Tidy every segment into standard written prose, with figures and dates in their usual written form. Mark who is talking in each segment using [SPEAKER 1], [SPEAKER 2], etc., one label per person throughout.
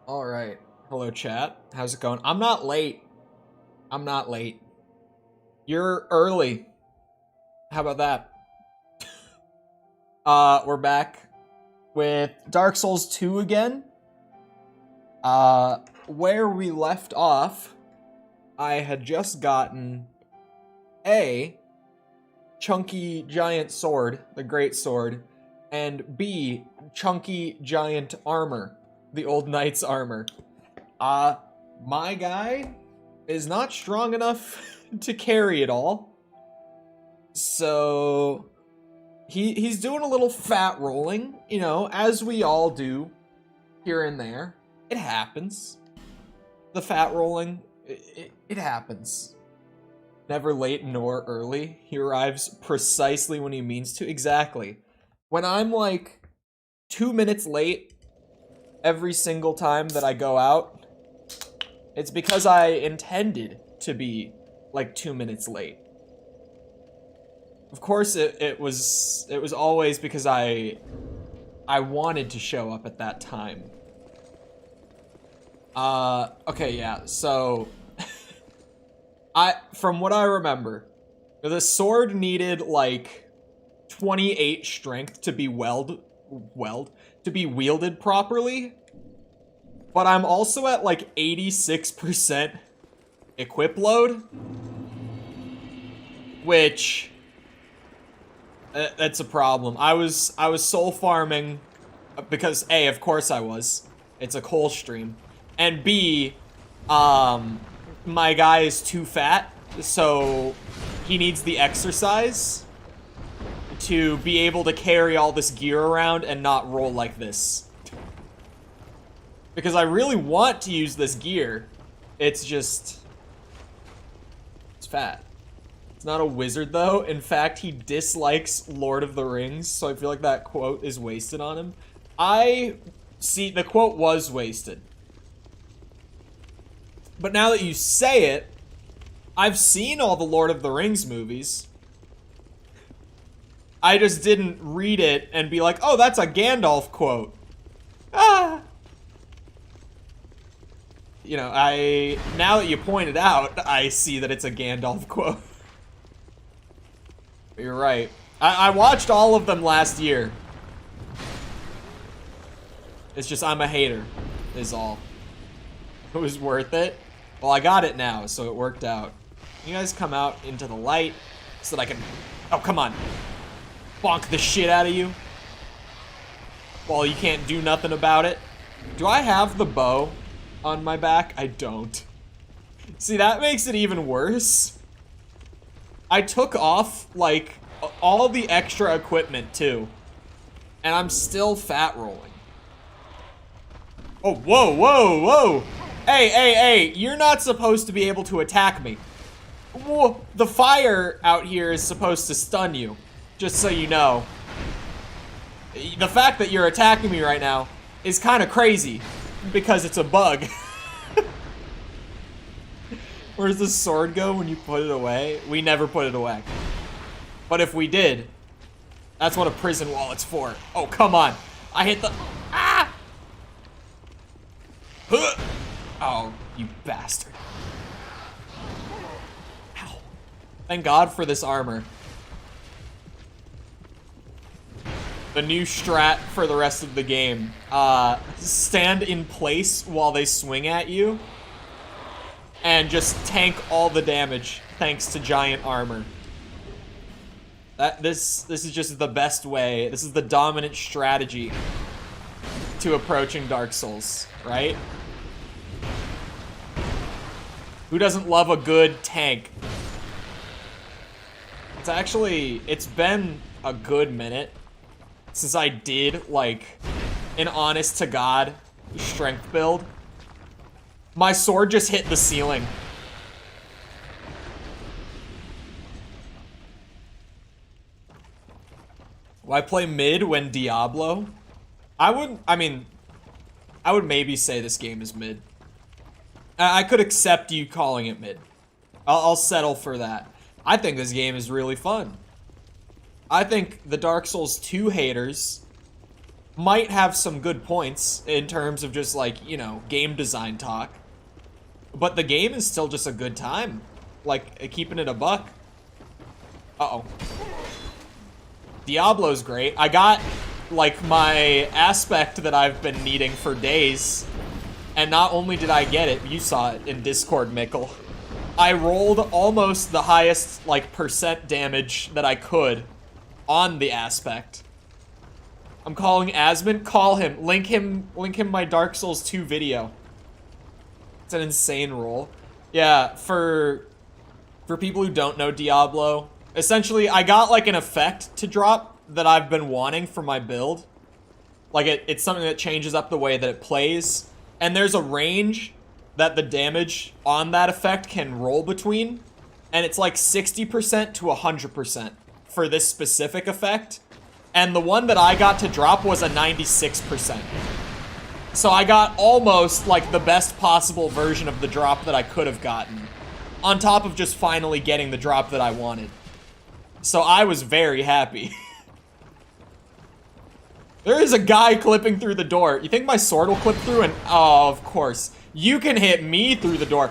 [SPEAKER 1] All right. Hello, chat. How's it going? I'm not late. I'm not late. You're early. How about that? We're back with Dark Souls 2 again. Where we left off, I had just gotten A, chunky giant sword, the great sword, and B, chunky giant armor, the old knight's armor. My guy is not strong enough to carry it all. So he's doing a little fat rolling, you know, as we all do here and there. It happens. The fat rolling, it happens. Never late nor early. He arrives precisely when he means to. Exactly. When I'm like 2 minutes late every single time that I go out, it's because I intended to be like 2 minutes late. Of course, it was always because I wanted to show up at that time. Okay, yeah. So from what I remember, the sword needed like 28 strength to be wielded properly. But I'm also at like 86% equip load, which that's a problem. I was soul farming because A, of course I was. It's a coal stream, and B, my guy is too fat, so he needs the exercise to be able to carry all this gear around and not roll like this. Because I really want to use this gear. It's just... it's fat. It's not a wizard, though. In fact, he dislikes Lord of the Rings, so I feel like that quote is wasted on him. See, the quote was wasted. But now that you say it, I've seen all the Lord of the Rings movies. I just didn't read it and be like, oh, that's a Gandalf quote. Ah! You know, now that you pointed out, I see that it's a Gandalf quote. You're right. I watched all of them last year. It's just I'm a hater, is all. It was worth it. Well, I got it now, so it worked out. You guys come out into the light so that I can... oh, come on. Bonk the shit out of you. While you can't do nothing about it. Do I have the bow on my back? I don't. See, that makes it even worse. I took off, like, all the extra equipment, too. And I'm still fat rolling. Oh, whoa, whoa, whoa! Hey, you're not supposed to be able to attack me. Whoa, the fire out here is supposed to stun you, just so you know. The fact that you're attacking me right now is kind of crazy, because it's a bug. Where does the sword go when you put it away? We never put it away. But if we did, that's what a prison wallet's for. Oh, come on. I hit the... ah! Huh! Oh, you bastard. Ow. Thank God for this armor. The new strat for the rest of the game. Stand in place while they swing at you. And just tank all the damage thanks to giant armor. This is just the best way. This is the dominant strategy to approaching Dark Souls, right? Who doesn't love a good tank? It's been a good minute since I did, like, an honest to God strength build. My sword just hit the ceiling. Why play mid when Diablo? I would maybe say this game is mid. I could accept you calling it mid. I'll settle for that. I think this game is really fun. I think the Dark Souls 2 haters might have some good points in terms of just like, you know, game design talk. But the game is still just a good time. Like, keeping it a buck. Uh-oh. Diablo's great. I got, like, my aspect that I've been needing for days. And not only did I get it, you saw it in Discord, Mickle. I rolled almost the highest, like, percent damage that I could on the aspect. I'm calling Asmund. Call him. Link him my Dark Souls 2 video. It's an insane roll. Yeah, for people who don't know Diablo, essentially I got like an effect to drop that I've been wanting for my build. Like it's something that changes up the way that it plays. And there's a range that the damage on that effect can roll between. And it's like 60% to 100% for this specific effect. And the one that I got to drop was a 96%. So I got almost like the best possible version of the drop that I could have gotten. On top of just finally getting the drop that I wanted. So I was very happy. There is a guy clipping through the door. You think my sword will clip through? And oh, of course. You can hit me through the door.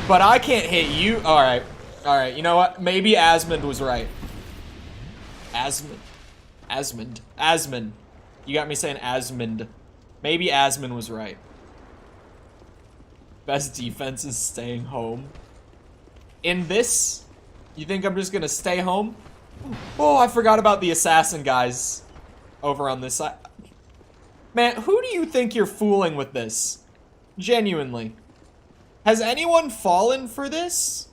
[SPEAKER 1] But I can't hit you. Alright. Alright, you know what? Maybe Asmund was right. Asmund. You got me saying Asmund. Maybe Asmund was right. Best defense is staying home. In this, you think I'm just gonna stay home? Oh, I forgot about the assassin guys over on this side. Man, who do you think you're fooling with this? Genuinely. Has anyone fallen for this?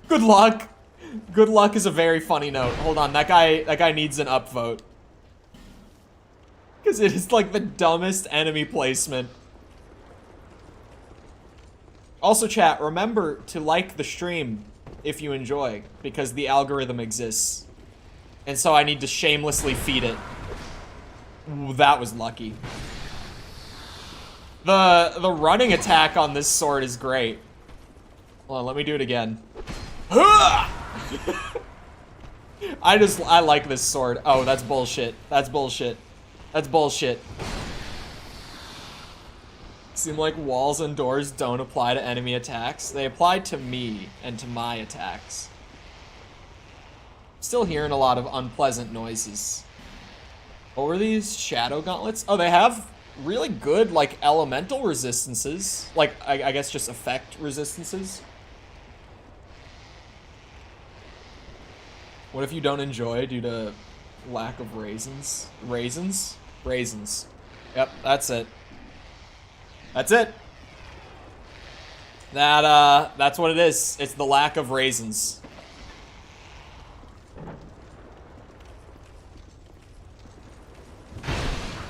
[SPEAKER 1] Good luck. Good luck is a very funny note. Hold on, that guy needs an upvote. Because it is like the dumbest enemy placement. Also, chat, remember to like the stream if you enjoy, because the algorithm exists. And so I need to shamelessly feed it. Ooh, that was lucky. The running attack on this sword is great. Hold on, let me do it again. I like this sword. Oh, that's bullshit. That's bullshit. That's bullshit. Seem like walls and doors don't apply to enemy attacks. They apply to me and to my attacks. Still hearing a lot of unpleasant noises. What were these? Shadow gauntlets? Oh, they have really good, like, elemental resistances. Like, I guess just effect resistances. What if you don't enjoy due to lack of raisins? Raisins? Raisins. Yep, that's it. That's it. That's what it is. It's the lack of raisins.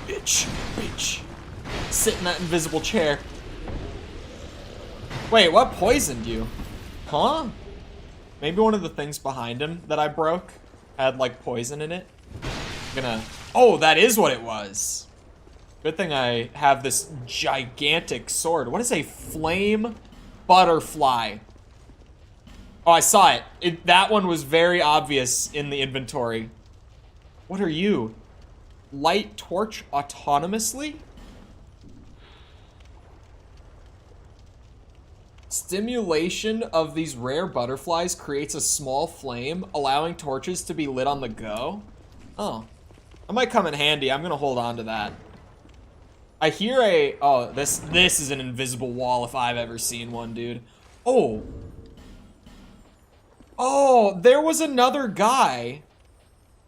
[SPEAKER 1] Bitch. Bitch. Sit in that invisible chair. Wait, what poisoned you? Huh? Maybe one of the things behind him that I broke had, like, poison in it. I'm gonna... Oh, that is what it was. Good thing I have this gigantic sword. What is a flame butterfly? Oh, I saw it. That one was very obvious in the inventory. What are you? Light torch autonomously? Stimulation of these rare butterflies creates a small flame, allowing torches to be lit on the go. Oh. That might come in handy. I'm gonna hold on to that. I hear a... Oh, this is an invisible wall if I've ever seen one, dude. Oh. Oh, there was another guy,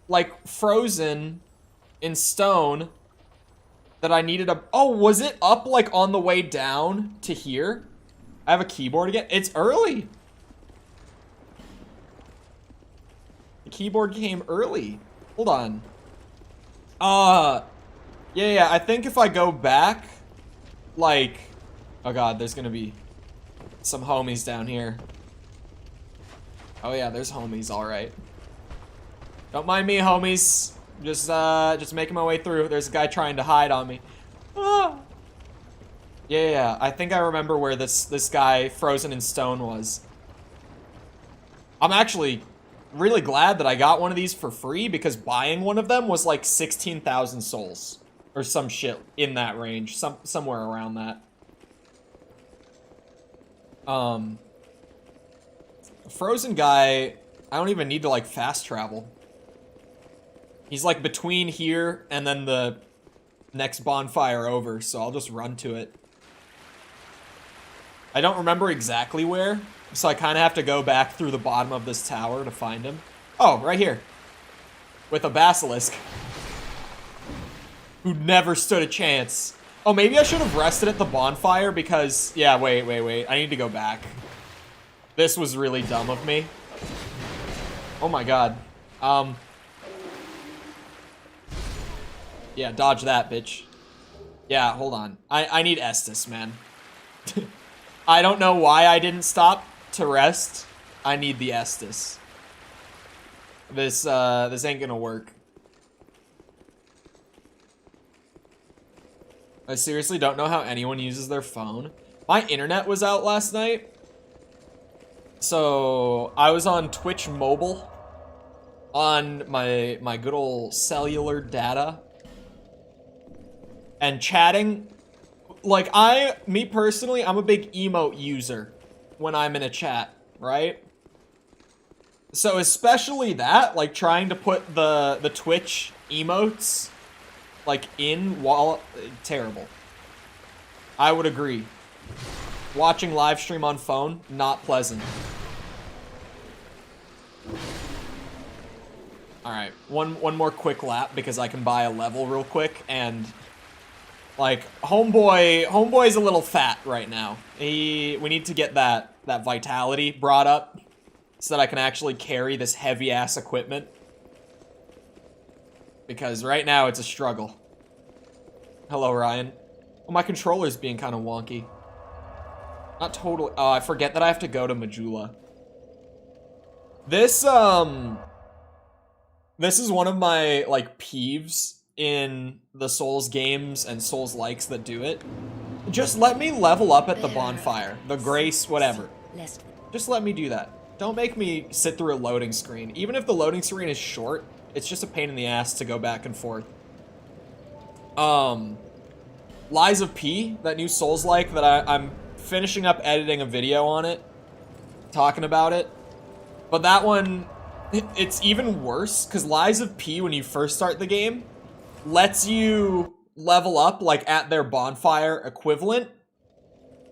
[SPEAKER 1] like, frozen in stone that I needed a... Oh, was it up, like, on the way down to here? I have a keyboard again. It's early. The keyboard came early. Hold on. Yeah, I think if I go back, like... Oh god, there's gonna be some homies down here. Oh yeah, there's homies, alright. Don't mind me, homies. Just making my way through. There's a guy trying to hide on me. Ah! Yeah, I think I remember where this guy frozen in stone was. I'm actually really glad that I got one of these for free because buying one of them was like 16,000 souls or some shit in that range, somewhere around that. Frozen guy, I don't even need to like fast travel. He's like between here and then the next bonfire over, so I'll just run to it. I don't remember exactly where, so I kind of have to go back through the bottom of this tower to find him. Oh, right here. With a basilisk. Who never stood a chance. Oh, maybe I should have rested at the bonfire because... Yeah, wait. I need to go back. This was really dumb of me. Oh my god. Yeah, dodge that, bitch. Yeah, hold on. I need Estus, man. I don't know why I didn't stop to rest. I need the Estus. This ain't gonna work. I seriously don't know how anyone uses their phone. My internet was out last night. So, I was on Twitch Mobile. On my good old cellular data. And chatting. Like, me personally, I'm a big emote user when I'm in a chat, right? So especially that, like trying to put the Twitch emotes, like in while, terrible. I would agree. Watching live stream on phone, not pleasant. Alright, one more quick lap because I can buy a level real quick and... Like, Homeboy's a little fat right now. We need to get that vitality brought up so that I can actually carry this heavy-ass equipment. Because right now, it's a struggle. Hello, Ryan. Oh, my controller's being kind of wonky. Not totally... Oh, I forget that I have to go to Majula. This is one of my, like, peeves in the Souls games and Souls likes that do it. Just let me level up at the bonfire, the grace, whatever. Just let me do that. Don't make me sit through a loading screen. Even if the loading screen is short, it's just a pain in the ass to go back and forth. Lies of P, that new Souls like that I'm finishing up editing a video on it, talking about it. But that one, it's even worse because Lies of P, when you first start the game, lets you level up like at their bonfire equivalent.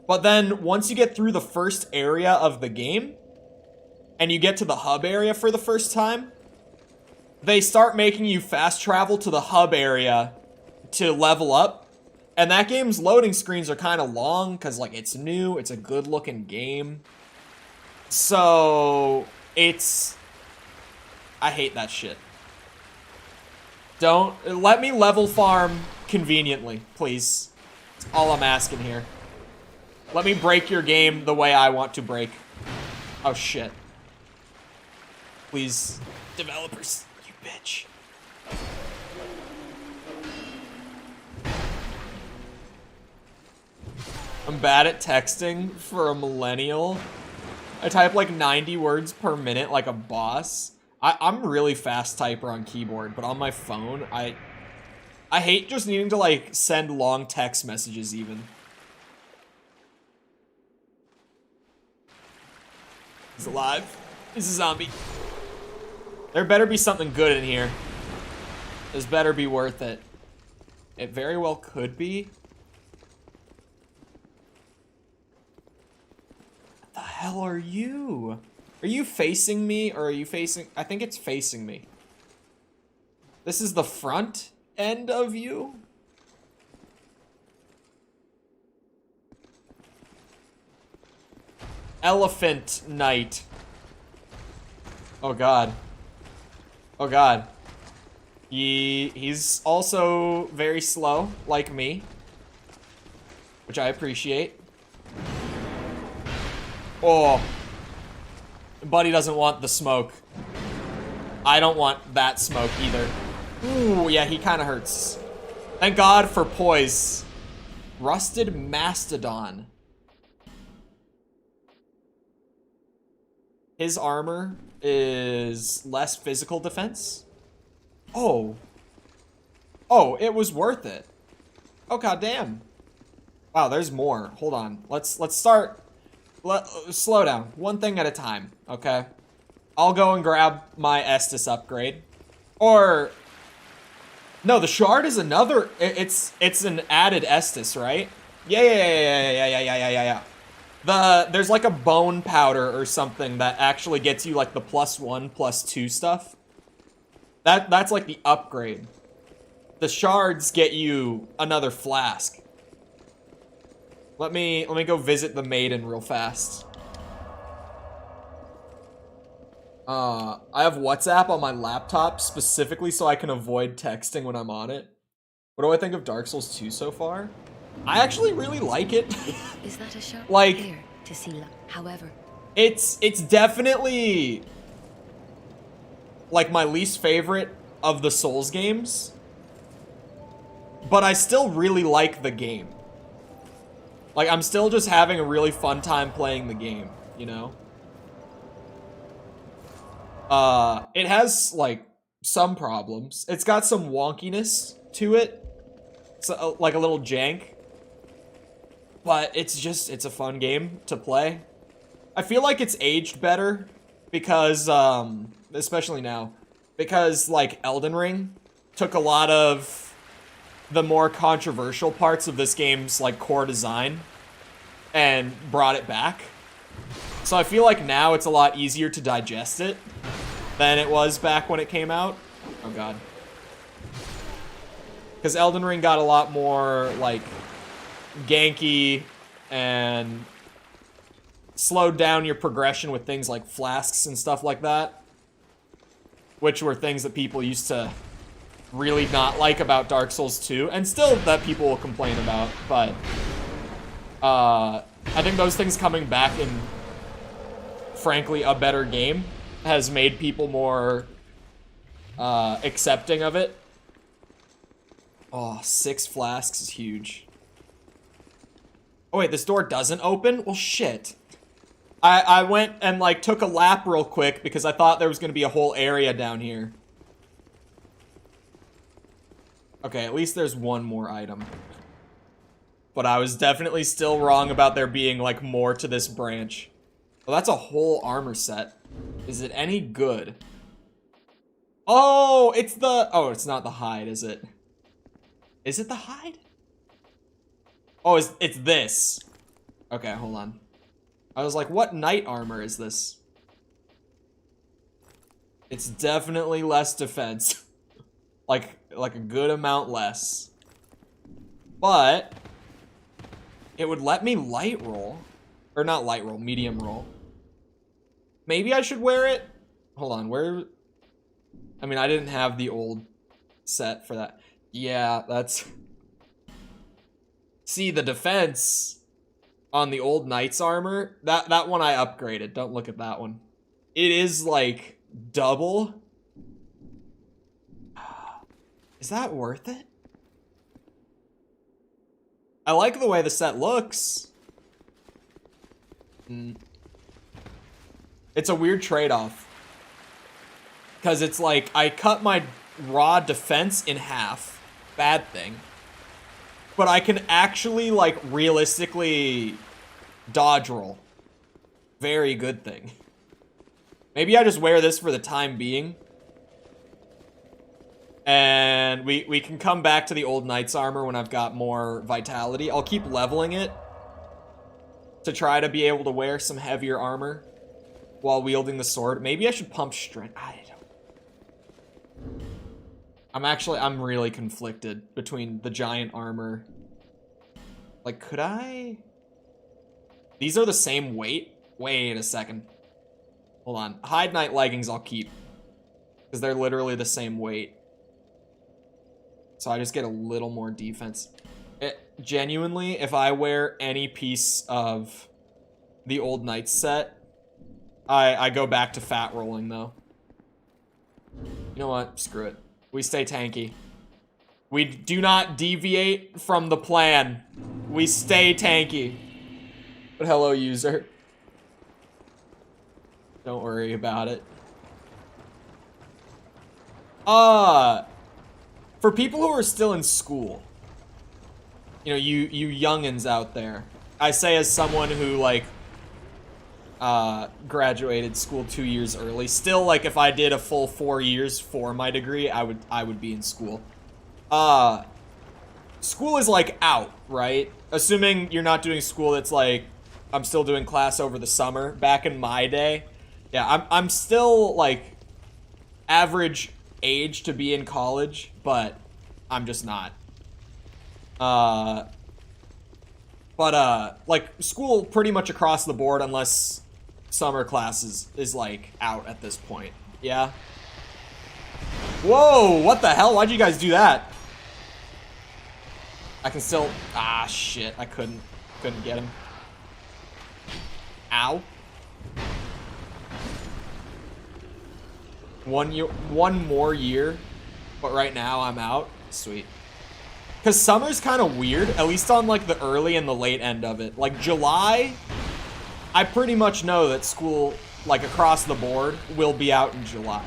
[SPEAKER 1] But then once you get through the first area of the game and you get to the hub area for the first time, they start making you fast travel to the hub area to level up. And that game's loading screens are kind of long because like it's new, it's a good looking game. So I hate that shit. Don't let me level farm conveniently, please. That's all I'm asking here. Let me break your game the way I want to break. Oh shit. Please, developers, you bitch. I'm bad at texting for a millennial. I type like 90 words per minute like a boss. I'm really fast typer on keyboard, but on my phone, I hate just needing to like send long text messages even. He's alive. He's a zombie. There better be something good in here. This better be worth it. It very well could be. What the hell are you? Are you facing me or are you facing... I think it's facing me. This is the front end of you? Elephant Knight. Oh god. Oh god. He's also very slow, like me. Which I appreciate. Oh. Buddy doesn't want the smoke. I don't want that smoke either. Ooh, yeah, he kind of hurts. Thank God for poise. Rusted Mastodon. his armor is less physical defense. Oh. Oh, it was worth it. Oh, goddamn. Wow, there's more. Hold on. Let's start. Slow down. One thing at a time, okay? I'll go and grab my Estus upgrade. Or... No, the shard is another... It's an added Estus, right? Yeah. There's like a bone powder or something that actually gets you like the +1, +2 stuff. That's like the upgrade. The shards get you another flask. Let me go visit the maiden real fast. I have WhatsApp on my laptop specifically so I can avoid texting when I'm on it. What do I think of Dark Souls 2 so far? I actually really like it.
[SPEAKER 2] Is that a sharp
[SPEAKER 1] like
[SPEAKER 2] ear to see? However,
[SPEAKER 1] it's definitely like my least favorite of the Souls games. But I still really like the game. Like, I'm still just having a really fun time playing the game, you know? It has, like, some problems. It's got some wonkiness to it. So, like, a little jank. But it's a fun game to play. I feel like it's aged better because, especially now, because, like, Elden Ring took a lot of the more controversial parts of this game's like core design and brought it back. So I feel like now it's a lot easier to digest it than it was back when it came out. Oh god. Because Elden Ring got a lot more like ganky and slowed down your progression with things like flasks and stuff like that, which were things that people used to really not like about Dark Souls 2, and still that people will complain about, but I think those things coming back in, frankly, a better game has made people more accepting of it. Oh, 6 flasks is huge. Oh wait, this door doesn't open? Well, shit. I went and like took a lap real quick because I thought there was gonna be a whole area down here. Okay, at least there's one more item. But I was definitely still wrong about there being, like, more to this branch. Well, that's a whole armor set. Is it any good? Oh, it's the... Oh, it's not the hide, is it? Is it the hide? Oh, it's this. Okay, hold on. I was like, what knight armor is this? It's definitely less defense. like a good amount less. But it would let me light roll. Or not light roll, medium roll. Maybe I should wear it? Hold on, where... I mean, I didn't have the old set for that. Yeah, that's... See, the defense on the old knight's armor, that one I upgraded. Don't look at that one. It is, like, double. Is that worth it? I like the way the set looks. It's a weird trade-off. Because it's like, I cut my raw defense in half. Bad thing. But I can actually, like, realistically dodge roll. Very good thing. Maybe I just wear this for the time being. And we can come back to the old knight's armor when I've got more vitality. I'll keep leveling it to try to be able to wear some heavier armor while wielding the sword. Maybe I should pump strength. I'm really conflicted between the giant armor. Like, could I? These are the same weight? Wait a second. Hold on. Hide Knight leggings I'll keep. Because they're literally the same weight. So I just get a little more defense. Genuinely, if I wear any piece of the old knight set, I go back to fat rolling, though. You know what? Screw it. We stay tanky. We do not deviate from the plan. We stay tanky. But hello, user. Don't worry about it. For people who are still in school, you know, you youngins out there, I say as someone who, like, graduated school 2 years early. Still, like, if I did a full 4 years for my degree, I would be in school. School is, like, out, right? Assuming you're not doing school that's, like, I'm still doing class over the summer. Back in my day, yeah, I'm still, like, average age to be in college, but I'm just not. Like, school pretty much across the board, unless summer classes is, like, out at this point. Yeah? Whoa, what the hell? Why'd you guys do that? I can still... Ah, shit. I couldn't get him. Ow. One more year, but right now I'm out. Sweet. Because summer's kind of weird, at least on, like, the early and the late end of it. Like, July, I pretty much know that school, like, across the board will be out in July.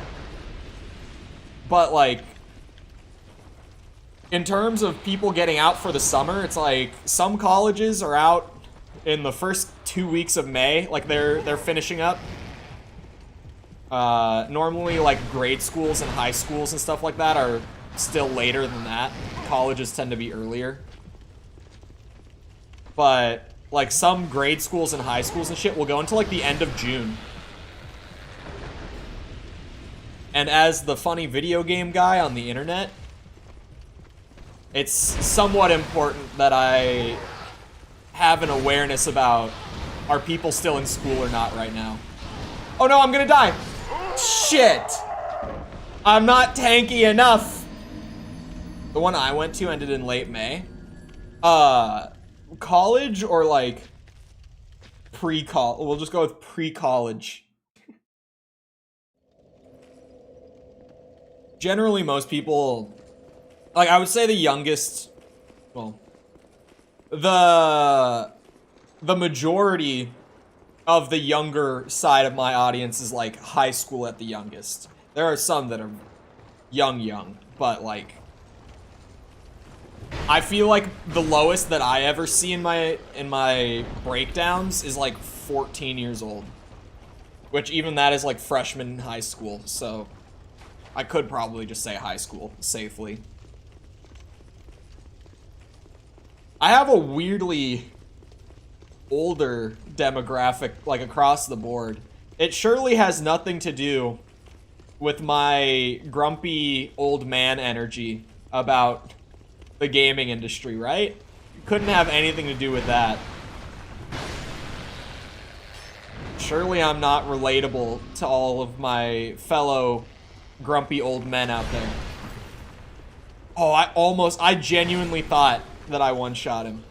[SPEAKER 1] But, like, in terms of people getting out for the summer, it's like some colleges are out in the first 2 weeks of May. Like, they're finishing up. Normally, like, grade schools and high schools and stuff like that are still later than that. Colleges tend to be earlier. But, like, some grade schools and high schools and shit will go until, like, the end of June. And as the funny video game guy on the internet, it's somewhat important that I have an awareness about, are people still in school or not right now? Oh no, I'm gonna die! Shit! I'm not tanky enough! The one I went to ended in late May. College or, like, pre-college? We'll just go with pre-college. Generally, most people, like, I would say the youngest, well, the majority of the younger side of my audience is, like, high school at the youngest. There are some that are young, but, like, I feel like the lowest that I ever see in my breakdowns is, like, 14 years old. Which even that is, like, freshman in high school, so I could probably just say high school safely. I have a weirdly older demographic, like, across the board. It surely has nothing to do with my grumpy old man energy about the gaming industry, right? Couldn't have anything to do with that. Surely I'm not relatable to all of my fellow grumpy old men out there. Oh, I genuinely thought that I one-shot him.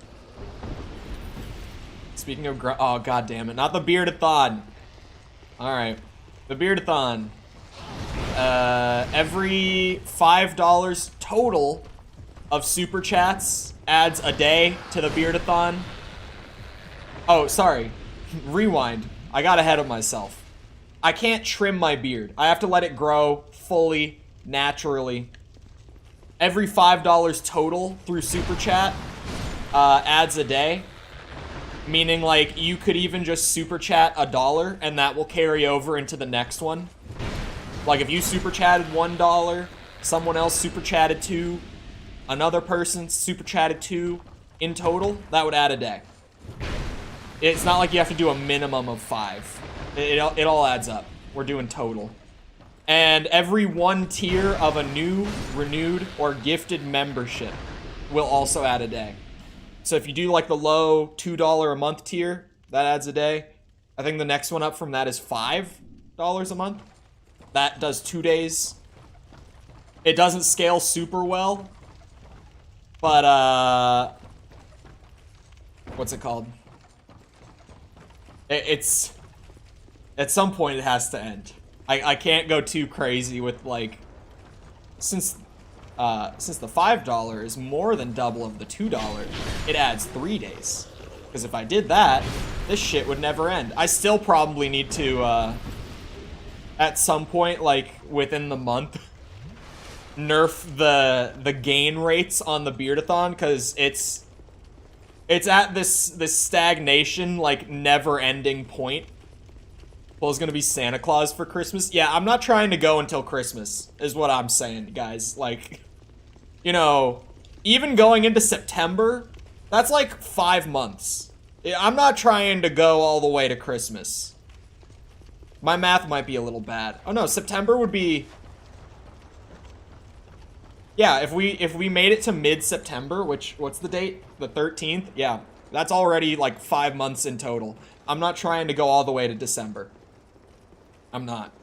[SPEAKER 1] Speaking of oh, god damn it. Not the beardathon. Alright. The beardathon. Every $5 total of super chats adds a day to the beardathon. Oh, sorry. Rewind. I got ahead of myself. I can't trim my beard. I have to let it grow fully, naturally. Every $5 total through super chat adds a day. Meaning, like, you could even just super chat $1 and that will carry over into the next one. Like, if you super chatted $1, someone else super chatted $2, another person super chatted $2, in total, that would add a day. It's not like you have to do a minimum of 5. It all adds up. We're doing total. And every 1 tier of a new, renewed, or gifted membership will also add a day. So if you do, like, the low $2 a month tier, that adds a day. I think the next one up from that is $5 a month. That does 2 days. It doesn't scale super well. But, what's it called? It's... At some point, it has to end. I can't go too crazy with, like... Since the $5 is more than double of the $2, it adds 3 days. Because if I did that, this shit would never end. I still probably need to at some point, like within the month, nerf the gain rates on the beardathon, because it's at this stagnation, like never-ending point. Well, it's gonna be Santa Claus for Christmas. Yeah, I'm not trying to go until Christmas, is what I'm saying, guys. Like, you know, even going into September, that's like 5 months. I'm not trying to go all the way to Christmas. My math might be a little bad. Oh no, September would be... Yeah, if we made it to mid-September, what's the date? The 13th? Yeah, that's already like 5 months in total. I'm not trying to go all the way to December. I'm not.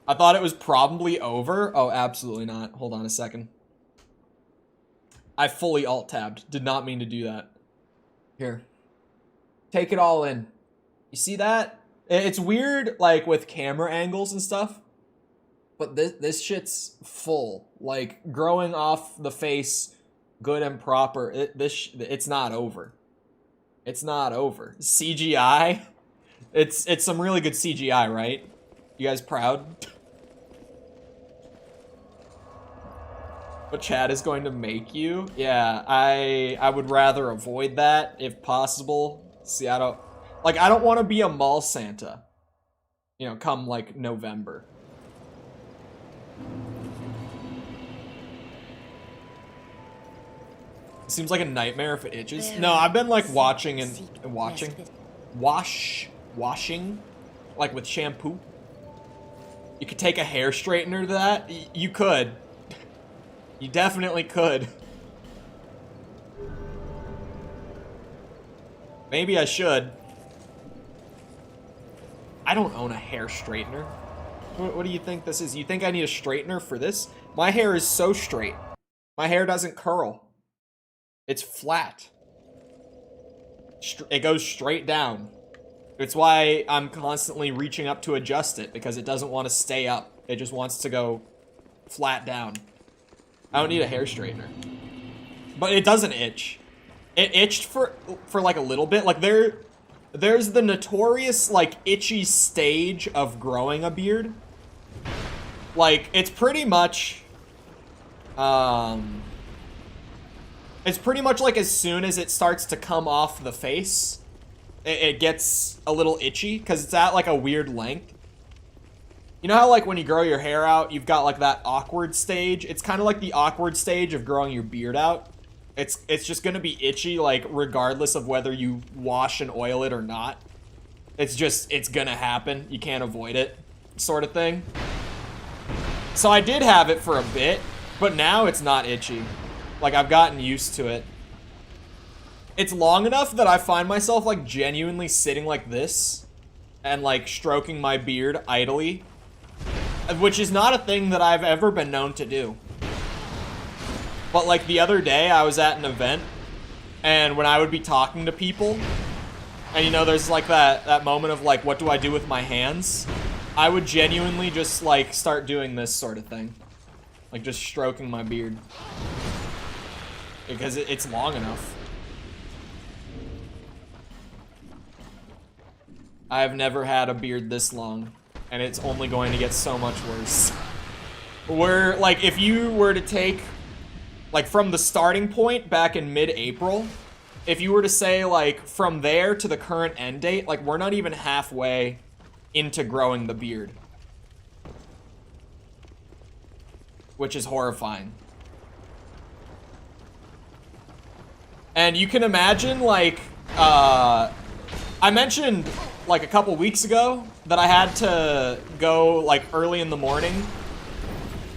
[SPEAKER 1] I thought it was probably over. Oh, absolutely not. Hold on a second. I fully alt-tabbed. Did not mean to do that. Here. Take it all in. You see that? It's weird, like, with camera angles and stuff. But this shit's full. Like, growing off the face, good and proper. It's not over. It's not over. CGI? It's some really good CGI, right? You guys proud? What Chad is going to make you? Yeah, I would rather avoid that if possible. See, I don't want to be a mall Santa. You know, come like November. It seems like a nightmare if it itches. No, I've been like washing, like with shampoo. You could take a hair straightener to that. You could. You definitely could. Maybe I should. I don't own a hair straightener. What do you think this is? You think I need a straightener for this? My hair is so straight. My hair doesn't curl. It's flat. It goes straight down. It's why I'm constantly reaching up to adjust it, because it doesn't want to stay up. It just wants to go flat down. I don't need a hair straightener. But it doesn't itch. It itched for like a little bit. Like there's the notorious like itchy stage of growing a beard. Like it's pretty much like as soon as it starts to come off the face, it gets a little itchy because it's at like a weird length. You know how like when you grow your hair out, you've got like that awkward stage? It's kind of like the awkward stage of growing your beard out. It's just gonna be itchy like regardless of whether you wash and oil it or not. It's gonna happen. You can't avoid it, sort of thing. So I did have it for a bit, but now it's not itchy. Like I've gotten used to it. It's long enough that I find myself like genuinely sitting like this and like stroking my beard idly, which is not a thing that I've ever been known to do. But like the other day I was at an event, and when I would be talking to people, and you know there's like that moment of like, what do I do with my hands? I would genuinely just like start doing this sort of thing. Like just stroking my beard. Because it's long enough. I've never had a beard this long, and it's only going to get so much worse. Where, like, if you were to take, like, from the starting point back in mid-April, if you were to say, like, from there to the current end date, like, we're not even halfway into growing the beard. Which is horrifying. And you can imagine, like, I mentioned, like, a couple weeks ago that I had to go, like, early in the morning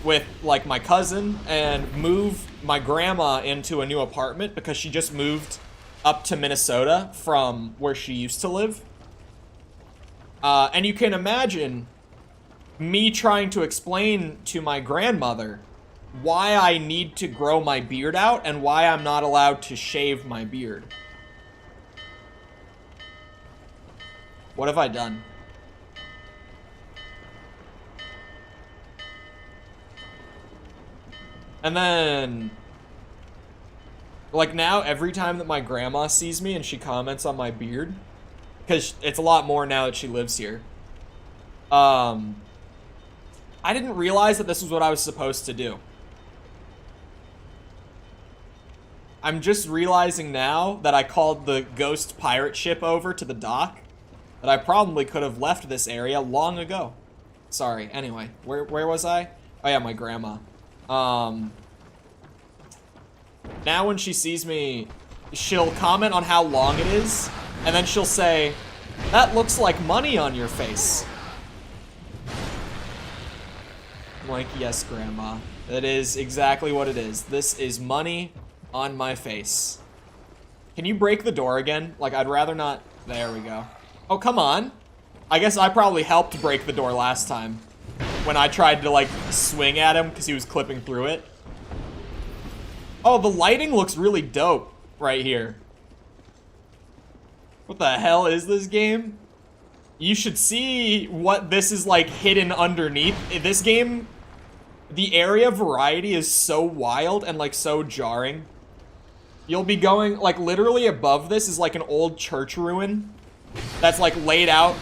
[SPEAKER 1] with, like, my cousin and move my grandma into a new apartment because she just moved up to Minnesota from where she used to live. And you can imagine me trying to explain to my grandmother why I need to grow my beard out and why I'm not allowed to shave my beard. What have I done? And then, like now, every time that my grandma sees me and she comments on my beard, because it's a lot more now that she lives here, I didn't realize that this was what I was supposed to do. I'm just realizing now that I called the ghost pirate ship over to the dock, that I probably could have left this area long ago. Sorry, anyway, where was I? Oh yeah, my grandma. Now when she sees me, she'll comment on how long it is, and then she'll say, "That looks like money on your face." I'm like, yes, Grandma. That is exactly what it is. This is money on my face. Can you break the door again? Like, I'd rather not. There we go. Oh, come on. I guess I probably helped break the door last time when I tried to, like, swing at him because he was clipping through it. Oh, the lighting looks really dope right here. What the hell is this game? You should see what this is, like, hidden underneath. This game, the area variety is so wild and, like, so jarring. You'll be going, like, literally above this is, like, an old church ruin that's, like, laid out,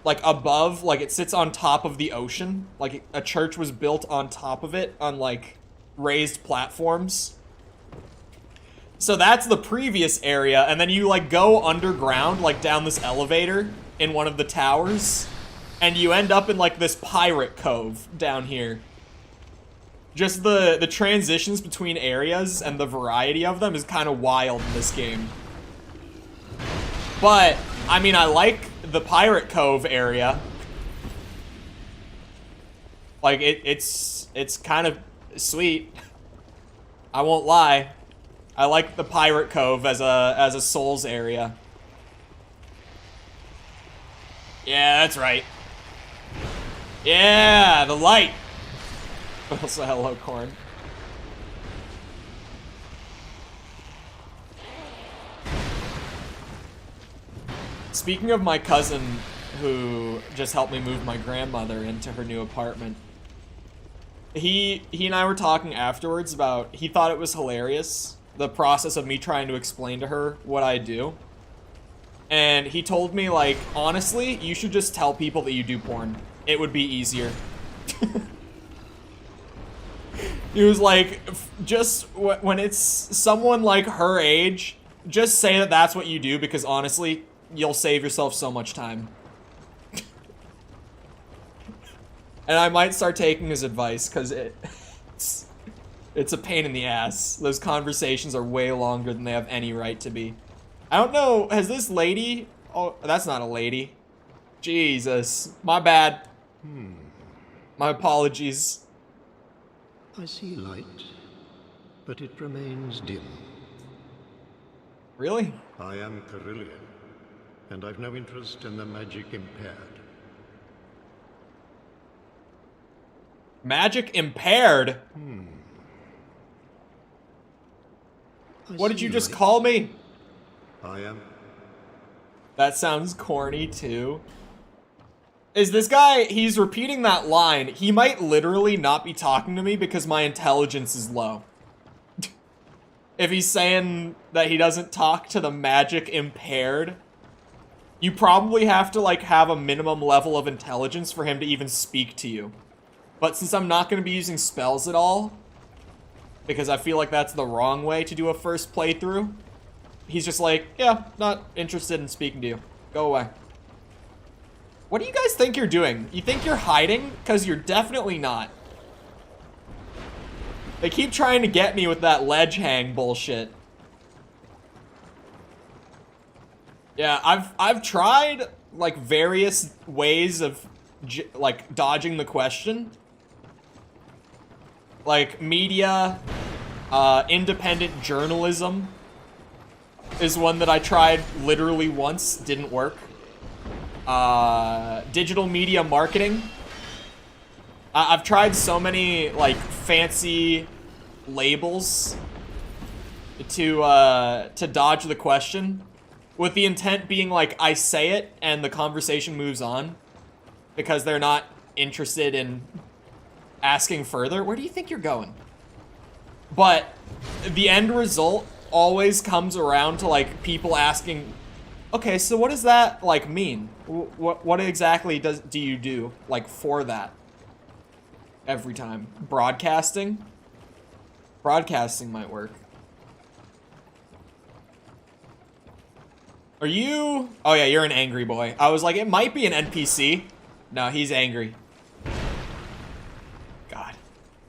[SPEAKER 1] like, above, like, it sits on top of the ocean. Like, a church was built on top of it on, like, raised platforms. So that's the previous area, and then you, like, go underground, like, down this elevator in one of the towers, and you end up in, like, this pirate cove down here. Just the transitions between areas and the variety of them is kind of wild in this game. But, I mean, I like the pirate cove area. Like, it's kind of sweet. I won't lie. I like the pirate cove as a Souls area. Yeah, that's right. Yeah, the light. Also, hello, Corn. Speaking of my cousin who just helped me move my grandmother into her new apartment, he and I were talking afterwards about, he thought it was hilarious, the process of me trying to explain to her what I do. And he told me, like, honestly, you should just tell people that you do porn. It would be easier. He was like, just when it's someone like her age, just say that that's what you do, because honestly, you'll save yourself so much time. And I might start taking his advice, because it's a pain in the ass. Those conversations are way longer than they have any right to be. I don't know, has this lady... Oh, that's not a lady. Jesus. My bad. My apologies.
[SPEAKER 3] I see light, but it remains dim.
[SPEAKER 1] Really?
[SPEAKER 3] I am Carillion, and I've no interest in the magic impaired.
[SPEAKER 1] Magic impaired? What did you just call me?
[SPEAKER 3] I am.
[SPEAKER 1] That sounds corny too. Is this guy, he's repeating that line. He might literally not be talking to me because my intelligence is low. If he's saying that he doesn't talk to the magic impaired, you probably have to, like, have a minimum level of intelligence for him to even speak to you. But since I'm not going to be using spells at all, because I feel like that's the wrong way to do a first playthrough, he's just like, yeah, not interested in speaking to you. Go away. What do you guys think you're doing? You think you're hiding? Because you're definitely not. They keep trying to get me with that ledge hang bullshit. Yeah, I've tried, like, various ways of, like, dodging the question. Like, media, independent journalism is one that I tried literally once, didn't work. Digital media marketing. I've tried so many, like, fancy labels to dodge the question, with the intent being, like, I say it and the conversation moves on because they're not interested in asking further. Where do you think you're going? But the end result always comes around to, like, people asking Okay, so what does that, like, mean? What exactly do you do, like, for that? Every time. Broadcasting? Broadcasting might work. Are you... Oh yeah, you're an angry boy. I was like, it might be an NPC. No, he's angry. God.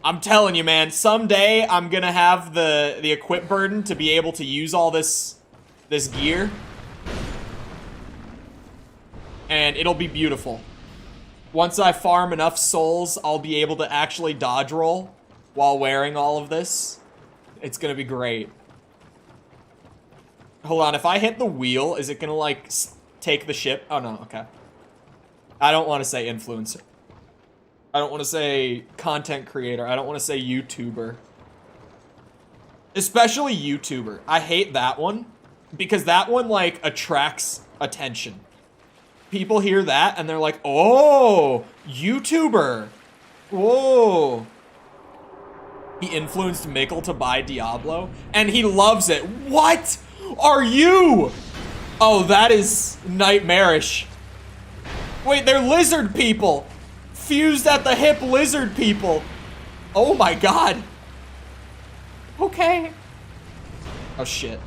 [SPEAKER 1] I'm telling you, man, someday I'm gonna have the equip burden to be able to use all this gear. And it'll be beautiful. Once I farm enough souls, I'll be able to actually dodge roll while wearing all of this. It's gonna be great. Hold on, if I hit the wheel, is it gonna, like, take the ship? Oh, no, okay. I don't want to say influencer. I don't want to say content creator. I don't want to say YouTuber. Especially YouTuber. I hate that one. Because that one, like, attracts attention. People hear that and they're like, oh, YouTuber. Whoa. He influenced Mikkel to buy Diablo. And he loves it. What are you? Oh, that is nightmarish. Wait, they're lizard people. Fused at the hip lizard people. Oh my god. Okay. Oh shit.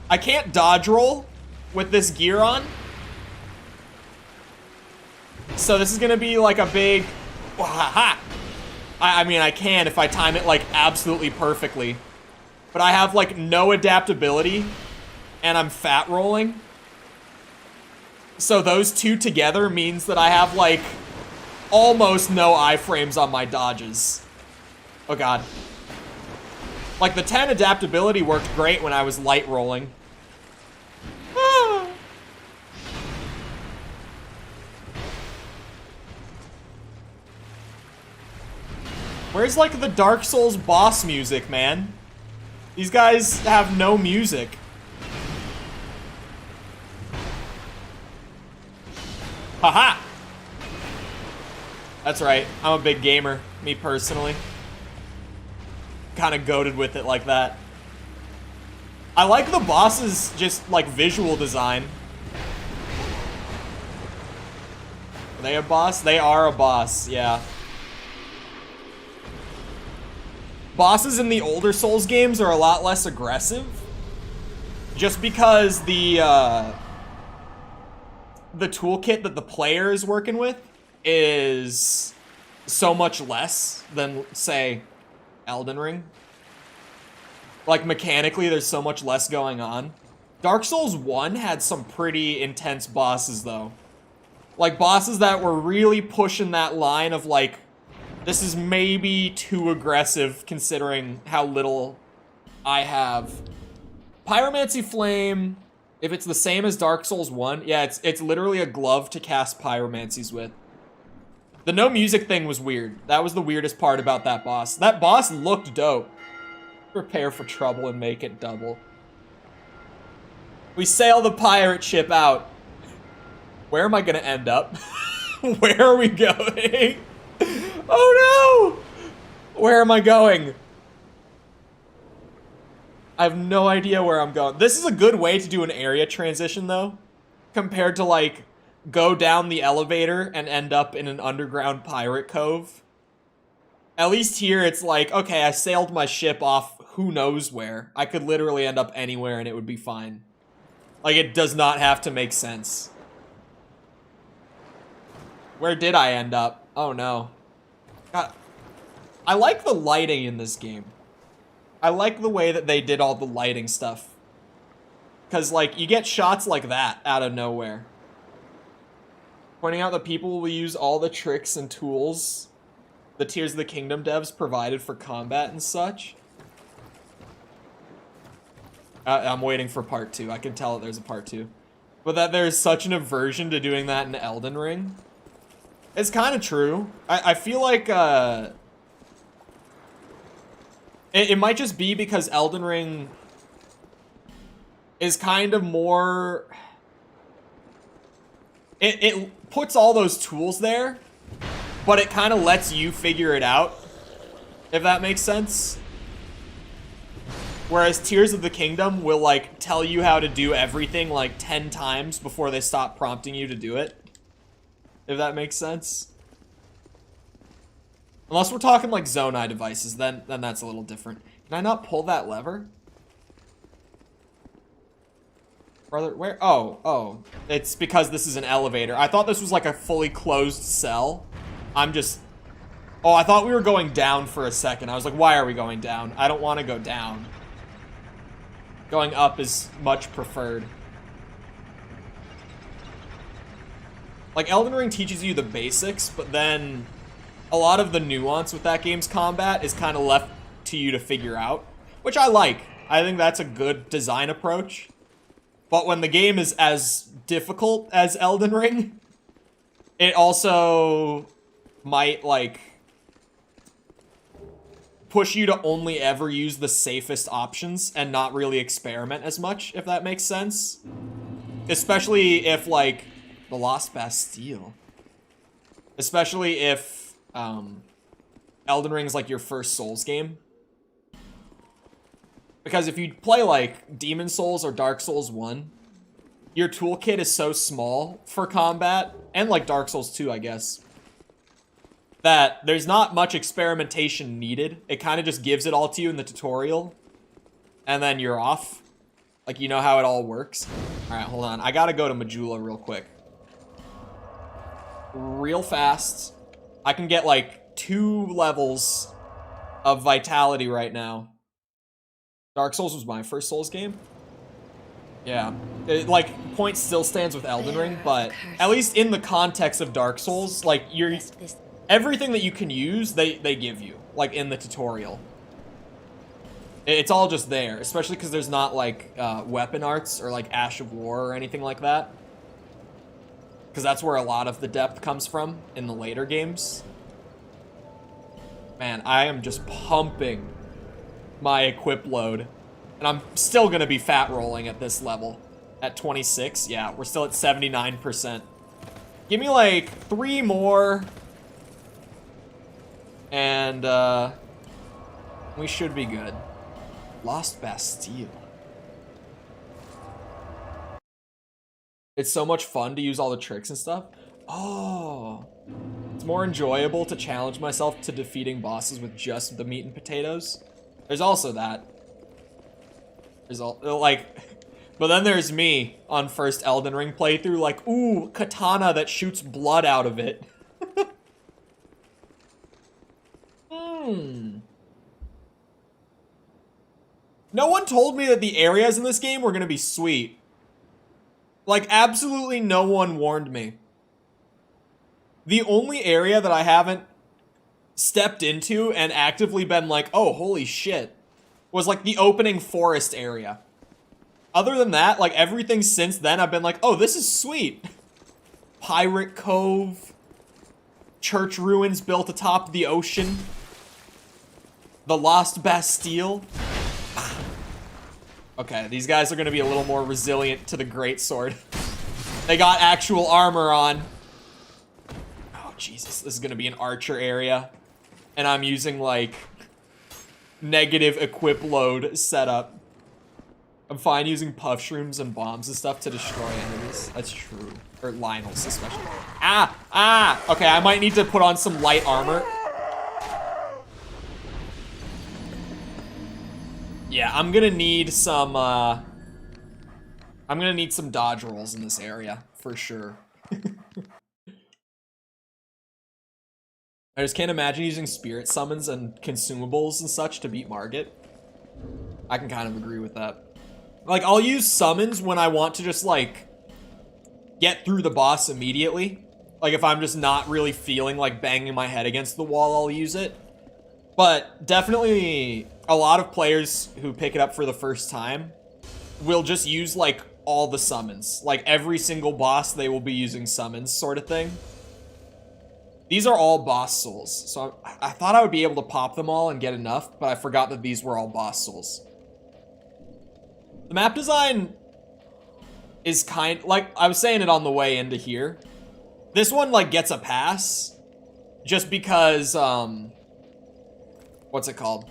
[SPEAKER 1] I can't dodge roll with this gear on. So this is gonna be like a big... I mean, I can if I time it like absolutely perfectly. But I have like no adaptability. And I'm fat rolling. So those two together means that I have like almost no iframes on my dodges. Oh god. Like the 10 adaptability worked great when I was light rolling. Ah. Where's like the Dark Souls boss music, man? These guys have no music. Haha! That's right, I'm a big gamer, me personally. Kinda goated with it like that. I like the bosses' just, like, visual design. Are they a boss? They are a boss, yeah. Bosses in the older Souls games are a lot less aggressive. Just because the toolkit that the player is working with is so much less than, say, Elden Ring. Like, mechanically, there's so much less going on. Dark Souls 1 had some pretty intense bosses, though. Like, bosses that were really pushing that line of, like, this is maybe too aggressive considering how little I have. Pyromancy Flame, if it's the same as Dark Souls 1, yeah, it's literally a glove to cast pyromancies with. The no music thing was weird. That was the weirdest part about that boss. That boss looked dope. Prepare for trouble and make it double. We sail the pirate ship out. Where am I gonna end up? Where are we going? Oh no! Where am I going? I have no idea where I'm going. This is a good way to do an area transition, though, compared to, like, go down the elevator and end up in an underground pirate cove. At least here, it's like, okay, I sailed my ship off who knows where. I could literally end up anywhere and it would be fine. Like, it does not have to make sense. Where did I end up? Oh, no. God. I like the lighting in this game. I like the way that they did all the lighting stuff. Because, like, you get shots like that out of nowhere. Pointing out that people will use all the tricks and tools the Tears of the Kingdom devs provided for combat and such. I'm waiting for part 2. I can tell that there's a part 2. But that there's such an aversion to doing that in Elden Ring. It's kind of true. I feel like, it might just be because Elden Ring is kind of more... It puts all those tools there, but it kind of lets you figure it out, if that makes sense. Whereas Tears of the Kingdom will, like, tell you how to do everything, like, 10 times before they stop prompting you to do it. If that makes sense. Unless we're talking, like, Zonai devices, then that's a little different. Can I not pull that lever? Brother, where? Oh. It's because this is an elevator. I thought this was, like, a fully closed cell. I'm just... Oh, I thought we were going down for a second. I was like, why are we going down? I don't want to go down. Going up is much preferred. Like, Elden Ring teaches you the basics, but then a lot of the nuance with that game's combat is kind of left to you to figure out, which I like. I think that's a good design approach. But when the game is as difficult as Elden Ring, it also might, like, push you to only ever use the safest options and not really experiment as much, if that makes sense. Especially if, like, the Lost Bastille. Especially if, Elden Ring's, like, your first Souls game. Because if you play, like, Demon Souls or Dark Souls 1, your toolkit is so small for combat, and, like, Dark Souls 2, I guess, that there's not much experimentation needed. It kind of just gives it all to you in the tutorial, and then you're off. Like, you know how it all works. Alright, hold on. I gotta go to Majula real quick. Real fast. I can get, like, 2 levels of vitality right now. Dark Souls was my first Souls game. Yeah. Like, point still stands with Elden Ring, but at least in the context of Dark Souls, like, you're... Everything that you can use, they give you, like, in the tutorial. It's all just there, especially because there's not, like, weapon arts or, like, Ash of War or anything like that. Because that's where a lot of the depth comes from in the later games. Man, I am just pumping my equip load. And I'm still going to be fat rolling at this level. At 26, yeah, we're still at 79%. Give me, like, 3 more... And, we should be good. Lost Bastille. It's so much fun to use all the tricks and stuff. Oh. It's more enjoyable to challenge myself to defeating bosses with just the meat and potatoes. There's also that. There's all, like... But then there's me on first Elden Ring playthrough, like, ooh, katana that shoots blood out of it. No one told me that the areas in this game were gonna be sweet. Like, absolutely no one warned me. The only area that I haven't stepped into and actively been like, oh, holy shit, was, like, the opening forest area. Other than that, like, everything since then, I've been like, oh, this is sweet. Pirate Cove. Church ruins built atop the ocean. The Lost Bastille. Okay, these guys are gonna be a little more resilient to the greatsword. They got actual armor on. Oh, Jesus, this is gonna be an archer area. And I'm using, like, negative equip load setup. I'm fine using puff shrooms and bombs and stuff to destroy enemies. That's true. Or Lionels, especially. Ah! Okay, I might need to put on some light armor. Yeah, I'm gonna need some, I'm gonna need some dodge rolls in this area, for sure. I just can't imagine using spirit summons and consumables and such to beat Margit. I can kind of agree with that. Like, I'll use summons when I want to just, like, get through the boss immediately. Like, if I'm just not really feeling like banging my head against the wall, I'll use it. But definitely a lot of players who pick it up for the first time will just use, like, all the summons. Like, every single boss, they will be using summons, sort of thing. These are all boss souls. So I thought I would be able to pop them all and get enough, but I forgot that these were all boss souls. The map design is kind... Like, I was saying it on the way into here. This one, like, gets a pass. Just because, what's it called?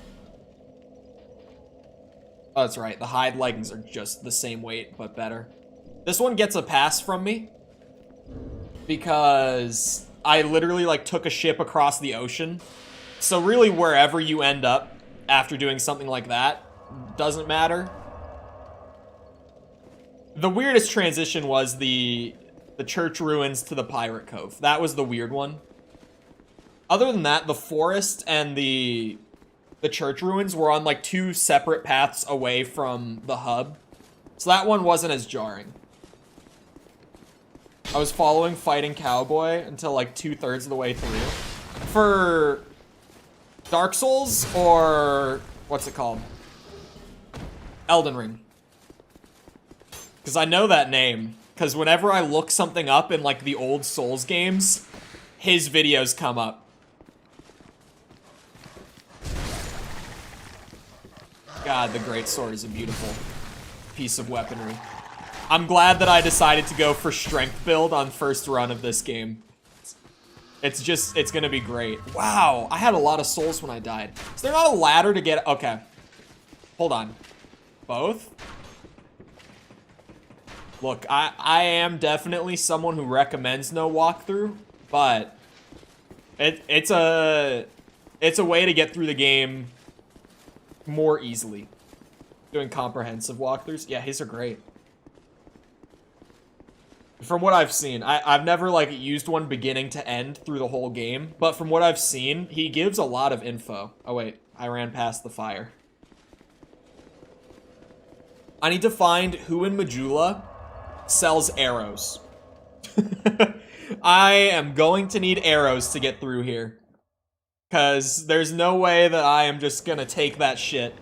[SPEAKER 1] Oh, that's right. The hide leggings are just the same weight, but better. This one gets a pass from me because I literally like took a ship across the ocean. So really wherever you end up after doing something like that doesn't matter. The weirdest transition was the church ruins to the pirate cove. That was the weird one. Other than that, the forest and the church ruins were on like 2 separate paths away from the hub. So that one wasn't as jarring. I was following Fighting Cowboy until like 2/3 of the way through. For Dark Souls or what's it called? Elden Ring. Because I know that name. Because whenever I look something up in like the old Souls games, his videos come up. God, the Greatsword is a beautiful piece of weaponry. I'm glad that I decided to go for strength build on first run of this game. It's gonna be great. Wow, I had a lot of souls when I died. Is there not a ladder to get... Okay. Hold on. Both? Look, I am definitely someone who recommends no walkthrough, but it's a way to get through the game more easily. Doing comprehensive walkthroughs. Yeah, his are great. From what I've seen, I've never like used one beginning to end through the whole game, but from what I've seen, he gives a lot of info. Oh wait, I ran past the fire. I need to find who in Majula sells arrows. I am going to need arrows to get through here. Because there's no way that I am just gonna take that shit.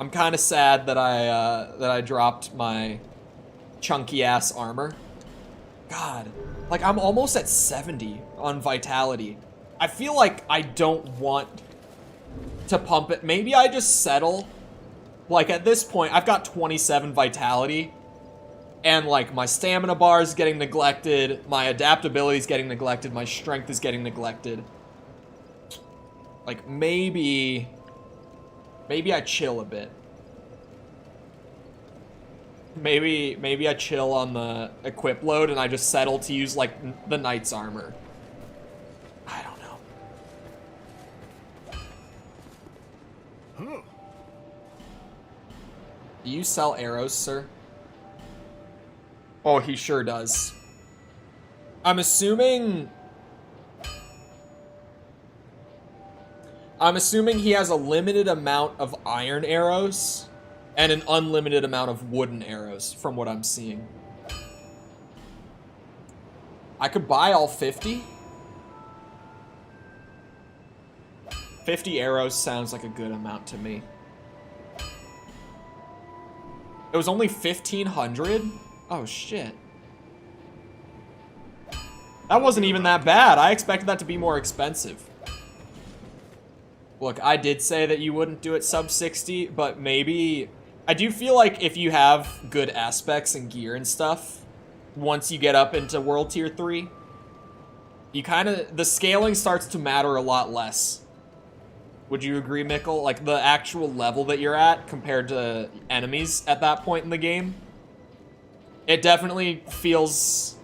[SPEAKER 1] I'm kind of sad that I dropped my chunky ass armor. God, like I'm almost at 70 on vitality. I feel like I don't want to pump it. Maybe I just settle. Like at this point, I've got 27 vitality. And like my stamina bar is getting neglected. My adaptability is getting neglected. My strength is getting neglected. Like maybe I chill a bit. Maybe I chill on the equip load and I just settle to use like the knight's armor. I don't know. Do you sell arrows, sir? Oh, he sure does. I'm assuming he has a limited amount of iron arrows and an unlimited amount of wooden arrows, from what I'm seeing. I could buy all 50. 50 arrows sounds like a good amount to me. It was only 1,500? Oh, shit. That wasn't even that bad. I expected that to be more expensive. Look, I did say that you wouldn't do it sub 60, but maybe... I do feel like if you have good aspects and gear and stuff, once you get up into World Tier 3, you kind of... the scaling starts to matter a lot less. Would you agree, Mikkel? Like, the actual level that you're at compared to enemies at that point in the game, it definitely feels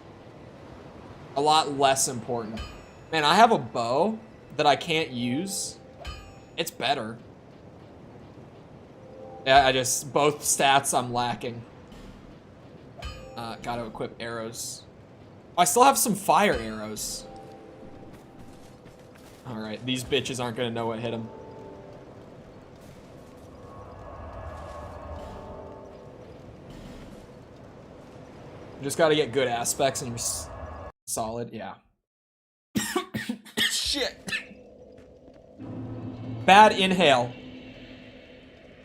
[SPEAKER 1] a lot less important. Man, I have a bow that I can't use. It's better. Yeah, both stats I'm lacking. Gotta equip arrows. I still have some fire arrows. Alright, these bitches aren't gonna know what hit them. You just gotta get good aspects and you're solid, yeah. Shit. Bad inhale.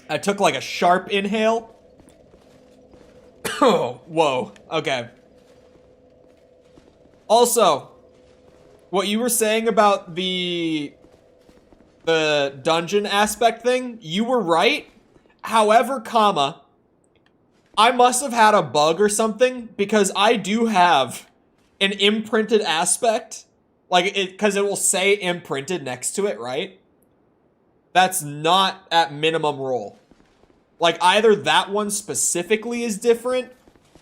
[SPEAKER 1] I took like a sharp inhale. Oh, whoa, okay. Also, what you were saying about the dungeon aspect thing, you were right. However, comma, I must have had a bug or something because I do have an imprinted aspect. Like, because it will say imprinted next to it, right? that's not at minimum roll. Like, either that one specifically is different,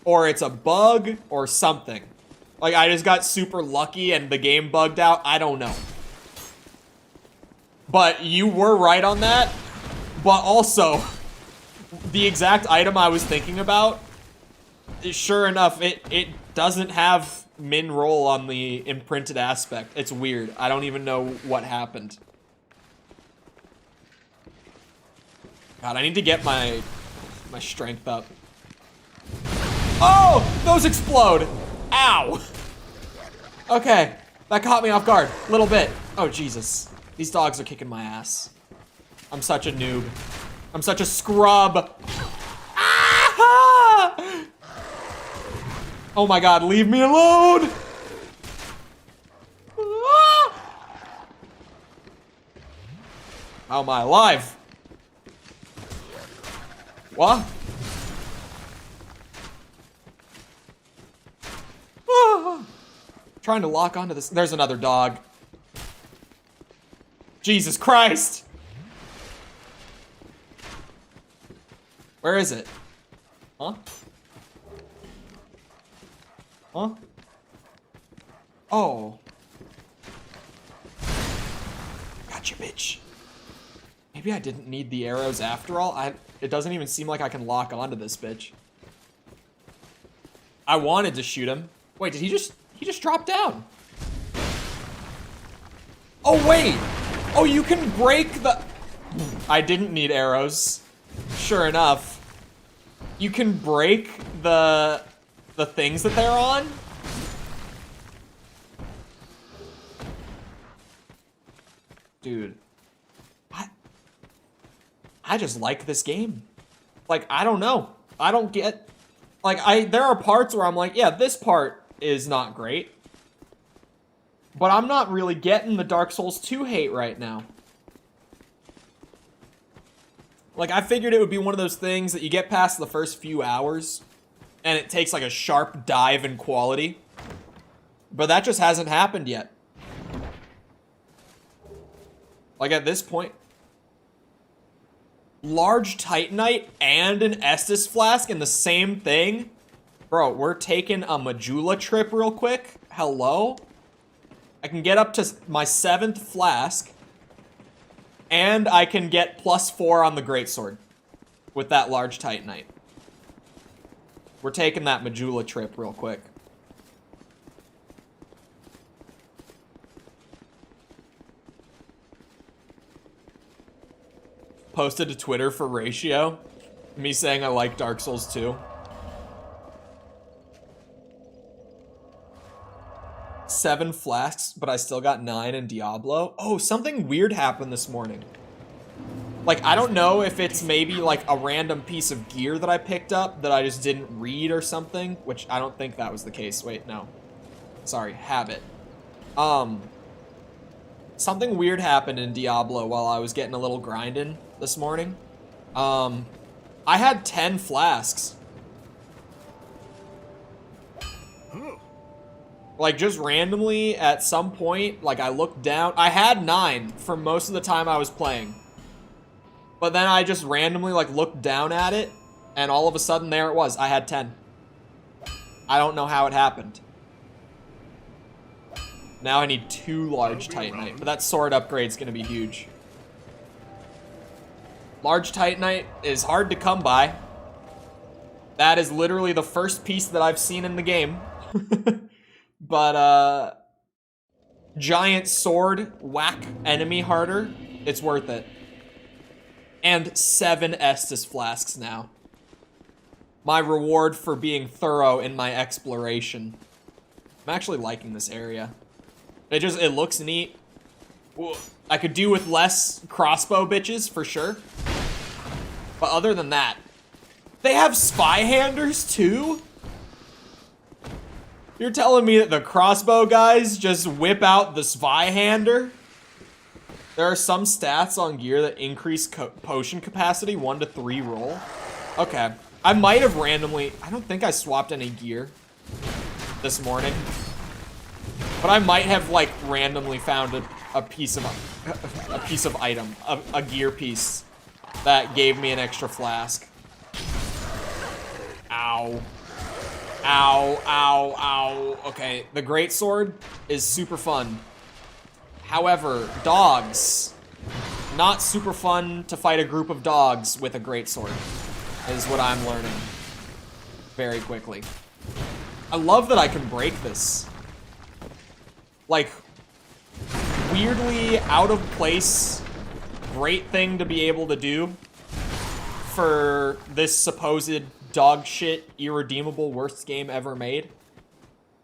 [SPEAKER 1] or it's a bug, or something. Like, I just got super lucky and the game bugged out. I don't know. But you were right on that. But also, the exact item I was thinking about, sure enough, it doesn't have min roll on the imprinted aspect. It's weird. I don't even know what happened. God, I need to get my strength up. Oh! Those explode! Ow! Okay, that caught me off guard. A little bit. Oh, Jesus. These dogs are kicking my ass. I'm such a noob. I'm such a scrub. Ah! Oh my God, leave me alone! Ah! How am I alive? What? Ah! Trying to lock onto this. There's another dog. Jesus Christ! Where is it? Huh? Huh? Oh. Gotcha, bitch. Maybe I didn't need the arrows after all. It doesn't even seem like I can lock onto this bitch. I wanted to shoot him. Wait, did he just drop down? Oh, wait. Oh, you can break the... I didn't need arrows. Sure enough. You can break the things that they're on? Dude. I just like this game. Like, I don't know. I don't get... Like, there are parts where I'm like, yeah, this part is not great. But I'm not really getting the Dark Souls 2 hate right now. Like, I figured it would be one of those things that you get past the first few hours, and it takes, like, a sharp dive in quality. But that just hasn't happened yet. Like, at this point... Large Titanite and an Estus flask in the same thing? Bro, we're taking a Majula trip real quick. Hello? I can get up to my 7th flask. And I can get +4 on the greatsword. With that large Titanite. We're taking that Majula trip real quick. Posted to Twitter for ratio. Me saying I like Dark Souls 2. 7 flasks, but I still got 9 in Diablo. Oh, something weird happened this morning. Like, I don't know if it's maybe like a random piece of gear that I picked up that I just didn't read or something, which I don't think that was the case. Wait, no. Sorry, habit. Something weird happened in Diablo while I was getting a little grinding this morning. I had 10 flasks. Like, just randomly at some point, like, I looked down. I had 9 for most of the time I was playing. But then I just randomly, like, looked down at it, and all of a sudden, there it was. I had 10. I don't know how it happened. Now I need 2 large Titanite, but that sword upgrade's gonna be huge. Large Titanite is hard to come by. That is literally the first piece that I've seen in the game. But, giant sword, whack enemy harder. It's worth it. And 7 Estus flasks now. My reward for being thorough in my exploration. I'm actually liking this area. It looks neat. I could do with less crossbow bitches, for sure. But other than that, they have spy-handers, too? You're telling me that the crossbow guys just whip out the spy-hander? There are some stats on gear that increase potion capacity 1 to 3 roll. Okay. I might have randomly... I don't think I swapped any gear this morning. But I might have, like, randomly found a piece of item, a gear piece that gave me an extra flask. Ow. Ow, ow, ow. Okay, the greatsword is super fun. However, dogs, not super fun to fight a group of dogs with a greatsword, is what I'm learning very quickly. I love that I can break this. Like, weirdly out of place, great thing to be able to do for this supposed dog shit, irredeemable, worst game ever made.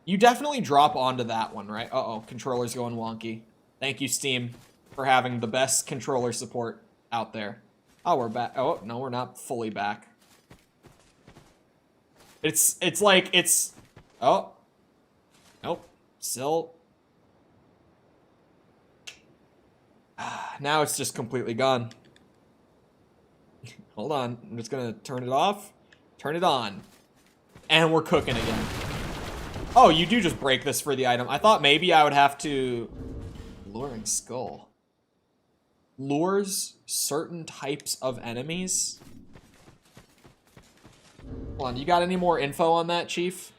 [SPEAKER 1] You definitely drop onto that one, right? Uh-oh, controller's going wonky. Thank you, Steam, for having the best controller support out there. Oh, we're back. Oh, no, we're not fully back. It's like, it's... Oh. Nope. Still... Now it's just completely gone. Hold on. I'm just gonna turn it off. Turn it on. And we're cooking again. Oh, you do just break this for the item. I thought maybe I would have to... Luring skull. Lures certain types of enemies? Hold on, you got any more info on that, Chief?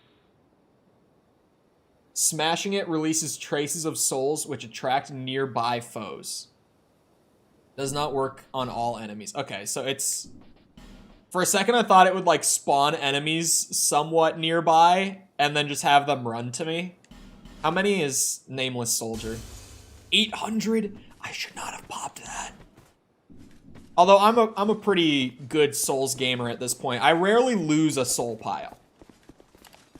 [SPEAKER 1] Smashing it releases traces of souls which attract nearby foes. Does not work on all enemies. Okay, so it's... For a second, I thought it would, like, spawn enemies somewhat nearby and then just have them run to me. How many is Nameless Soldier? 800? I should not have popped that. Although I'm a pretty good Souls gamer at this point. I rarely lose a soul pile.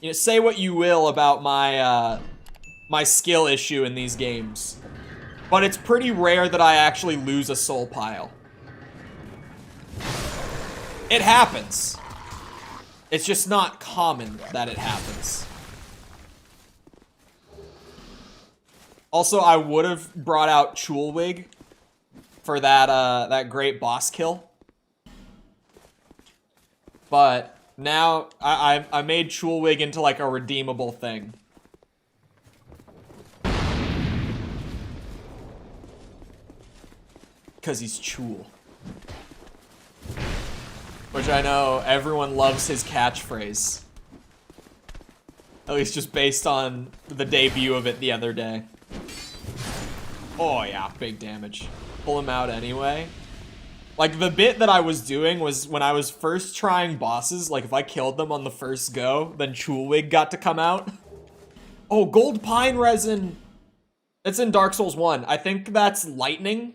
[SPEAKER 1] You know, say what you will about my my skill issue in these games, but it's pretty rare that I actually lose a soul pile. It happens. It's just not common that it happens. Also, I would have brought out Chulwig for that that great boss kill, but now I made Chulwig into like a redeemable thing. Cause he's Chul. Which I know everyone loves his catchphrase. At least just based on the debut of it the other day. Oh yeah, big damage. Pull him out anyway. Like, the bit that I was doing was when I was first trying bosses, like if I killed them on the first go, then Chulwig got to come out. Oh, gold pine resin. It's in Dark Souls 1. I think that's lightning.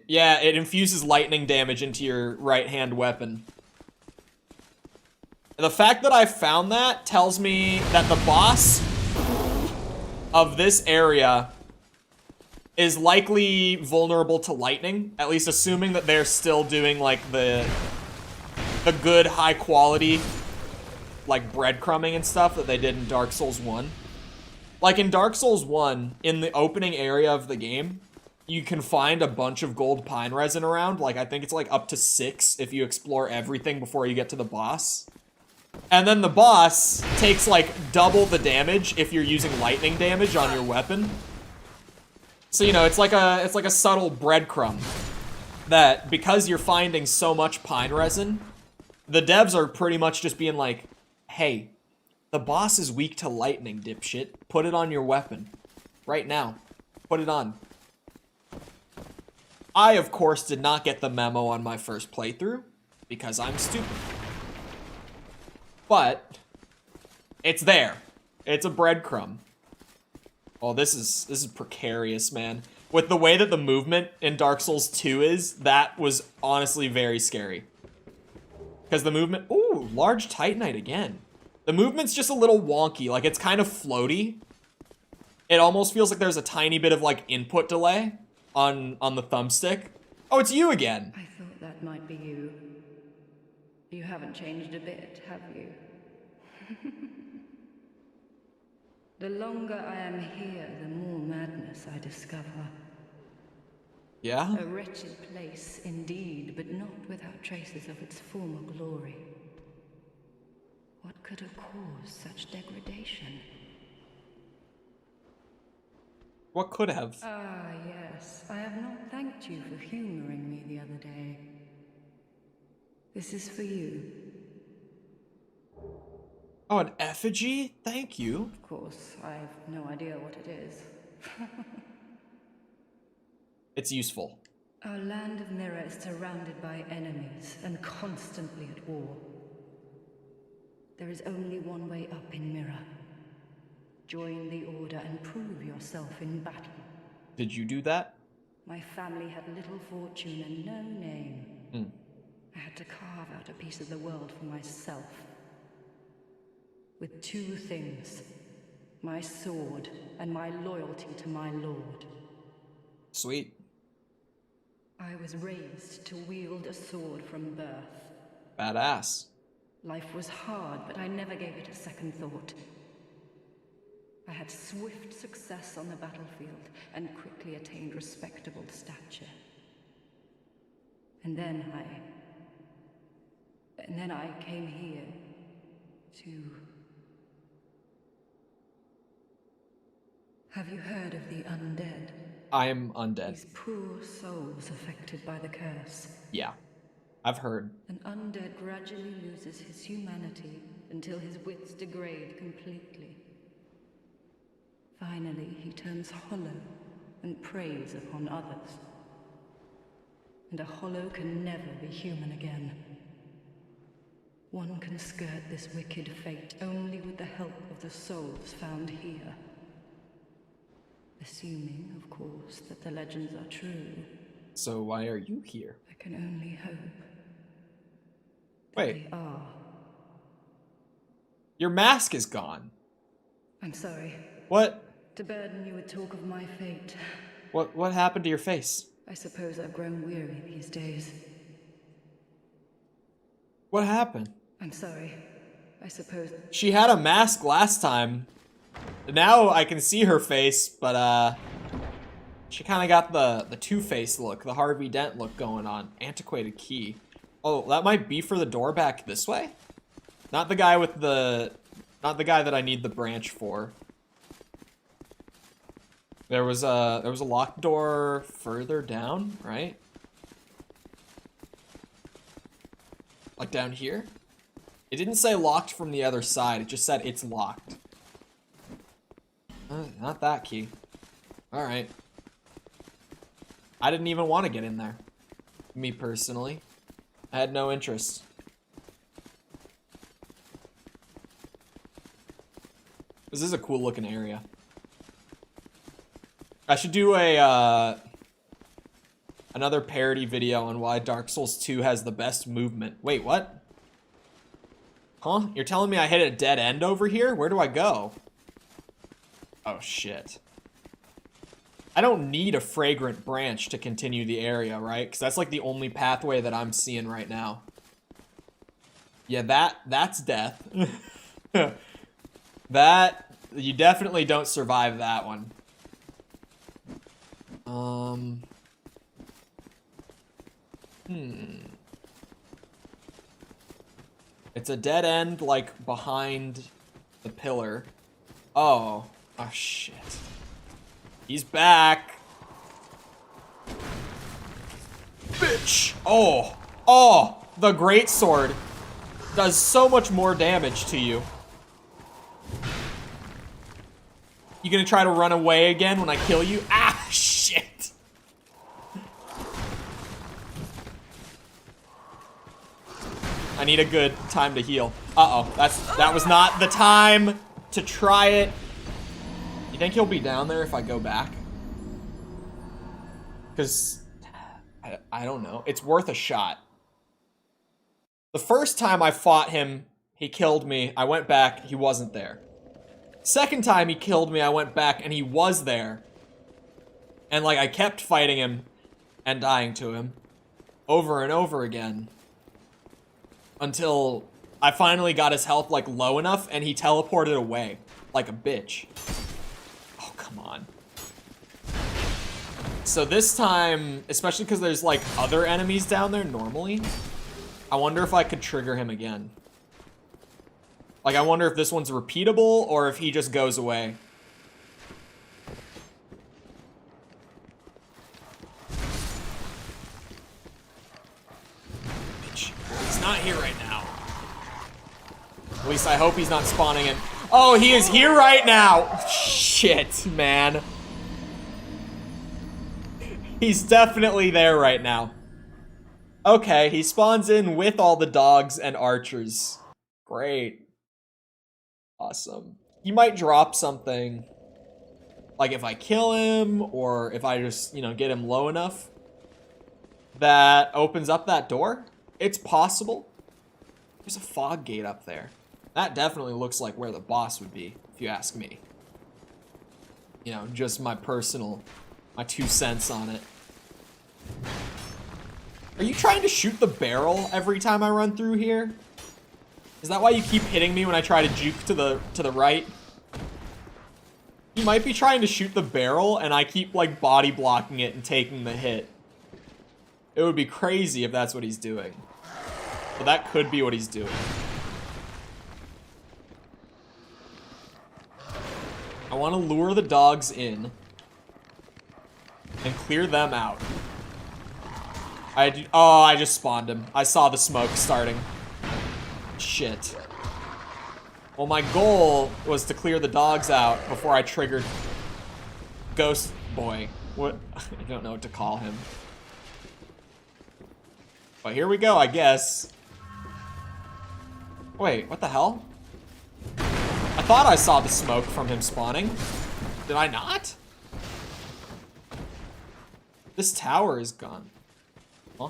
[SPEAKER 1] Yeah, it infuses lightning damage into your right-hand weapon. The fact that I found that tells me that the boss of this area is likely vulnerable to lightning, at least assuming that they're still doing like the good high quality like breadcrumbing and stuff that they did in Dark Souls 1. Like in Dark Souls 1, in the opening area of the game, you can find a bunch of gold pine resin around. Like I think it's like up to 6 if you explore everything before you get to the boss. And then the boss takes like double the damage if you're using lightning damage on your weapon. So, you know, it's like a subtle breadcrumb that because you're finding so much pine resin, the devs are pretty much just being like, hey, the boss is weak to lightning, dipshit. Put it on your weapon. Right now. Put it on. I, of course, did not get the memo on my first playthrough because I'm stupid. But it's there. It's a breadcrumb. Oh, this is precarious, man. With the way that the movement in Dark Souls 2 is, that was honestly very scary. Because the movement... Ooh, large Titanite again. The movement's just a little wonky. Like, it's kind of floaty. It almost feels like there's a tiny bit of, like, input delay on the thumbstick. Oh, it's you again.
[SPEAKER 4] I thought that might be you. You haven't changed a bit, have you? The longer I am here, the more madness I discover.
[SPEAKER 1] Yeah?
[SPEAKER 4] A wretched place, indeed, but not without traces of its former glory. What could have caused such degradation?
[SPEAKER 1] What could have?
[SPEAKER 4] Ah, yes. I have not thanked you for humoring me the other day. This is for you.
[SPEAKER 1] Oh, an effigy? Thank you.
[SPEAKER 4] Of course, I have no idea what it is.
[SPEAKER 1] It's useful.
[SPEAKER 4] Our land of Mirror is surrounded by enemies and constantly at war. There is only one way up in Mirror. Join the Order and prove yourself in battle.
[SPEAKER 1] Did you do that?
[SPEAKER 4] My family had little fortune and no name. I had to carve out a piece of the world for myself. With two things. My sword and my loyalty to my lord.
[SPEAKER 1] Sweet.
[SPEAKER 4] I was raised to wield a sword from birth.
[SPEAKER 1] Badass.
[SPEAKER 4] Life was hard, but I never gave it a second thought. I had swift success on the battlefield and quickly attained respectable stature. And then I came here to... Have you heard of the undead?
[SPEAKER 1] I am undead.
[SPEAKER 4] These poor souls affected by the curse.
[SPEAKER 1] Yeah, I've heard.
[SPEAKER 4] An undead gradually loses his humanity until his wits degrade completely. Finally, he turns hollow and preys upon others. And a hollow can never be human again. One can skirt this wicked fate only with the help of the souls found here. Assuming, of course, that the legends are true.
[SPEAKER 1] So why are you here?
[SPEAKER 4] I can only hope.
[SPEAKER 1] Wait.
[SPEAKER 4] They are.
[SPEAKER 1] Your mask is gone.
[SPEAKER 4] I'm sorry.
[SPEAKER 1] What?
[SPEAKER 4] To burden you with talk of my fate.
[SPEAKER 1] What happened to your face?
[SPEAKER 4] I suppose I've grown weary these days.
[SPEAKER 1] What happened?
[SPEAKER 4] I'm sorry. I suppose...
[SPEAKER 1] She had a mask last time. Now I can see her face, but she kind of got the Two-Face look, the Harvey Dent look going on. Antiquated key. Oh, that might be for the door back this way? Not the guy with the... Not the guy that I need the branch for. There was a locked door further down, right? Like down here? It didn't say locked from the other side, it just said it's locked. Not that key. Alright. I didn't even want to get in there. Me personally. I had no interest. This is a cool looking area. I should do a another parody video on why Dark Souls 2 has the best movement. Wait, what? Huh? You're telling me I hit a dead end over here? Where do I go? Oh, shit. I don't need a fragrant branch to continue the area, right? Because that's like the only pathway that I'm seeing right now. Yeah, that's death. That, you definitely don't survive that one. It's a dead end, like, behind the pillar. Oh. Oh, shit. He's back. Bitch. Oh. Oh. The greatsword does so much more damage to you. You gonna try to run away again when I kill you? Ah, shit. I need a good time to heal. Uh-oh. That was not the time to try it. You think he'll be down there if I go back? Because I don't know. It's worth a shot. The first time I fought him, he killed me. I went back, he wasn't there. Second time he killed me, I went back and he was there. And like I kept fighting him and dying to him over and over again. Until I finally got his health like low enough and he teleported away like a bitch. Oh, come on. So this time, especially because there's like other enemies down there normally, I wonder if I could trigger him again. Like, I wonder if this one's repeatable or if he just goes away. bitch. He's not here right now. At least I hope he's not spawning in. Oh, he is here right now. Shit, man. He's definitely there right now. Okay, he spawns in with all the dogs and archers. Great. Awesome. He might drop something. Like if I kill him, or if I just, you know, get him low enough that opens up that door. It's possible. There's a fog gate up there. That definitely looks like where the boss would be, if you ask me. You know, just my 2 cents on it. Are you trying to shoot the barrel every time I run through here? Is that why you keep hitting me when I try to juke to the right? He might be trying to shoot the barrel and I keep like body blocking it and taking the hit. It would be crazy if that's what he's doing. But that could be what he's doing. I want to lure the dogs in and clear them out. Oh, I just spawned him. I saw the smoke starting. Shit. Well, my goal was to clear the dogs out before I triggered Ghost Boy. What? I don't know what to call him. But here we go, I guess. Wait, what the hell? I thought I saw the smoke from him spawning. Did I not? This tower is gone. Huh?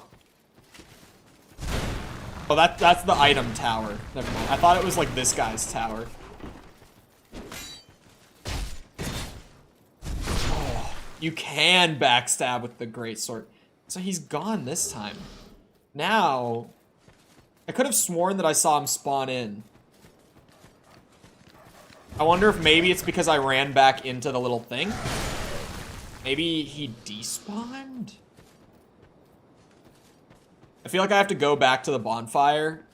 [SPEAKER 1] Oh, that's the item tower. Never mind. I thought it was like this guy's tower. Oh, you can backstab with the greatsword. So he's gone this time. Now, I could have sworn that I saw him spawn in. I wonder if maybe it's because I ran back into the little thing. Maybe he despawned? I feel like I have to go back to the bonfire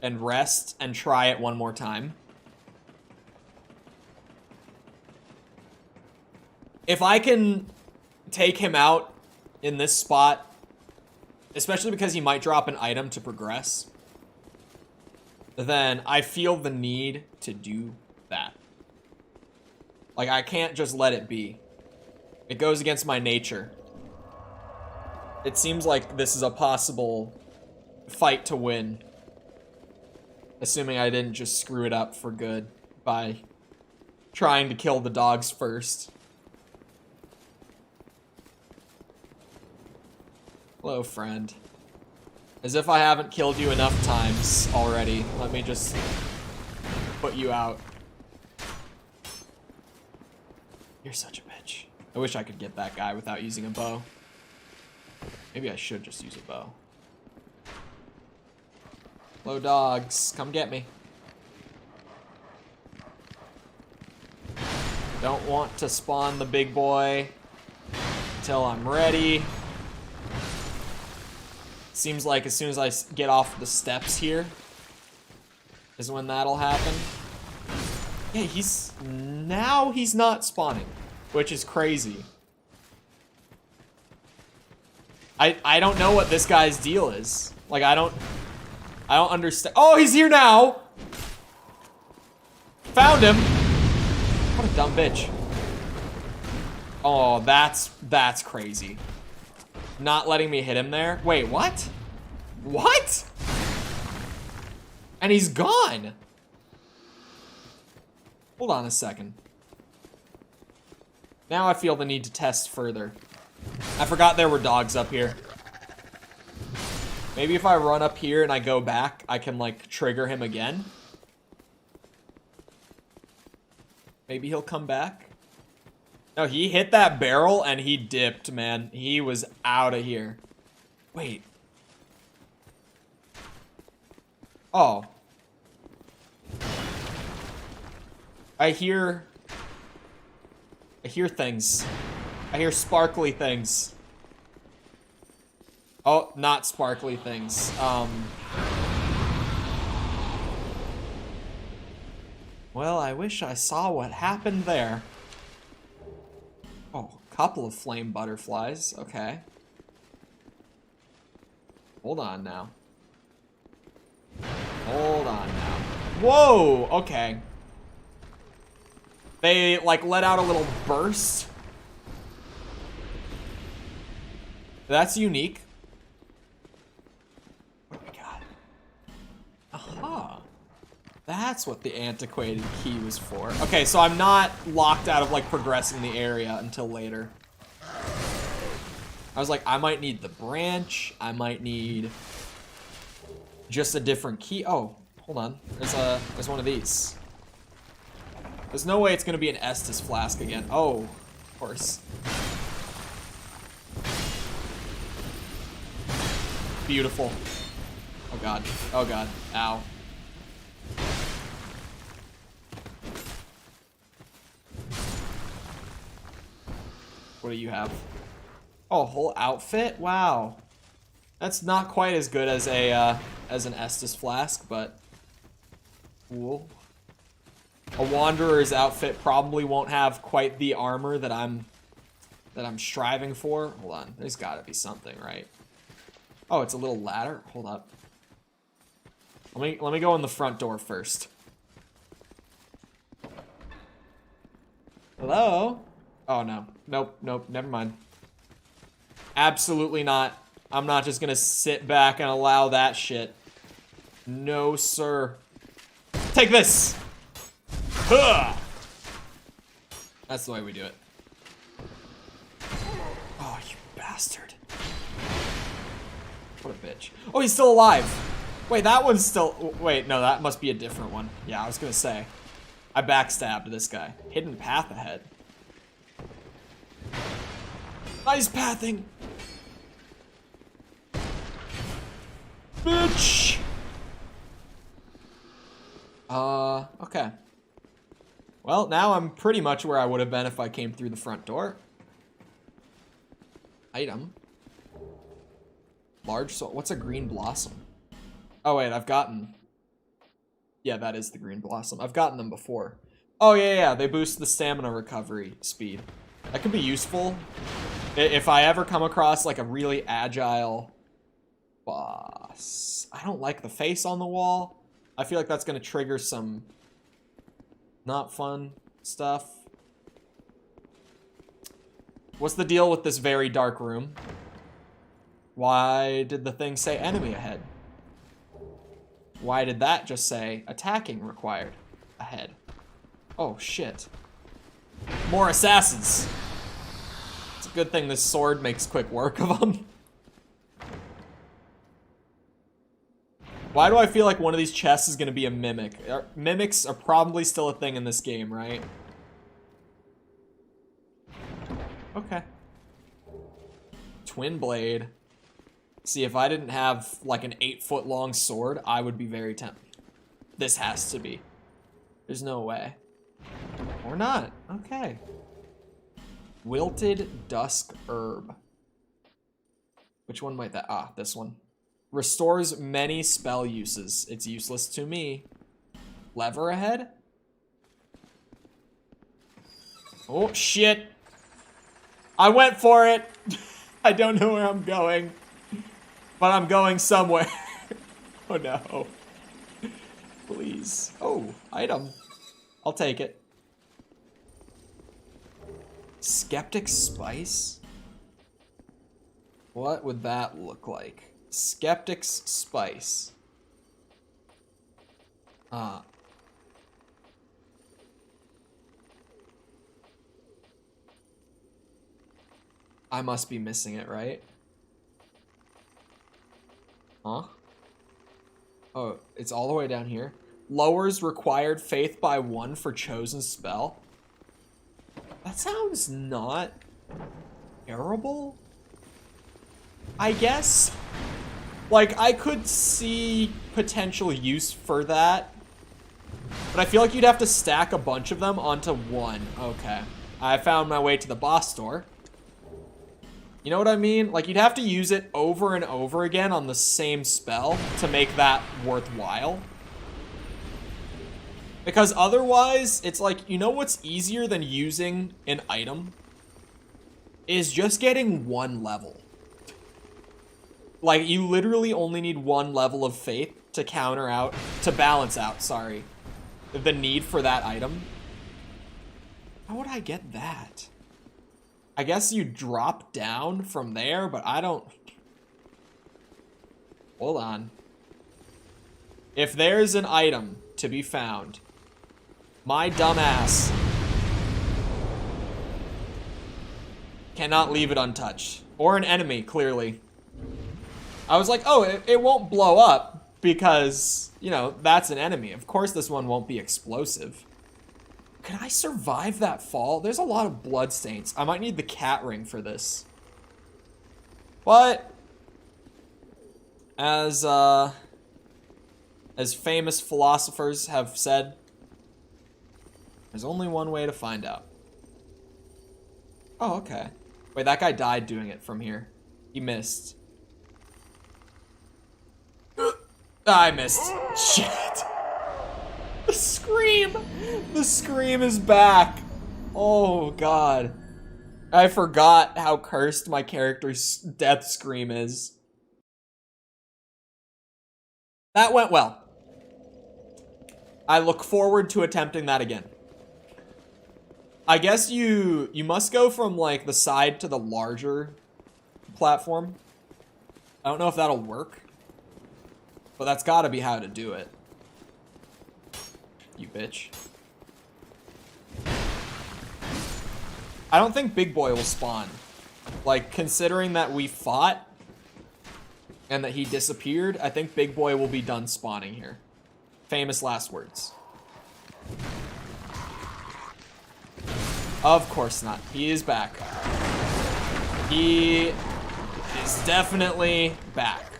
[SPEAKER 1] and rest and try it one more time. If I can take him out in this spot, especially because he might drop an item to progress, then I feel the need to do that. Like, I can't just let it be. It goes against my nature. It seems like this is a possible fight to win. Assuming I didn't just screw it up for good by trying to kill the dogs first. Hello, friend. As if I haven't killed you enough times already. Let me just put you out. You're such a bitch. I wish I could get that guy without using a bow. Maybe I should just use a bow. Hello, dogs. Come get me. Don't want to spawn the big boy until I'm ready. Seems like as soon as I get off the steps here is when that'll happen. Yeah, he's not spawning, which is crazy. I don't know what this guy's deal is. Like, I don't understand. Oh, he's here now. Found him. What a dumb bitch. Oh, that's crazy. Not letting me hit him there. Wait, what? What? And he's gone. Hold on a second. Now I feel the need to test further. I forgot there were dogs up here. Maybe if I run up here and I go back, I can, like, trigger him again. Maybe he'll come back. No, he hit that barrel and he dipped, man. He was out of here. Wait. Oh. I hear things. I hear sparkly things. Oh, not sparkly things. Well, I wish I saw what happened there. Oh, a couple of flame butterflies. Okay. Hold on now. Hold on now. Whoa, okay. They, like, let out a little burst. That's unique. What do we got? Aha. That's what the antiquated key was for. Okay, so I'm not locked out of, like, progressing the area until later. I was like, I might need the branch. I might need just a different key. Oh, hold on. There's one of these. There's no way it's gonna be an Estus flask again. Oh, of course. Beautiful. Oh god. Oh god. Ow. What do you have? Oh, a whole outfit? Wow. That's not quite as good as a as an Estus flask, but cool. A wanderer's outfit probably won't have quite the armor that I'm striving for. Hold on. There's got to be something, right? Oh, it's a little ladder. Hold up. Let me go in the front door first. Hello? Oh no. Nope, nope, never mind. Absolutely not. I'm not just gonna sit back and allow that shit. No, sir. Take this! Huh! That's the way we do it. Oh, you bastard. What a bitch. Oh, he's still alive. Wait, that one's still... Wait, no, that must be a different one. Yeah, I was gonna say. I backstabbed this guy. Hidden path ahead. Nice pathing. Bitch. Okay. Well, now I'm pretty much where I would have been if I came through the front door. Item. Large soul. What's a green blossom? Oh, wait, I've gotten... Yeah, that is the green blossom. I've gotten them before. Oh, yeah, they boost the stamina recovery speed. That could be useful. If I ever come across, like, a really agile boss. I don't like the face on the wall. I feel like that's going to trigger some not fun stuff. What's the deal with this very dark room? Why did the thing say enemy ahead? Why did that just say attacking required ahead? Oh, shit. More assassins. It's a good thing this sword makes quick work of them. Why do I feel like one of these chests is going to be a mimic? Mimics are probably still a thing in this game, right? Okay. Twin blade. See, if I didn't have like an 8-foot long sword, I would be very tempted. This has to be. There's no way. Or not. Okay. Wilted dusk herb. Which one might that? Ah, this one. Restores many spell uses. It's useless to me. Lever ahead? Oh, shit. I went for it. I don't know where I'm going. But I'm going somewhere. Oh, no. Please. Oh, item. I'll take it. Skeptic's Spice? What would that look like? Skeptic's Spice. I must be missing it, right? Huh? Oh, it's all the way down here. Lowers required faith by 1 for chosen spell. That sounds not terrible, I guess. Like, I could see potential use for that, but I feel like you'd have to stack a bunch of them onto one. Okay. I found my way to the boss door. You know what I mean? Like, you'd have to use it over and over again on the same spell to make that worthwhile. Because otherwise, it's like, you know what's easier than using an item? Is just getting 1 level. Like, you literally only need one level of faith to balance out, sorry, the need for that item. How would I get that? I guess you drop down from there, but I don't... Hold on. If there's an item to be found, my dumbass cannot leave it untouched. Or an enemy, clearly. I was like, oh, it won't blow up because, you know, that's an enemy. Of course this one won't be explosive. Can I survive that fall? There's a lot of bloodstains. I might need the cat ring for this. But as famous philosophers have said, there's only one way to find out. Oh, okay. Wait, that guy died doing it from here. He missed. I missed. Shit. The scream! The scream is back. Oh, God. I forgot how cursed my character's death scream is. That went well. I look forward to attempting that again. I guess you must go from, like, the side to the larger platform. I don't know if that'll work, but that's gotta be how to do it. You bitch. I don't think Big Boy will spawn. Like, considering that we fought and that he disappeared, I think Big Boy will be done spawning here. Famous last words. Of course not. He is back. He is definitely back.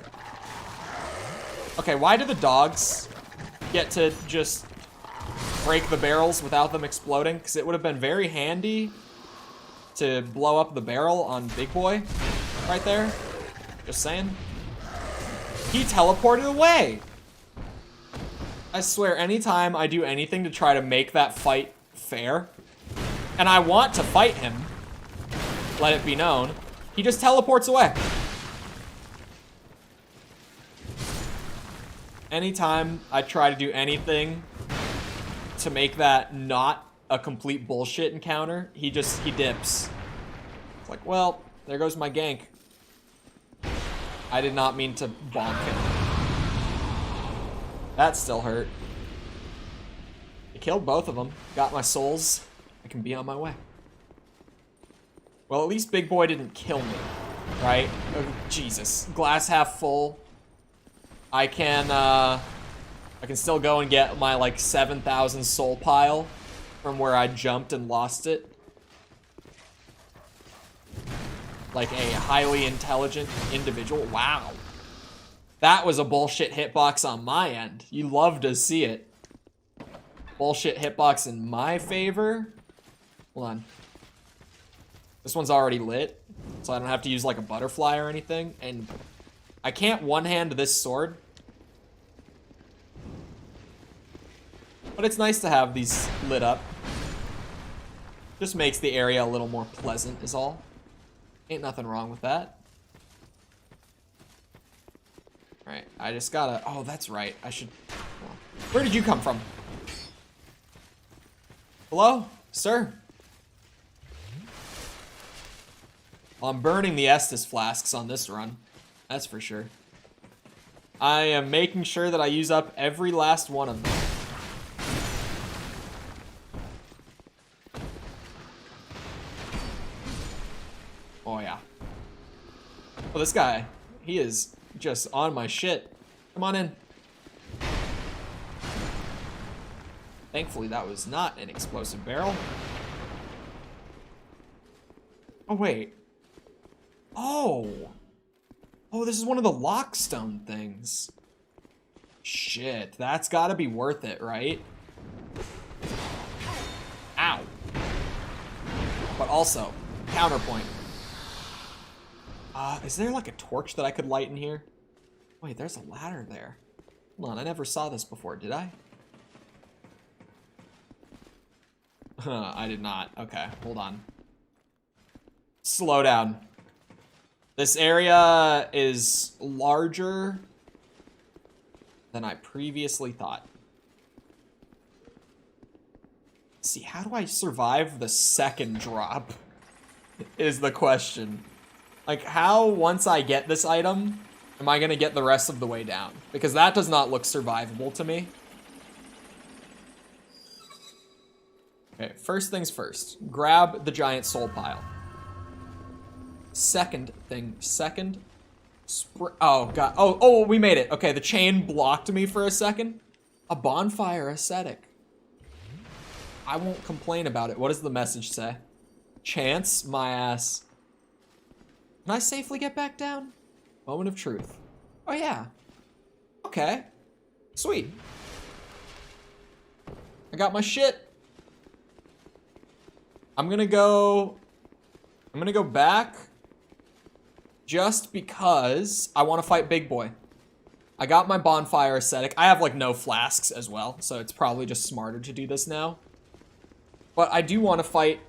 [SPEAKER 1] Okay, why do the dogs get to just break the barrels without them exploding? Because it would have been very handy to blow up the barrel on Big Boy right there. Just saying. He teleported away. I swear, anytime I do anything to try to make that fight fair, and I want to fight him, let it be known, he just teleports away. Anytime I try to do anything to make that not a complete bullshit encounter, he dips. It's like, well, there goes my gank. I did not mean to bonk him. That still hurt. I killed both of them. Got my souls. I can be on my way. Well, at least Big Boy didn't kill me, right? Oh, Jesus. Glass half full. I can still go and get my, like, 7,000 soul pile from where I jumped and lost it. Like a highly intelligent individual. Wow. That was a bullshit hitbox on my end. You love to see it. Bullshit hitbox in my favor. Hold on. This one's already lit, so I don't have to use like a butterfly or anything. And I can't one-hand this sword. But it's nice to have these lit up. Just makes the area a little more pleasant is all. Ain't nothing wrong with that. Alright, I just gotta... Oh, that's right. I should... Where did you come from? Hello? Sir? Well, I'm burning the Estus flasks on this run. That's for sure. I am making sure that I use up every last one of them. Oh, yeah. Well, this guy, he is just on my shit. Come on in. Thankfully, that was not an explosive barrel. Oh, wait. Oh. Oh, this is one of the lockstone things. Shit, that's gotta be worth it, right? Ow. But also, counterpoint. Is there like a torch that I could light in here? Wait, there's a ladder there. Hold on, I never saw this before, did I? I did not. Okay, hold on. Slow down. This area is larger than I previously thought. Let's see, how do I survive the second drop? Is the question. Like, how, once I get this item, am I gonna get the rest of the way down? Because that does not look survivable to me. Okay, first things first. Grab the giant soul pile. Second thing, oh, God. Oh, we made it. Okay, the chain blocked me for a second. A bonfire ascetic. I won't complain about it. What does the message say? Chance, my ass. Can I safely get back down? Moment of truth. Oh, yeah. Okay. Sweet. I got my shit. I'm gonna go back just because I want to fight Big Boy. I got my bonfire ascetic. I have like no flasks as well, so it's probably just smarter to do this now. But I do want to fight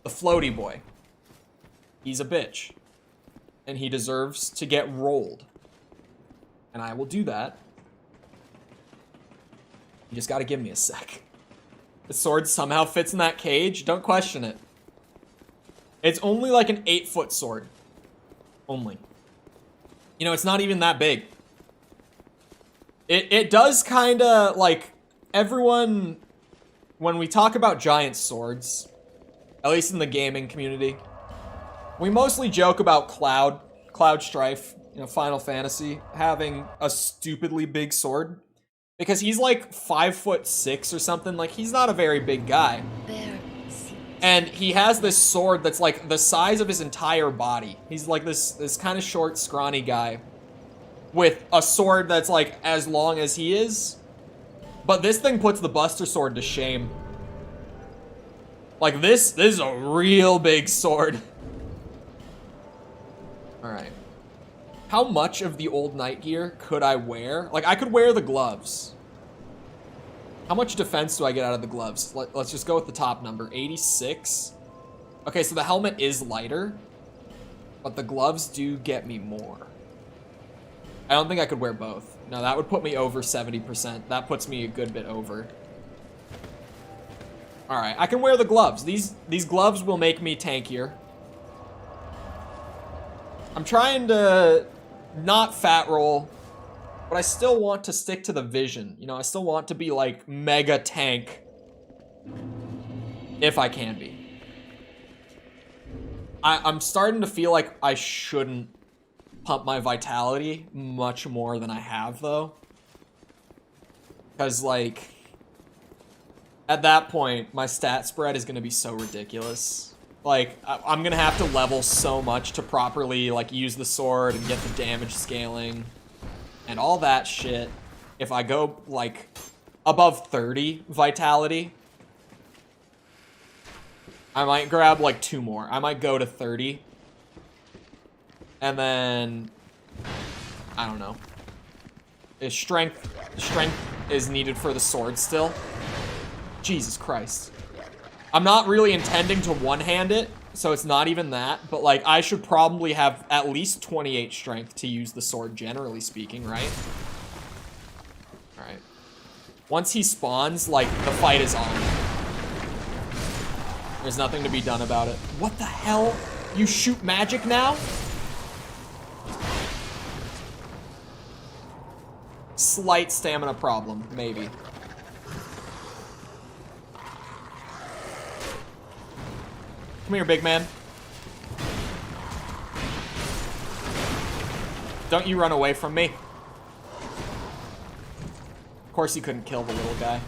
[SPEAKER 1] the floaty boy. He's a bitch. And he deserves to get rolled. And I will do that. You just gotta give me a sec. The sword somehow fits in that cage. Don't question it. It's only like an 8-foot sword. Only. You know, it's not even that big. It does kind of, like, everyone, when we talk about giant swords, at least in the gaming community, we mostly joke about Cloud Strife, you know, Final Fantasy, having a stupidly big sword. Because he's like 5'6" or something. Like, he's not a very big guy. And he has this sword that's like the size of his entire body. He's like this kind of short, scrawny guy with a sword that's like as long as he is. But this thing puts the Buster Sword to shame. Like, this is a real big sword. Alright. How much of the old knight gear could I wear? Like, I could wear the gloves. How much defense do I get out of the gloves? Let's just go with the top number, 86. Okay, so the helmet is lighter, but the gloves do get me more. I don't think I could wear both. No, that would put me over 70%. That puts me a good bit over. All right, I can wear the gloves. These gloves will make me tankier. I'm trying to not fat roll, but I still want to stick to the vision. You know, I still want to be like mega tank if I can be. I'm starting to feel like I shouldn't pump my vitality much more than I have, though. Because, like, at that point, my stat spread is going to be so ridiculous. Like, I'm going to have to level so much to properly, like, use the sword and get the damage scaling and all that shit. If I go, like, above 30 vitality, I might grab, like, 2 more. I might go to 30. And then, I don't know. Strength is needed for the sword still. Jesus Christ. I'm not really intending to one-hand it, so it's not even that. But, like, I should probably have at least 28 strength to use the sword, generally speaking, right? Alright. Once he spawns, like, the fight is on. There's nothing to be done about it. What the hell? You shoot magic now? Slight stamina problem, maybe. Come here, big man. Don't you run away from me. Of course you couldn't kill the little guy.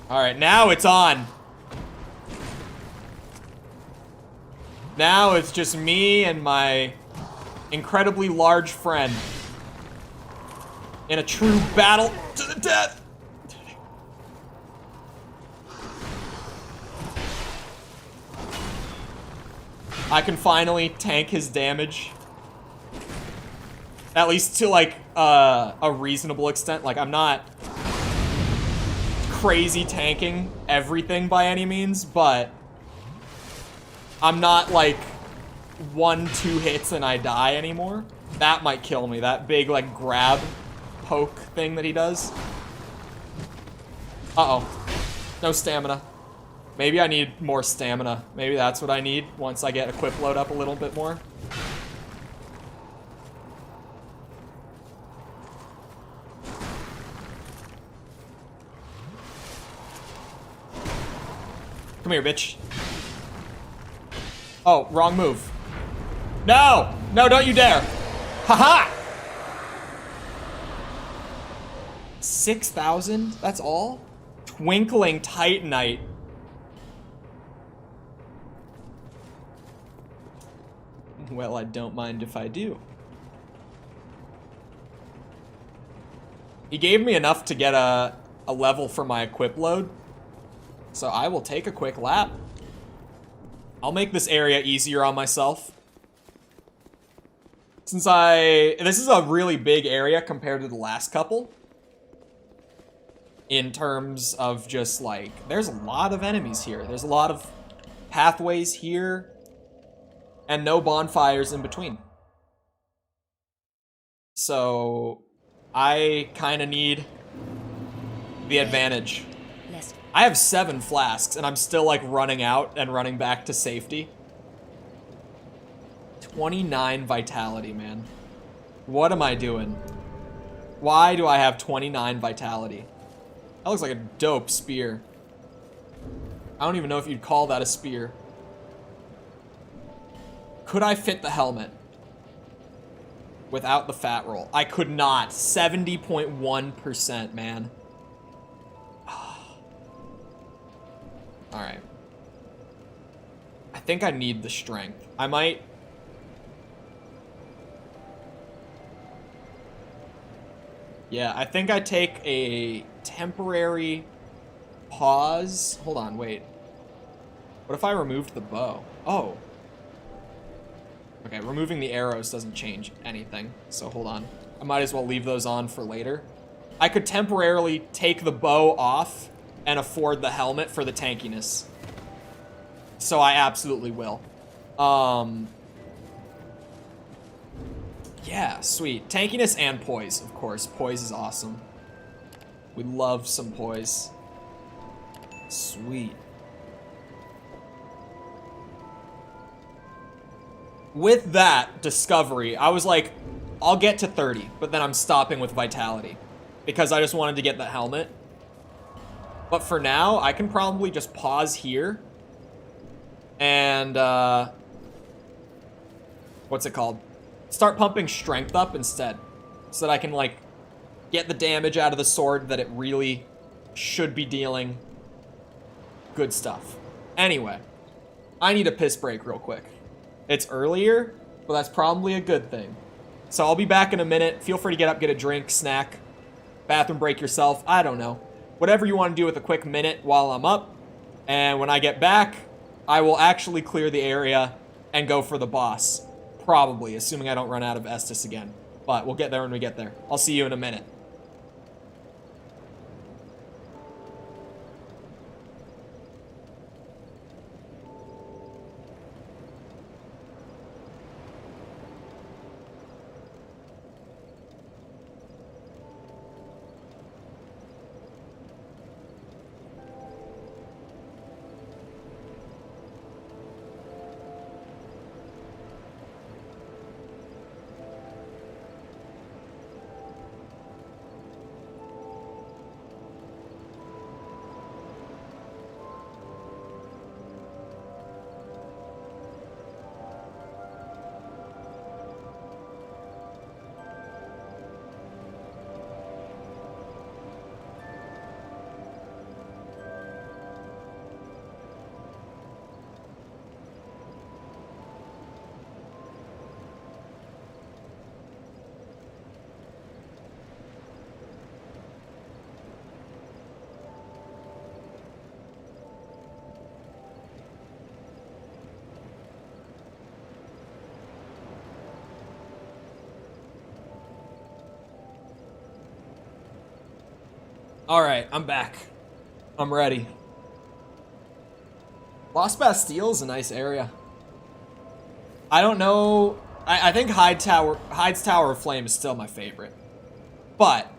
[SPEAKER 1] Alright, now it's on. Now it's just me and my incredibly large friend in a true battle to the death. I can finally tank his damage. At least to, like, a reasonable extent. Like, I'm not crazy tanking everything by any means, but I'm not, like, 1-2 hits and I die anymore. That might kill me. That big, like, grab poke thing that he does. Uh-oh. No stamina. Maybe I need more stamina. Maybe that's what I need once I get equip load up a little bit more. Come here, bitch. Oh, wrong move. No! No, don't you dare! Haha! 6,000? That's all? Twinkling Titanite. Well, I don't mind if I do. He gave me enough to get a level for my equip load. So I will take a quick lap. I'll make this area easier on myself. Since this is a really big area compared to the last couple. In terms of just like, there's a lot of enemies here. There's a lot of pathways here. And no bonfires in between. So I kind of need the advantage. I have 7 flasks, and I'm still, like, running out and running back to safety. 29 vitality, man. What am I doing? Why do I have 29 vitality? That looks like a dope spear. I don't even know if you'd call that a spear. Could I fit the helmet? Without the fat roll. I could not. 70.1%, man. Alright. I think I need the strength. I might... Yeah, I think I take a temporary pause. Hold on, wait. What if I removed the bow? Oh. Okay, removing the arrows doesn't change anything. So hold on. I might as well leave those on for later. I could temporarily take the bow off and afford the helmet for the tankiness. So I absolutely will. Yeah, sweet. Tankiness and poise, of course. Poise is awesome. We love some poise. Sweet. With that discovery, I was like, I'll get to 30, but then I'm stopping with vitality. Because I just wanted to get the helmet. But for now, I can probably just pause here. And, what's it called? Start pumping strength up instead. So that I can, like, get the damage out of the sword that it really should be dealing. Good stuff. Anyway, I need a piss break real quick. It's earlier, but that's probably a good thing. So I'll be back in a minute. Feel free to get up, get a drink, snack, bathroom break yourself. I don't know. Whatever you want to do with a quick minute while I'm up. And when I get back, I will actually clear the area and go for the boss. Probably, assuming I don't run out of Estus again. But we'll get there when we get there. I'll see you in a minute. Alright, I'm back. I'm ready. Lost Bastille is a nice area. I don't know. I think Hyde's Tower of Flame is still my favorite. But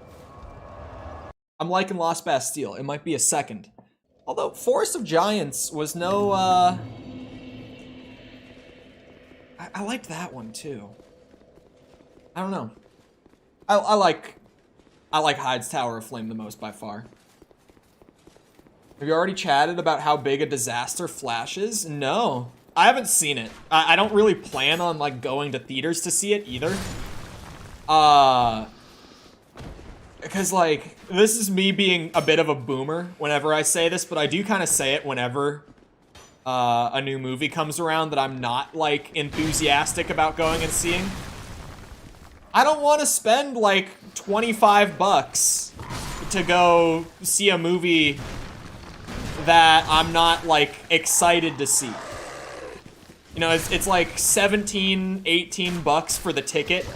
[SPEAKER 1] I'm liking Lost Bastille. It might be a second. Although Forest of Giants was no, I liked that one too. I don't know. I like Hyde's Tower of Flame the most by far. Have you already chatted about how big a disaster Flash is? No. I haven't seen it. I don't really plan on like going to theaters to see it either. Because like, this is me being a bit of a boomer whenever I say this, but I do kind of say it whenever a new movie comes around that I'm not like enthusiastic about going and seeing. I don't want to spend like 25 bucks to go see a movie that I'm not like excited to see. You know, it's like 17, 18 bucks for the ticket.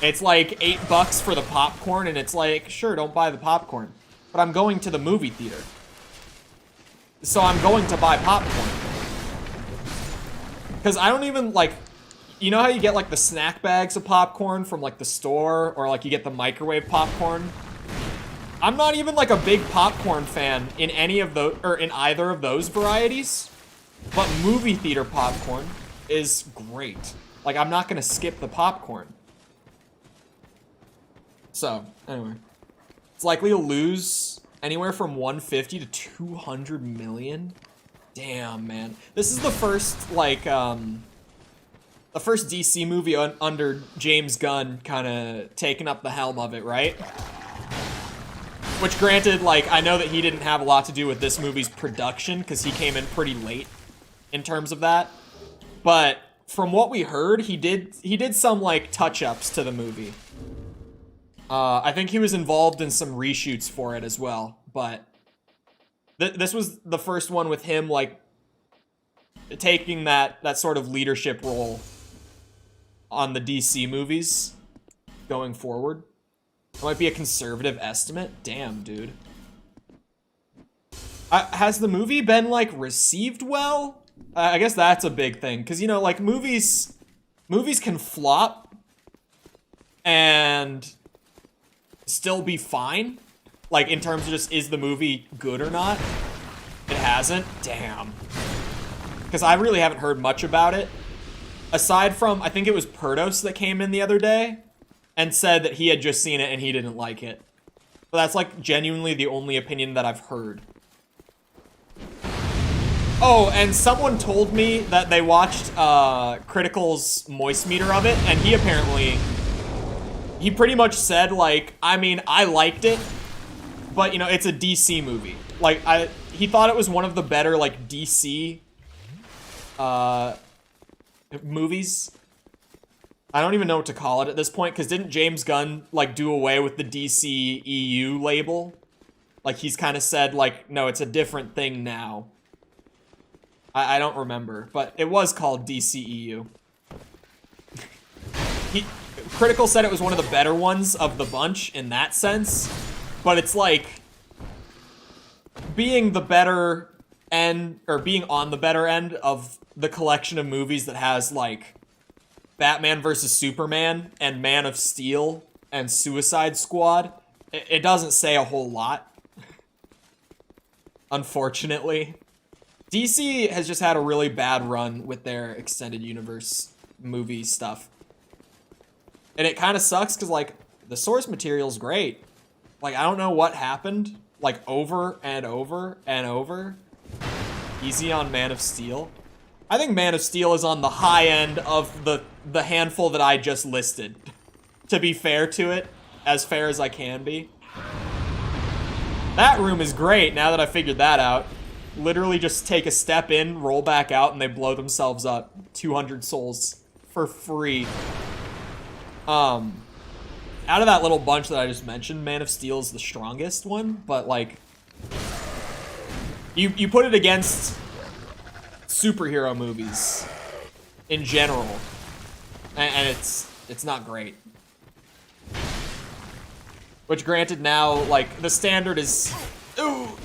[SPEAKER 1] It's like 8 bucks for the popcorn, and it's like, sure, don't buy the popcorn. But I'm going to the movie theater. So I'm going to buy popcorn. Because I don't even, like, you know how you get, like, the snack bags of popcorn from, like, the store? Or, like, you get the microwave popcorn? I'm not even, like, a big popcorn fan in any of those, or in either of those varieties. But movie theater popcorn is great. Like, I'm not gonna skip the popcorn. So, anyway. It's likely to lose anywhere from 150 to 200 million. Damn, man. This is the first, like, the first DC movie under James Gunn kind of taking up the helm of it, right? Which, granted, like, I know that he didn't have a lot to do with this movie's production because he came in pretty late in terms of that. But from what we heard, he did some, like, touch-ups to the movie. I think he was involved in some reshoots for it as well, but this was the first one with him, like, taking that sort of leadership role on the DC movies going forward. It might be a conservative estimate. Damn, dude. Has the movie been, like, received well? I guess that's a big thing, because, you know, like, movies can flop and still be fine, like, in terms of just, is the movie good or not? It hasn't? Damn. Because I really haven't heard much about it. Aside from, I think it was Perdos that came in the other day and said that he had just seen it and he didn't like it. But that's, like, genuinely the only opinion that I've heard. Oh, and someone told me that they watched Critical's moist meter of it, and he pretty much said, like, I mean, I liked it, but, you know, it's a DC movie. Like, he thought it was one of the better, like, DC movies. I don't even know what to call it at this point, because didn't James Gunn, like, do away with the DC EU label? Like, he's kind of said, like, no, it's a different thing now. I don't remember, but it was called DCEU. Critical said it was one of the better ones of the bunch in that sense, but it's like being the better end, or being on the better end of the collection of movies that has, like, Batman vs. Superman and Man of Steel and Suicide Squad. It doesn't say a whole lot, unfortunately. DC has just had a really bad run with their extended universe movie stuff. And it kind of sucks because, like, the source material's great. Like, I don't know what happened, like, over and over and over. Easy on Man of Steel. I think Man of Steel is on the high end of the handful that I just listed. To be fair to it, as fair as I can be. That room is great now that I figured that out. Literally just take a step in, roll back out, and they blow themselves up. 200 souls for free. Out of that little bunch that I just mentioned, Man of Steel is the strongest one, but, like, you put it against superhero movies in general, and it's not great. Which, granted, now, like, the standard is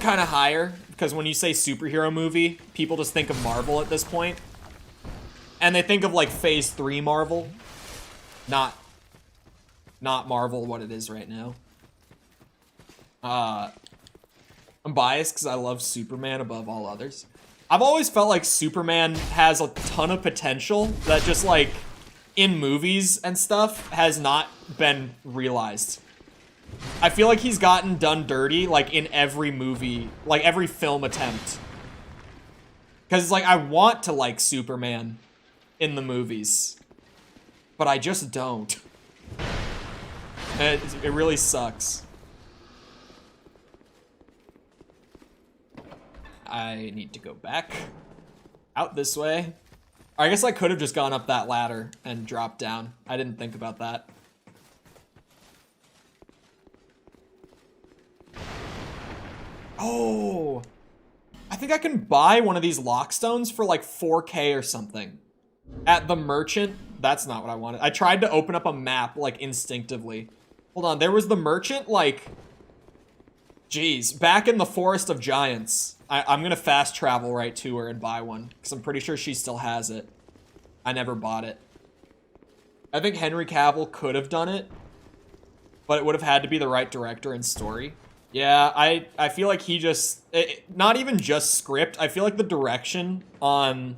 [SPEAKER 1] kind of higher, because when you say superhero movie, people just think of Marvel at this point. And they think of like Phase 3 Marvel. Not Marvel what it is right now. I'm biased because I love Superman above all others. I've always felt like Superman has a ton of potential that just like in movies and stuff has not been realized. I feel like he's gotten done dirty like in every movie, like every film attempt. Because it's like I want to like Superman in the movies, but I just don't. And it really sucks. I need to go back out this way. I guess I could have just gone up that ladder and dropped down. I didn't think about that. Oh, I think I can buy one of these lockstones for like 4K or something at the merchant. That's not what I wanted. I tried to open up a map like instinctively. Hold on, there was the merchant like, geez, back in the Forest of Giants. I'm gonna fast travel right to her and buy one because I'm pretty sure she still has it. I never bought it. I think Henry Cavill could have done it, but it would have had to be the right director and story. Yeah, I feel like he just, not even just script, I feel like the direction on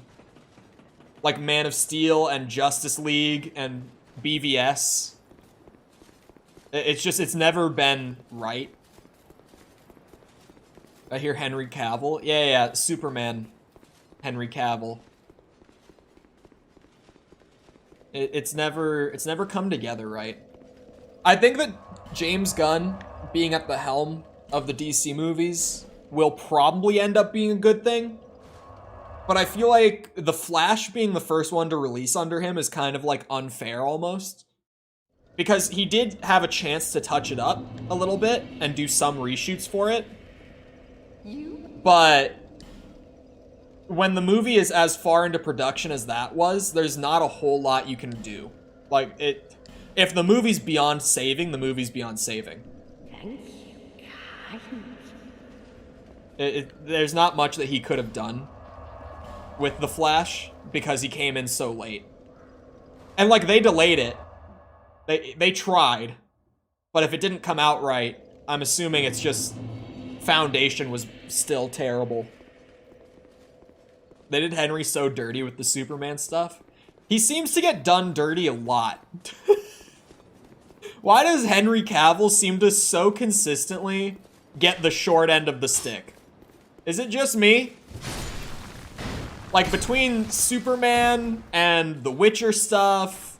[SPEAKER 1] like Man of Steel and Justice League and BVS, it's never been right. I hear Henry Cavill. Yeah, Superman. Henry Cavill. It's never come together right. I think that James Gunn being at the helm of the DC movies will probably end up being a good thing. But I feel like The Flash being the first one to release under him is kind of like unfair almost. Because he did have a chance to touch it up a little bit and do some reshoots for it. But when the movie is as far into production as that was, there's not a whole lot you can do. Like, if the movie's beyond saving, the movie's beyond saving. There's not much that he could have done with The Flash because he came in so late. And, like, they delayed it. They tried. But if it didn't come out right, I'm assuming it's just foundation was still terrible. They did Henry so dirty with the Superman stuff. He seems to get done dirty a lot. Why does Henry Cavill seem to so consistently get the short end of the stick? Is it just me? Like, between Superman and the Witcher stuff,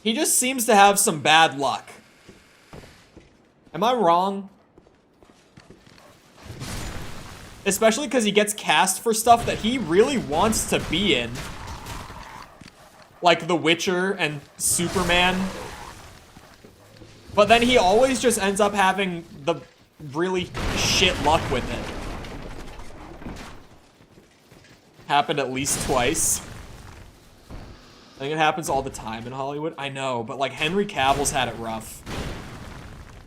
[SPEAKER 1] he just seems to have some bad luck. Am I wrong? Especially because he gets cast for stuff that he really wants to be in. Like The Witcher and Superman. But then he always just ends up having the really shit luck with it. Happened at least twice. I think it happens all the time in Hollywood. I know, but like Henry Cavill's had it rough.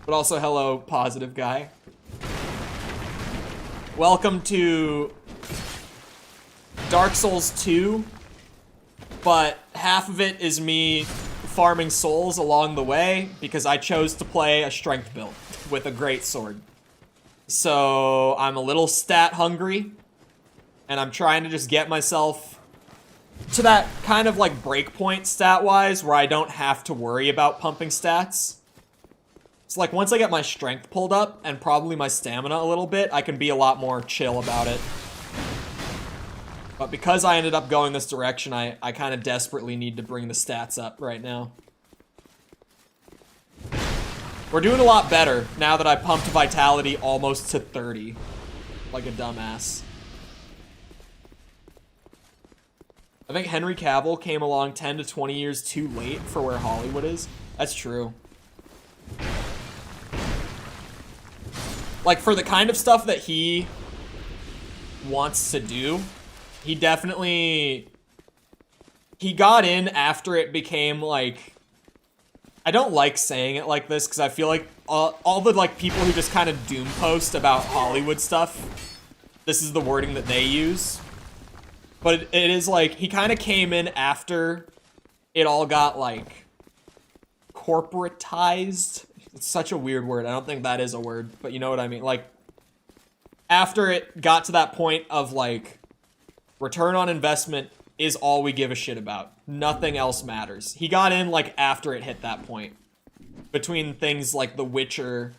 [SPEAKER 1] But also, hello, positive guy. Welcome to Dark Souls 2, but half of it is me farming souls along the way because I chose to play a strength build with a great sword. So I'm a little stat hungry, and I'm trying to just get myself to that kind of like breakpoint stat-wise where I don't have to worry about pumping stats. It's like once I get my strength pulled up and probably my stamina a little bit, I can be a lot more chill about it. But because I ended up going this direction, I kind of desperately need to bring the stats up right now. We're doing a lot better now that I pumped vitality almost to 30. Like a dumbass. I think Henry Cavill came along 10 to 20 years too late for where Hollywood is. That's true. Like, for the kind of stuff that he wants to do, he definitely... He got in after it became, like... I don't like saying it like this, because I feel like all the, like, people who just kind of doom post about Hollywood stuff, this is the wording that they use. But it is like, he kind of came in after it all got, like, corporatized. It's such a weird word. I don't think that is a word, but you know what I mean. Like, after it got to that point of, like, return on investment is all we give a shit about. Nothing else matters. He got in, like, after it hit that point. Between things like The Witcher,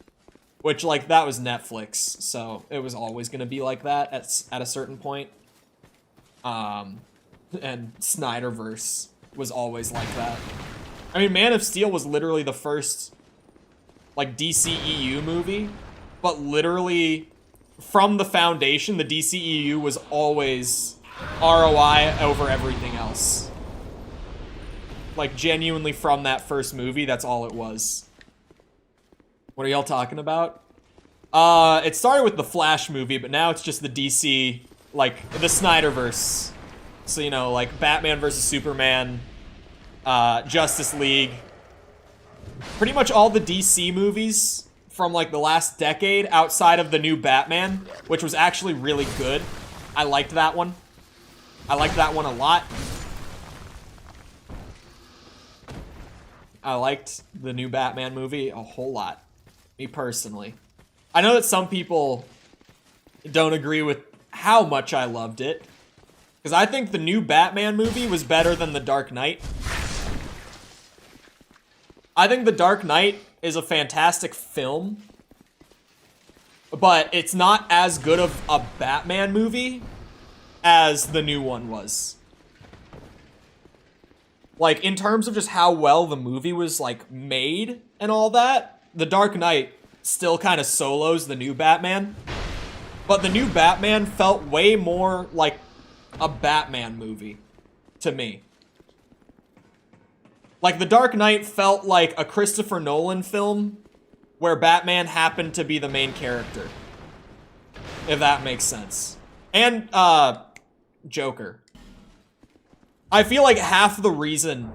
[SPEAKER 1] which, like, that was Netflix, so it was always going to be like that at a certain point. And Snyderverse was always like that. I mean, Man of Steel was literally the first, like, DCEU movie, but literally, from the foundation, the DCEU was always ROI over everything else. Like, genuinely from that first movie, that's all it was. What are y'all talking about? It started with the Flash movie, but now it's just the DC, like, the Snyderverse. So, you know, like, Batman versus Superman, Justice League. Pretty much all the DC movies from, like, the last decade outside of the new Batman, which was actually really good. I liked that one. I liked that one a lot. I liked the new Batman movie a whole lot. Me personally. I know that some people don't agree with how much I loved it. Because I think the new Batman movie was better than The Dark Knight. I think The Dark Knight is a fantastic film. But it's not as good of a Batman movie as the new one was. Like, in terms of just how well the movie was, like, made and all that, The Dark Knight still kind of solos the new Batman. But the new Batman felt way more like a Batman movie to me. Like, The Dark Knight felt like a Christopher Nolan film where Batman happened to be the main character. If that makes sense. And, Joker. I feel like half the reason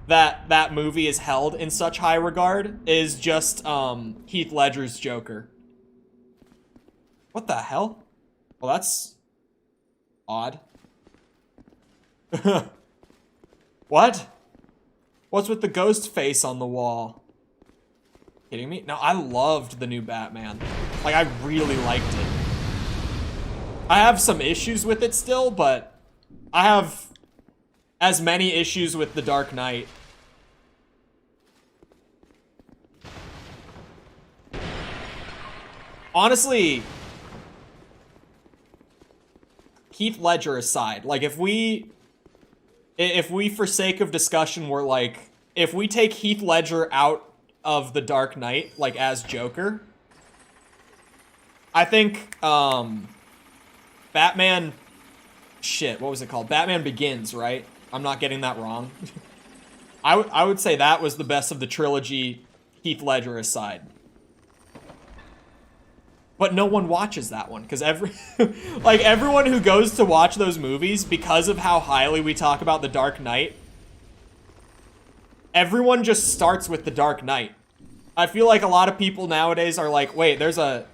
[SPEAKER 1] that that movie is held in such high regard is just, Heath Ledger's Joker. What the hell? Well, that's odd. What? What's with the ghost face on the wall? Kidding me? No, I loved the new Batman. Like, I really liked it. I have some issues with it still, but I have as many issues with The Dark Knight. Honestly, Heath Ledger aside, like, if we for sake of discussion were like, if we take Heath Ledger out of The Dark Knight, like, as Joker, I think, Batman, shit, what was it called? Batman Begins, right? I'm not getting that wrong. I would say that was the best of the trilogy, Heath Ledger aside. But no one watches that one, because like, everyone who goes to watch those movies, because of how highly we talk about The Dark Knight, everyone just starts with The Dark Knight. I feel like a lot of people nowadays are like, wait, The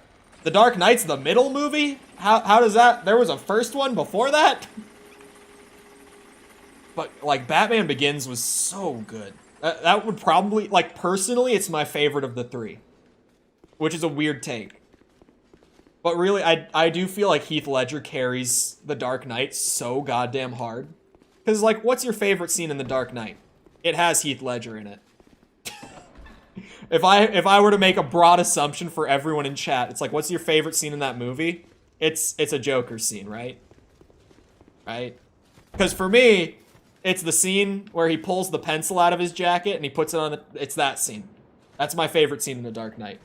[SPEAKER 1] Dark Knight's the middle movie? How does that, there was a first one before that? But, like, Batman Begins was so good. That would probably, like, personally, it's my favorite of the three. Which is a weird take. But really, I do feel like Heath Ledger carries The Dark Knight so goddamn hard. Because, like, what's your favorite scene in The Dark Knight? It has Heath Ledger in it. If I were to make a broad assumption for everyone in chat, it's like, what's your favorite scene in that movie? It's a Joker scene, right? Right? Because for me, it's the scene where he pulls the pencil out of his jacket and he puts it on the... It's that scene. That's my favorite scene in The Dark Knight.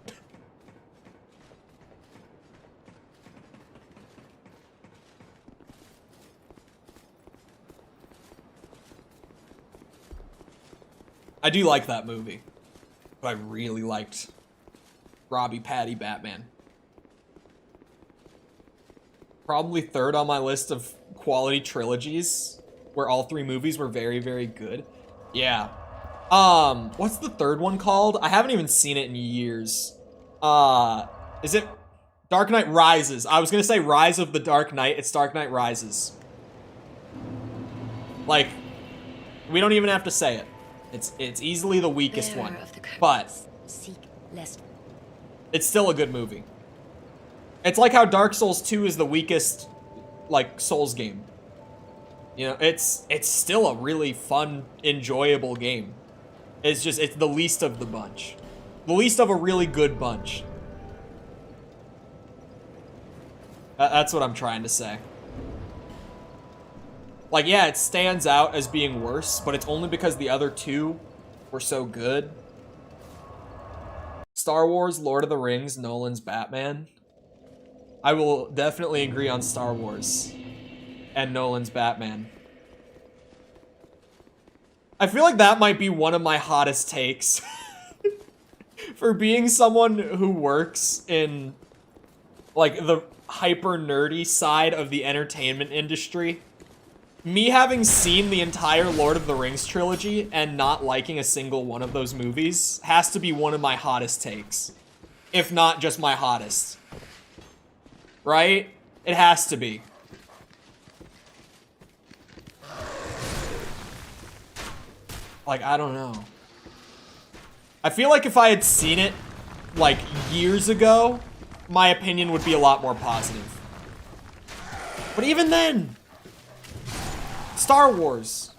[SPEAKER 1] I do like that movie. But I really liked Robbie Patty Batman. Probably third on my list of quality trilogies where all three movies were very, very good. Yeah. What's the third one called? I haven't even seen it in years. Is it Dark Knight Rises? I was gonna say Rise of the Dark Knight. It's Dark Knight Rises. Like, we don't even have to say it. It's easily the weakest
[SPEAKER 2] Bearer
[SPEAKER 1] one,
[SPEAKER 2] of the curse,
[SPEAKER 1] but
[SPEAKER 2] seek lest
[SPEAKER 1] it's still a good movie. It's like how Dark Souls 2 is the weakest, like, Souls game. You know, it's still a really fun, enjoyable game. It's the least of the bunch. The least of a really good bunch. That's what I'm trying to say. Like, yeah, it stands out as being worse, but it's only because the other two were so good. Star Wars, Lord of the Rings, Nolan's Batman. I will definitely agree on Star Wars and Nolan's Batman. I feel like that might be one of my hottest takes. For being someone who works in, like, the hyper nerdy side of the entertainment industry, me having seen the entire Lord of the Rings trilogy and not liking a single one of those movies has to be one of my hottest takes. If not just my hottest. Right? It has to be. Like, I don't know. I feel like if I had seen it, like, years ago, my opinion would be a lot more positive. But even then, Star Wars.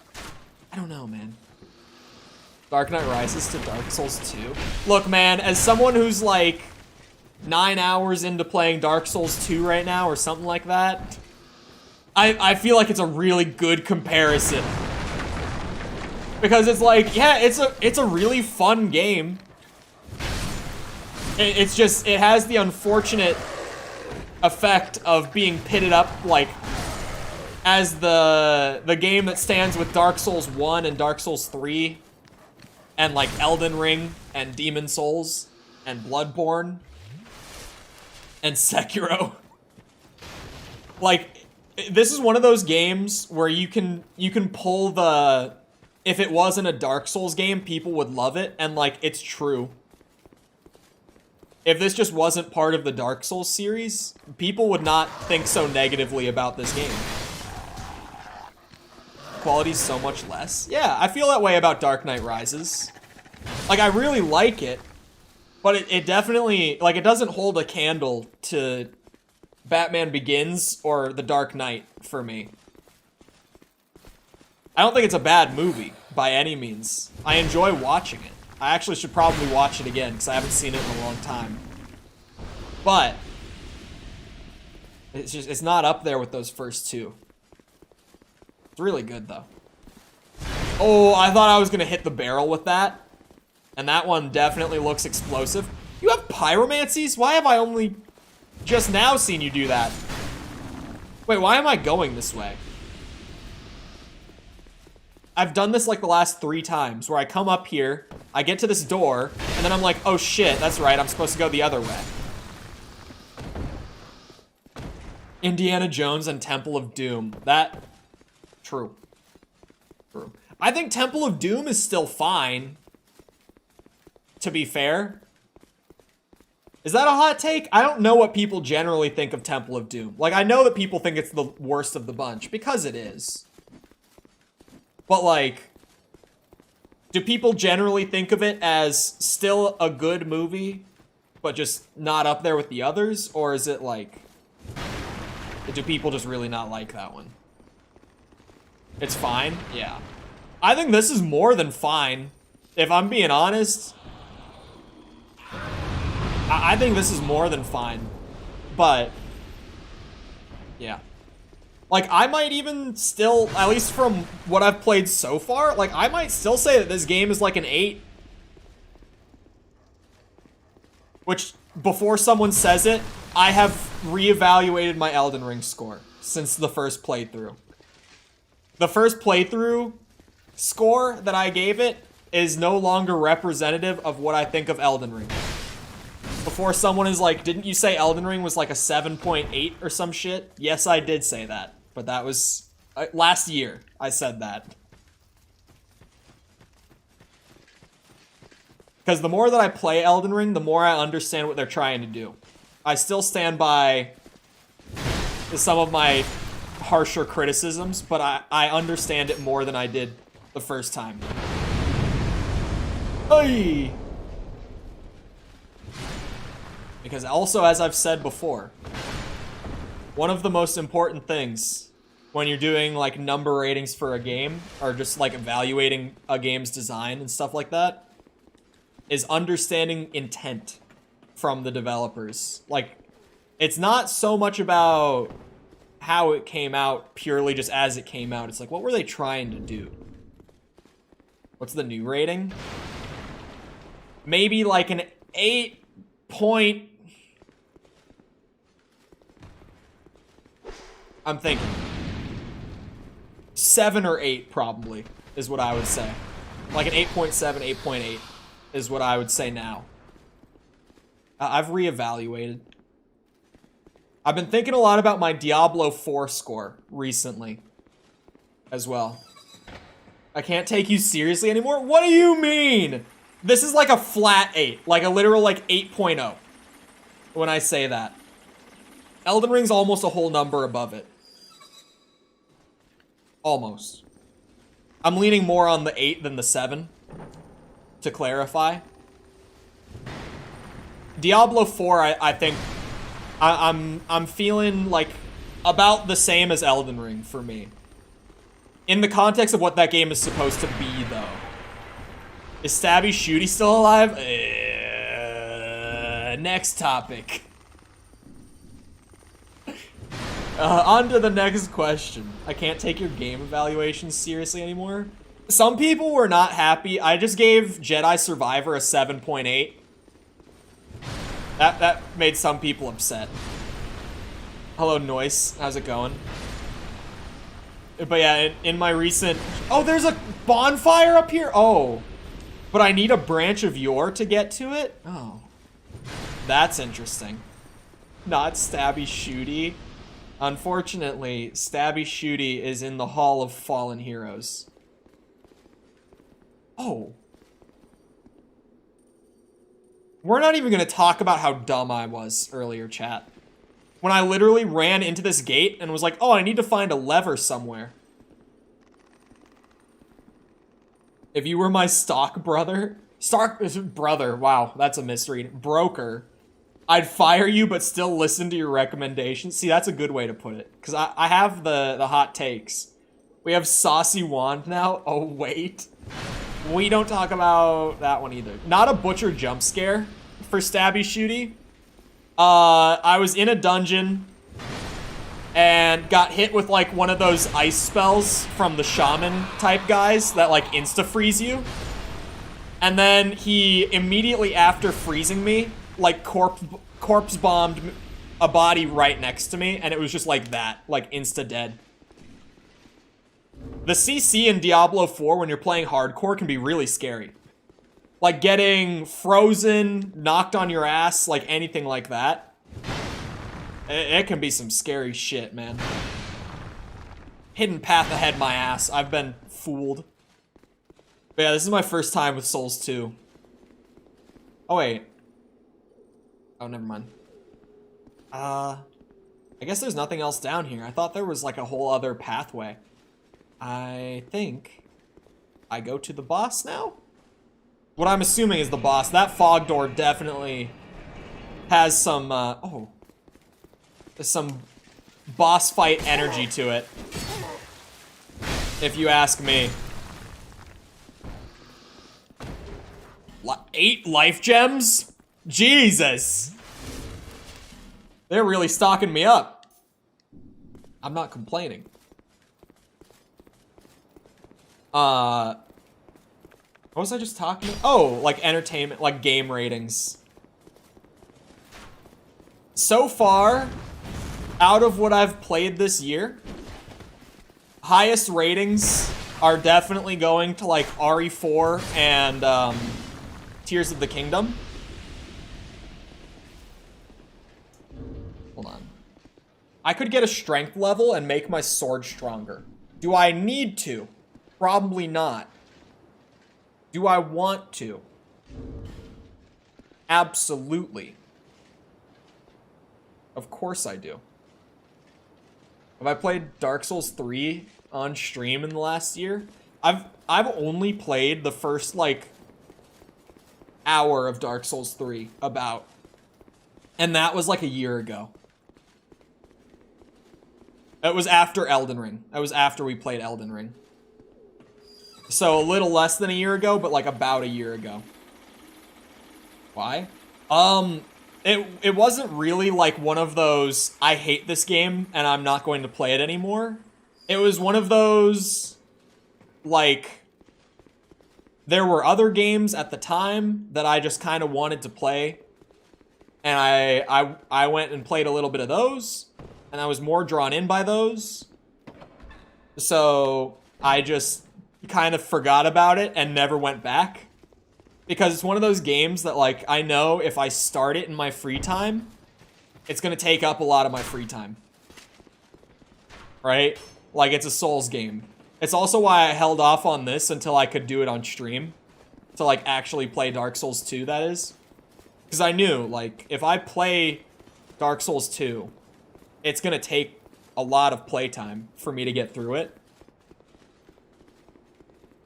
[SPEAKER 1] I don't know, man. Dark Knight Rises to Dark Souls 2. Look, man, as someone who's, like, 9 hours into playing Dark Souls 2 right now, or something like that, I feel like it's a really good comparison. Because it's like, yeah, it's a really fun game. It's just, it has the unfortunate effect of being pitted up, like, as the game that stands with Dark Souls 1 and Dark Souls 3, and, like, Elden Ring, and Demon Souls, and Bloodborne, and Sekiro. Like, this is one of those games where you can pull the, if it wasn't a Dark Souls game, people would love it, and, like, it's true. If this just wasn't part of the Dark Souls series, people would not think so negatively about this game. Quality's so much less. Yeah, I feel that way about Dark Knight Rises. Like, I really like it, but it definitely, like, it doesn't hold a candle to Batman Begins or The Dark Knight for me. I don't think it's a bad movie, by any means. I enjoy watching it. I actually should probably watch it again, because I haven't seen it in a long time. But it's not up there with those first two. It's really good, though. Oh, I thought I was going to hit the barrel with that. And that one definitely looks explosive. You have pyromancies? Why have I only just now seen you do that? Wait, why am I going this way? I've done this like the last 3 times, where I come up here, I get to this door, and then I'm like, oh shit, that's right, I'm supposed to go the other way. Indiana Jones and Temple of Doom. That... True. True. I think Temple of Doom is still fine, to be fair. Is that a hot take? I don't know what people generally think of Temple of Doom. Like, I know that people think it's the worst of the bunch, because it is. But, like, do people generally think of it as still a good movie, but just not up there with the others? Or is it, like, do people just really not like that one? It's fine? Yeah. I think this is more than fine. If I'm being honest, I think this is more than fine. But, yeah. Like, I might even still, at least from what I've played so far, like, I might still say that this game is like an 8. Which, before someone says it, I have reevaluated my Elden Ring score since the first playthrough. The first playthrough score that I gave it is no longer representative of what I think of Elden Ring. Before someone is like, didn't you say Elden Ring was like a 7.8 or some shit? Yes, I did say that. But that was last year I said that. Because the more that I play Elden Ring, the more I understand what they're trying to do. I still stand by some of my harsher criticisms, but I understand it more than I did the first time. Hey! Because also, as I've said before, one of the most important things when you're doing like number ratings for a game, or just like evaluating a game's design and stuff like that, is understanding intent from the developers. Like, it's not so much about how it came out purely just as it came out. It's like, what were they trying to do? What's the new rating? Maybe like an 8 point... I'm thinking 7 or 8 probably is what I would say. Like an 8.7, 8.8 is what I would say now. I've reevaluated. I've been thinking a lot about my Diablo 4 score recently as well. I can't take you seriously anymore? What do you mean? This is like a flat 8, like a literal like 8.0 when I say that. Elden Ring's almost a whole number above it. Almost. I'm leaning more on the 8 than the 7, to clarify. Diablo 4, I think I'm feeling like about the same as Elden Ring for me. In the context of what that game is supposed to be, though. Is Stabby Shooty still alive? Next topic. On to the next question. I can't take your game evaluations seriously anymore. Some people were not happy. I just gave Jedi Survivor a 7.8. That made some people upset. Hello, Noise. How's it going? But yeah, in my recent... Oh, there's a bonfire up here? Oh. But I need a branch of yore to get to it? Oh. That's interesting. Not Stabby Shooty. Unfortunately, Stabby Shooty is in the Hall of Fallen Heroes. Oh. We're not even going to talk about how dumb I was earlier, chat. When I literally ran into this gate and was like, oh, I need to find a lever somewhere. If you were my stock brother, wow, that's a misread, broker, I'd fire you but still listen to your recommendations. See, that's a good way to put it. Because I have the hot takes. We have Saucy Wand now. Oh, wait. We don't talk about that one either. Not a butcher jump scare for Stabby Shooty. I was in a dungeon and got hit with like one of those ice spells from the shaman type guys that like insta-freeze you. And then he immediately after freezing me, like corpse bombed a body right next to me, and it was just like that, like insta-dead. The CC in Diablo 4 when you're playing hardcore can be really scary. Like getting frozen, knocked on your ass, like anything like that. It can be some scary shit, man. Hidden path ahead my ass. I've been fooled. But yeah, this is my first time with Souls 2. Oh, wait. Oh, never mind. I guess there's nothing else down here. I thought there was like a whole other pathway. I think I go to the boss now? What I'm assuming is the boss. That fog door definitely has some, some boss fight energy to it. If you ask me. 8 life gems? Jesus! They're really stocking me up. I'm not complaining. What was I just talking about? Oh, like entertainment, like game ratings. So far, out of what I've played this year, highest ratings are definitely going to like RE4 and Tears of the Kingdom. Hold on. I could get a strength level and make my sword stronger. Do I need to? Probably not. Do I want to? Absolutely. Of course I do. Have I played Dark Souls 3 on stream in the last year? I've only played the first, like, hour of Dark Souls 3, about. And that was, like, a year ago. It was after Elden Ring. That was after we played Elden Ring. So, a little less than a year ago, but, like, about a year ago. Why? It wasn't really like one of those, I hate this game and I'm not going to play it anymore. It was one of those, like, there were other games at the time that I just kind of wanted to play. And I went and played a little bit of those. And I was more drawn in by those. So I just kind of forgot about it and never went back. Because it's one of those games that, like, I know if I start it in my free time, it's going to take up a lot of my free time. Right? Like, it's a Souls game. It's also why I held off on this until I could do it on stream. To, like, actually play Dark Souls 2, that is. Because I knew, like, if I play Dark Souls 2, it's going to take a lot of playtime for me to get through it.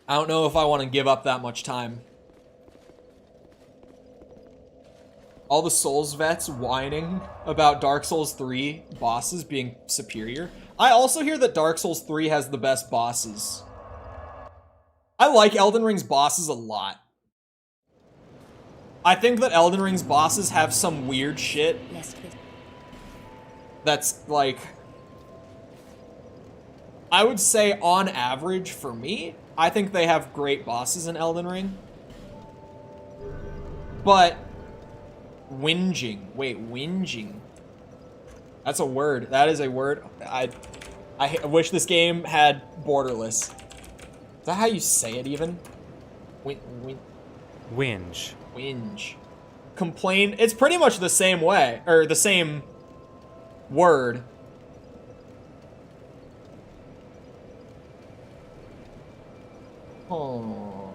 [SPEAKER 1] I don't know if I want to give up that much time. All the Souls vets whining about Dark Souls 3 bosses being superior. I also hear that Dark Souls 3 has the best bosses. I like Elden Ring's bosses a lot. I think that Elden Ring's bosses have some weird shit that's, like, I would say on average for me, I think they have great bosses in Elden Ring. But whinging. Wait, whinging. That's a word. That is a word. I wish this game had borderless. Is that how you say it even?
[SPEAKER 5] Whinge.
[SPEAKER 1] Whinge. Complain. It's pretty much the same way. Or the same word. Oh.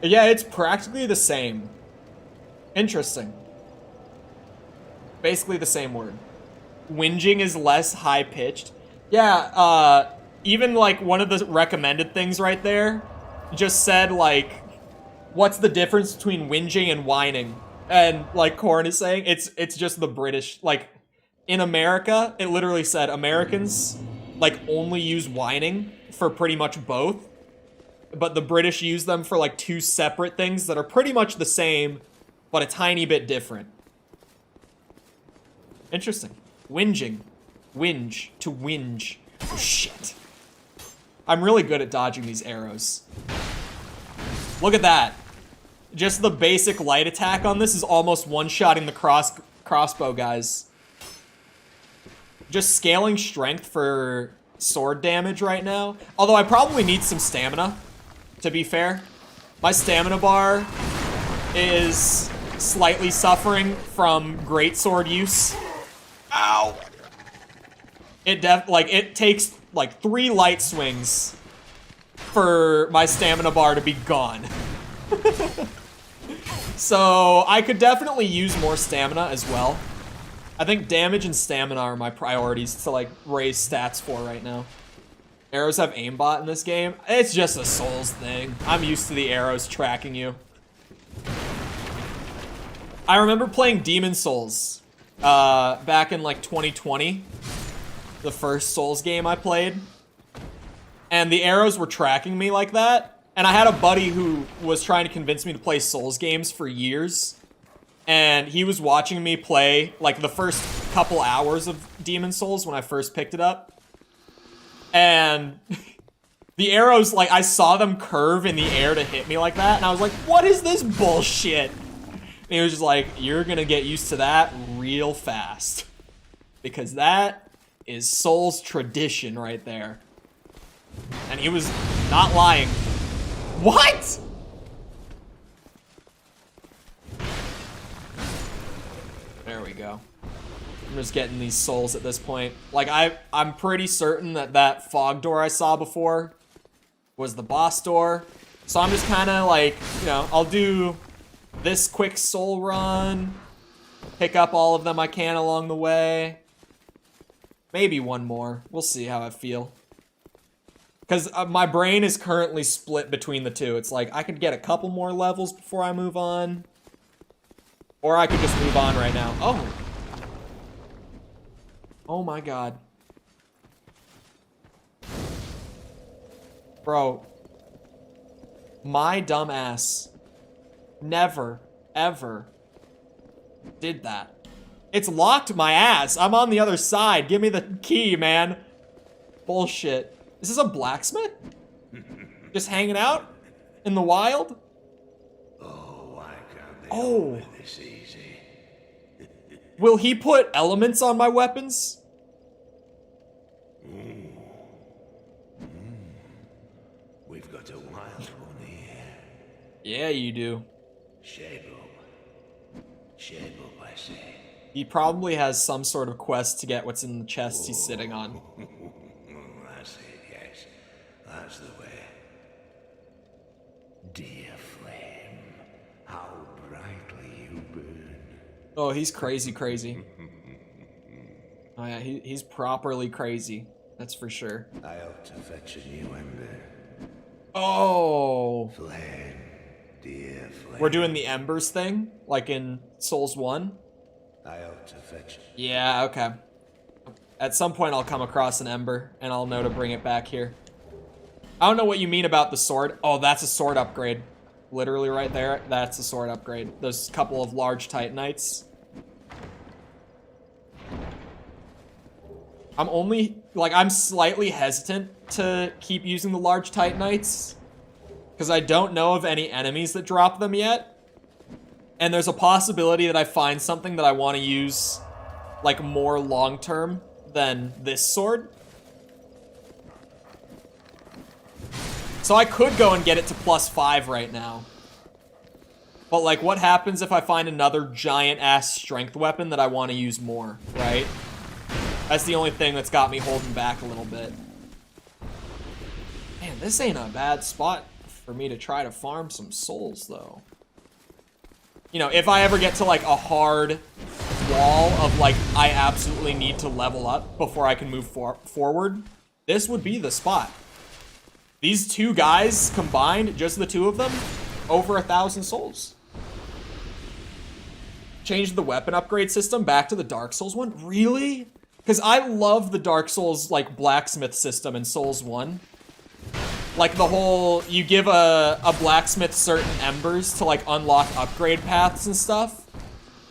[SPEAKER 1] Yeah, it's practically the same. Interesting. Basically the same word. Whinging is less high-pitched. Yeah, even, like, one of the recommended things right there just said, like, what's the difference between whinging and whining? And, like, Corn is saying, it's just the British, like, in America, it literally said Americans, like, only use whining for pretty much both. But the British use them for, like, two separate things that are pretty much the same, but a tiny bit different. Interesting. Whinging. Whinge. To whinge. Oh, shit. I'm really good at dodging these arrows. Look at that. Just the basic light attack on this is almost one-shotting the crossbow guys. Just scaling strength for sword damage right now. Although I probably need some stamina, to be fair. My stamina bar is slightly suffering from greatsword use. Ow! It takes like 3 light swings for my stamina bar to be gone. So I could definitely use more stamina as well. I think damage and stamina are my priorities to, like, raise stats for right now. Arrows have aimbot in this game. It's just a Souls thing. I'm used to the arrows tracking you. I remember playing Demon Souls back in, like, 2020. The first Souls game I played. And the arrows were tracking me like that. And I had a buddy who was trying to convince me to play Souls games for years. And he was watching me play, like, the first couple hours of Demon Souls when I first picked it up. And the arrows, like, I saw them curve in the air to hit me like that. And I was like, what is this bullshit? And he was just like, you're gonna get used to that real fast. Because that is Souls tradition right there. And he was not lying. What? There we go. I'm just getting these souls at this point. Like, I'm pretty certain that that fog door I saw before was the boss door. So I'm just kind of like, you know, I'll do this quick soul run. pick up all of them I can along the way. Maybe one more. We'll see how I feel. Because my brain is currently split between the two. It's like, I could get a couple more levels before I move on. Or I could just move on right now. Oh. Oh my god. Bro. My dumb ass never, ever did that. It's locked my ass. I'm on the other side. Give me the key, man. Bullshit. Is this a blacksmith? Just hanging out in the wild?
[SPEAKER 5] Oh, why can't they
[SPEAKER 1] Oh.
[SPEAKER 5] be this easy?
[SPEAKER 1] Will he put elements on my weapons?
[SPEAKER 5] We've got a wild one here.
[SPEAKER 1] Yeah, you do.
[SPEAKER 5] Shape up. Shape up, I say.
[SPEAKER 1] He probably has some sort of quest to get what's in the chest he's sitting on.
[SPEAKER 5] That's it, yes. That's the way. Dear flame, how brightly you burn.
[SPEAKER 1] Oh, he's crazy, crazy. Oh yeah, he's properly crazy. That's for sure.
[SPEAKER 5] I ought to fetch a new ember.
[SPEAKER 1] Oh.
[SPEAKER 5] Flame, dear flame.
[SPEAKER 1] We're doing the embers thing, like in Souls 1.
[SPEAKER 5] I ought to fetch it.
[SPEAKER 1] Yeah, okay. At some point I'll come across an ember, and I'll know to bring it back here. I don't know what you mean about the sword. Oh, that's a sword upgrade. Literally right there, that's a sword upgrade. Those couple of large Titanites. I'm slightly hesitant to keep using the large Titanites, because I don't know of any enemies that drop them yet. And there's a possibility that I find something that I want to use, like, more long-term than this sword. So I could go and get it to +5 right now. But, like, what happens if I find another giant-ass strength weapon that I want to use more, right? That's the only thing that's got me holding back a little bit. Man, this ain't a bad spot for me to try to farm some souls, though. You know, if I ever get to, like, a hard wall of, like, I absolutely need to level up before I can move forward, this would be the spot. These two guys combined, just the two of them, over 1,000 souls. Change the weapon upgrade system back to the Dark Souls one? Really? Because I love the Dark Souls, like, blacksmith system in Souls 1. Like, the whole, you give a blacksmith certain embers to, like, unlock upgrade paths and stuff.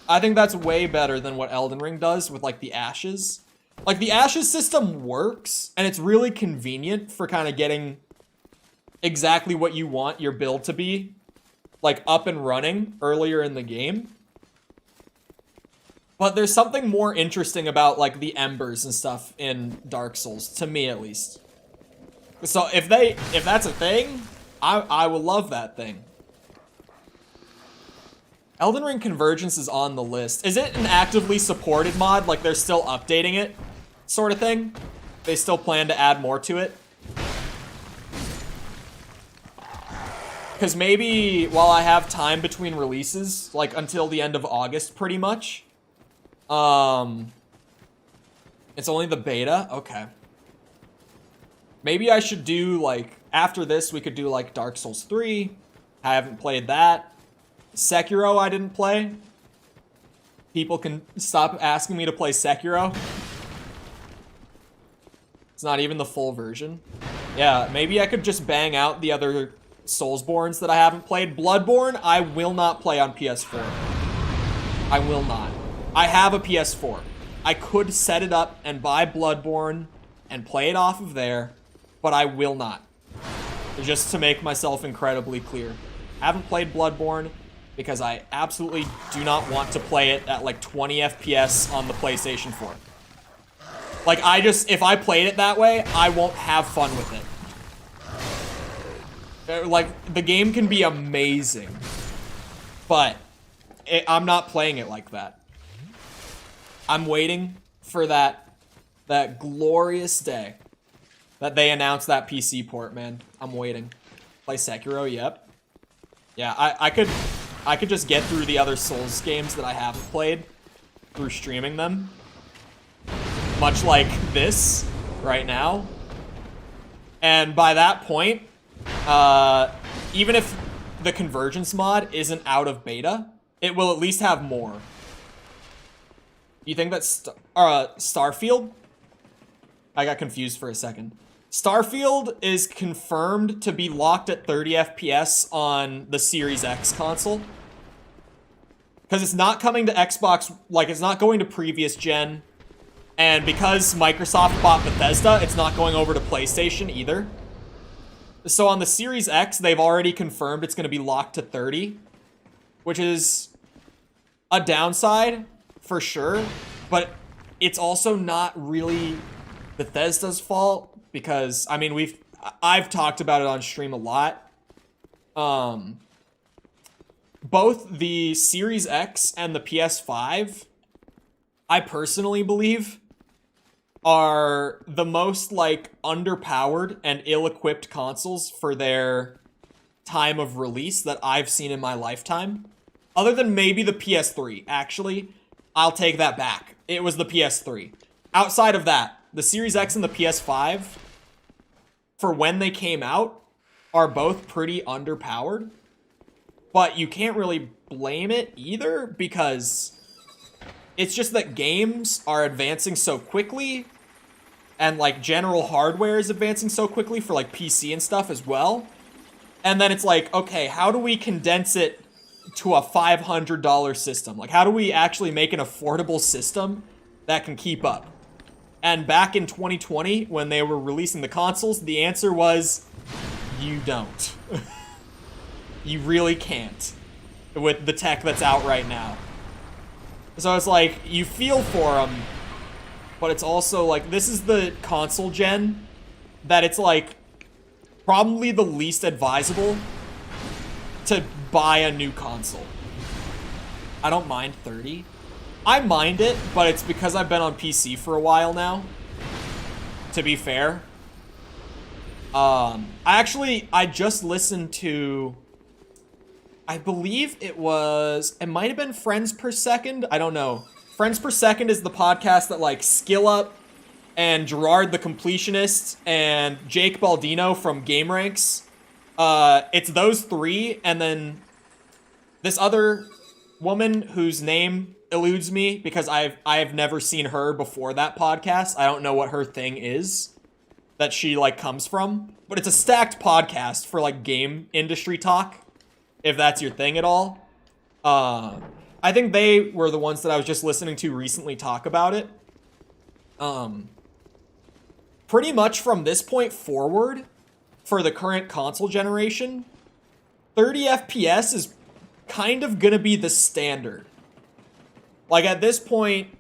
[SPEAKER 1] I think that's way better than what Elden Ring does with, like, the ashes. Like, the ashes system works, and it's really convenient for kind of getting exactly what you want your build to be, like, up and running earlier in the game. But there's something more interesting about, like, the embers and stuff in Dark Souls, to me at least. So if that's a thing, I will love that thing. Elden Ring Convergence is on the list. Is it an actively supported mod? Like, they're still updating it, sort of thing? They still plan to add more to it? Because maybe while I have time between releases, like until the end of August pretty much, it's only the beta? Okay. Maybe I should do, like, after this, we could do, like, Dark Souls 3. I haven't played that. Sekiro I didn't play. People can stop asking me to play Sekiro. It's not even the full version. Yeah, maybe I could just bang out the other Soulsbornes that I haven't played. Bloodborne, I will not play on PS4. I will not. I have a PS4. I could set it up and buy Bloodborne and play it off of there, but I will not. Just to make myself incredibly clear. I haven't played Bloodborne because I absolutely do not want to play it at like 20 FPS on the PlayStation 4. Like, if I played it that way, I won't have fun with it. Like, the game can be amazing, but I'm not playing it like that. I'm waiting for that glorious day that they announce that PC port, man. I'm waiting. Play Sekiro, yep. Yeah, I could just get through the other Souls games that I haven't played through streaming them. Much like this right now. And by that point, even if the convergence mod isn't out of beta, it will at least have more. You think that Starfield? I got confused for a second. Starfield is confirmed to be locked at 30 FPS on the Series X console. Because it's not coming to Xbox, like it's not going to previous gen. And because Microsoft bought Bethesda, it's not going over to PlayStation either. So on the Series X, they've already confirmed it's going to be locked to 30. Which is a downside, for sure. But it's also not really Bethesda's fault. Because, I mean, I've talked about it on stream a lot. Both the Series X and the PS5, I personally believe, are the most, like, underpowered and ill-equipped consoles for their time of release that I've seen in my lifetime. Other than maybe the PS3, actually. I'll take that back. It was the PS3. Outside of that, the Series X and the PS5, for when they came out, are both pretty underpowered. But you can't really blame it either, because it's just that games are advancing so quickly, and like general hardware is advancing so quickly for like PC and stuff as well. And then it's like, okay, how do we condense it to a $500 system? Like, how do we actually make an affordable system that can keep up? And back in 2020, when they were releasing the consoles, the answer was, you don't. You really can't with the tech that's out right now. So it's like, you feel for them, but it's also like, this is the console gen that it's like probably the least advisable to buy a new console. I don't mind 30. I mind it, but it's because I've been on PC for a while now, to be fair. I just listened to, I believe it might have been Friends Per Second. I don't know. Friends Per Second is the podcast that like Skill Up and Gerard the Completionist and Jake Baldino from Game Ranks. It's those three, and then this other woman whose name eludes me because I've never seen her before that podcast. I don't know what her thing is that she like comes from, but it's a stacked podcast for like game industry talk, if that's your thing at all. I think they were the ones that I was just listening to recently talk about it. Pretty much from this point forward, for the current console generation, 30 FPS is kind of gonna be the standard. Like, at this point,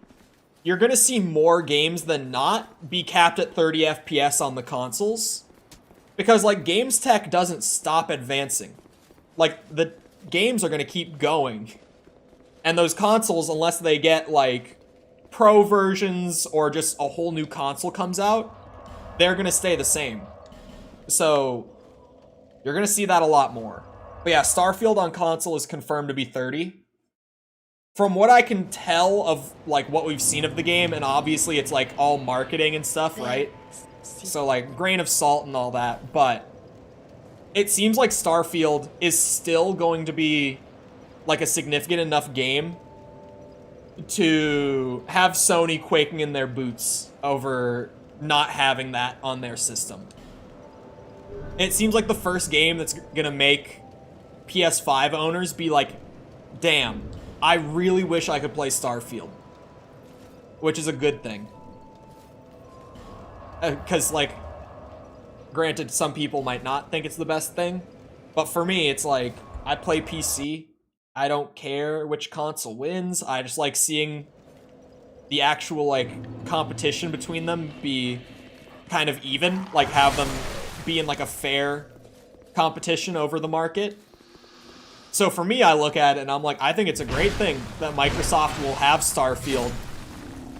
[SPEAKER 1] you're gonna see more games than not be capped at 30 FPS on the consoles. Because, like, games tech doesn't stop advancing. Like, the games are gonna keep going. And those consoles, unless they get, like, pro versions or just a whole new console comes out, they're gonna stay the same. So, you're gonna see that a lot more. But yeah, Starfield on console is confirmed to be 30. From what I can tell of, like, what we've seen of the game, and obviously it's, like, all marketing and stuff, right? So, like, grain of salt and all that, but it seems like Starfield is still going to be, like, a significant enough game to have Sony quaking in their boots over not having that on their system. It seems like the first game that's gonna make PS5 owners be like, damn, I really wish I could play Starfield. Which is a good thing. Because, like, granted, some people might not think it's the best thing. But for me, it's like, I play PC. I don't care which console wins. I just like seeing the actual, like, competition between them be kind of even. Like, have them be in, like, a fair competition over the market. So for me, I look at it and I'm like, I think it's a great thing that Microsoft will have Starfield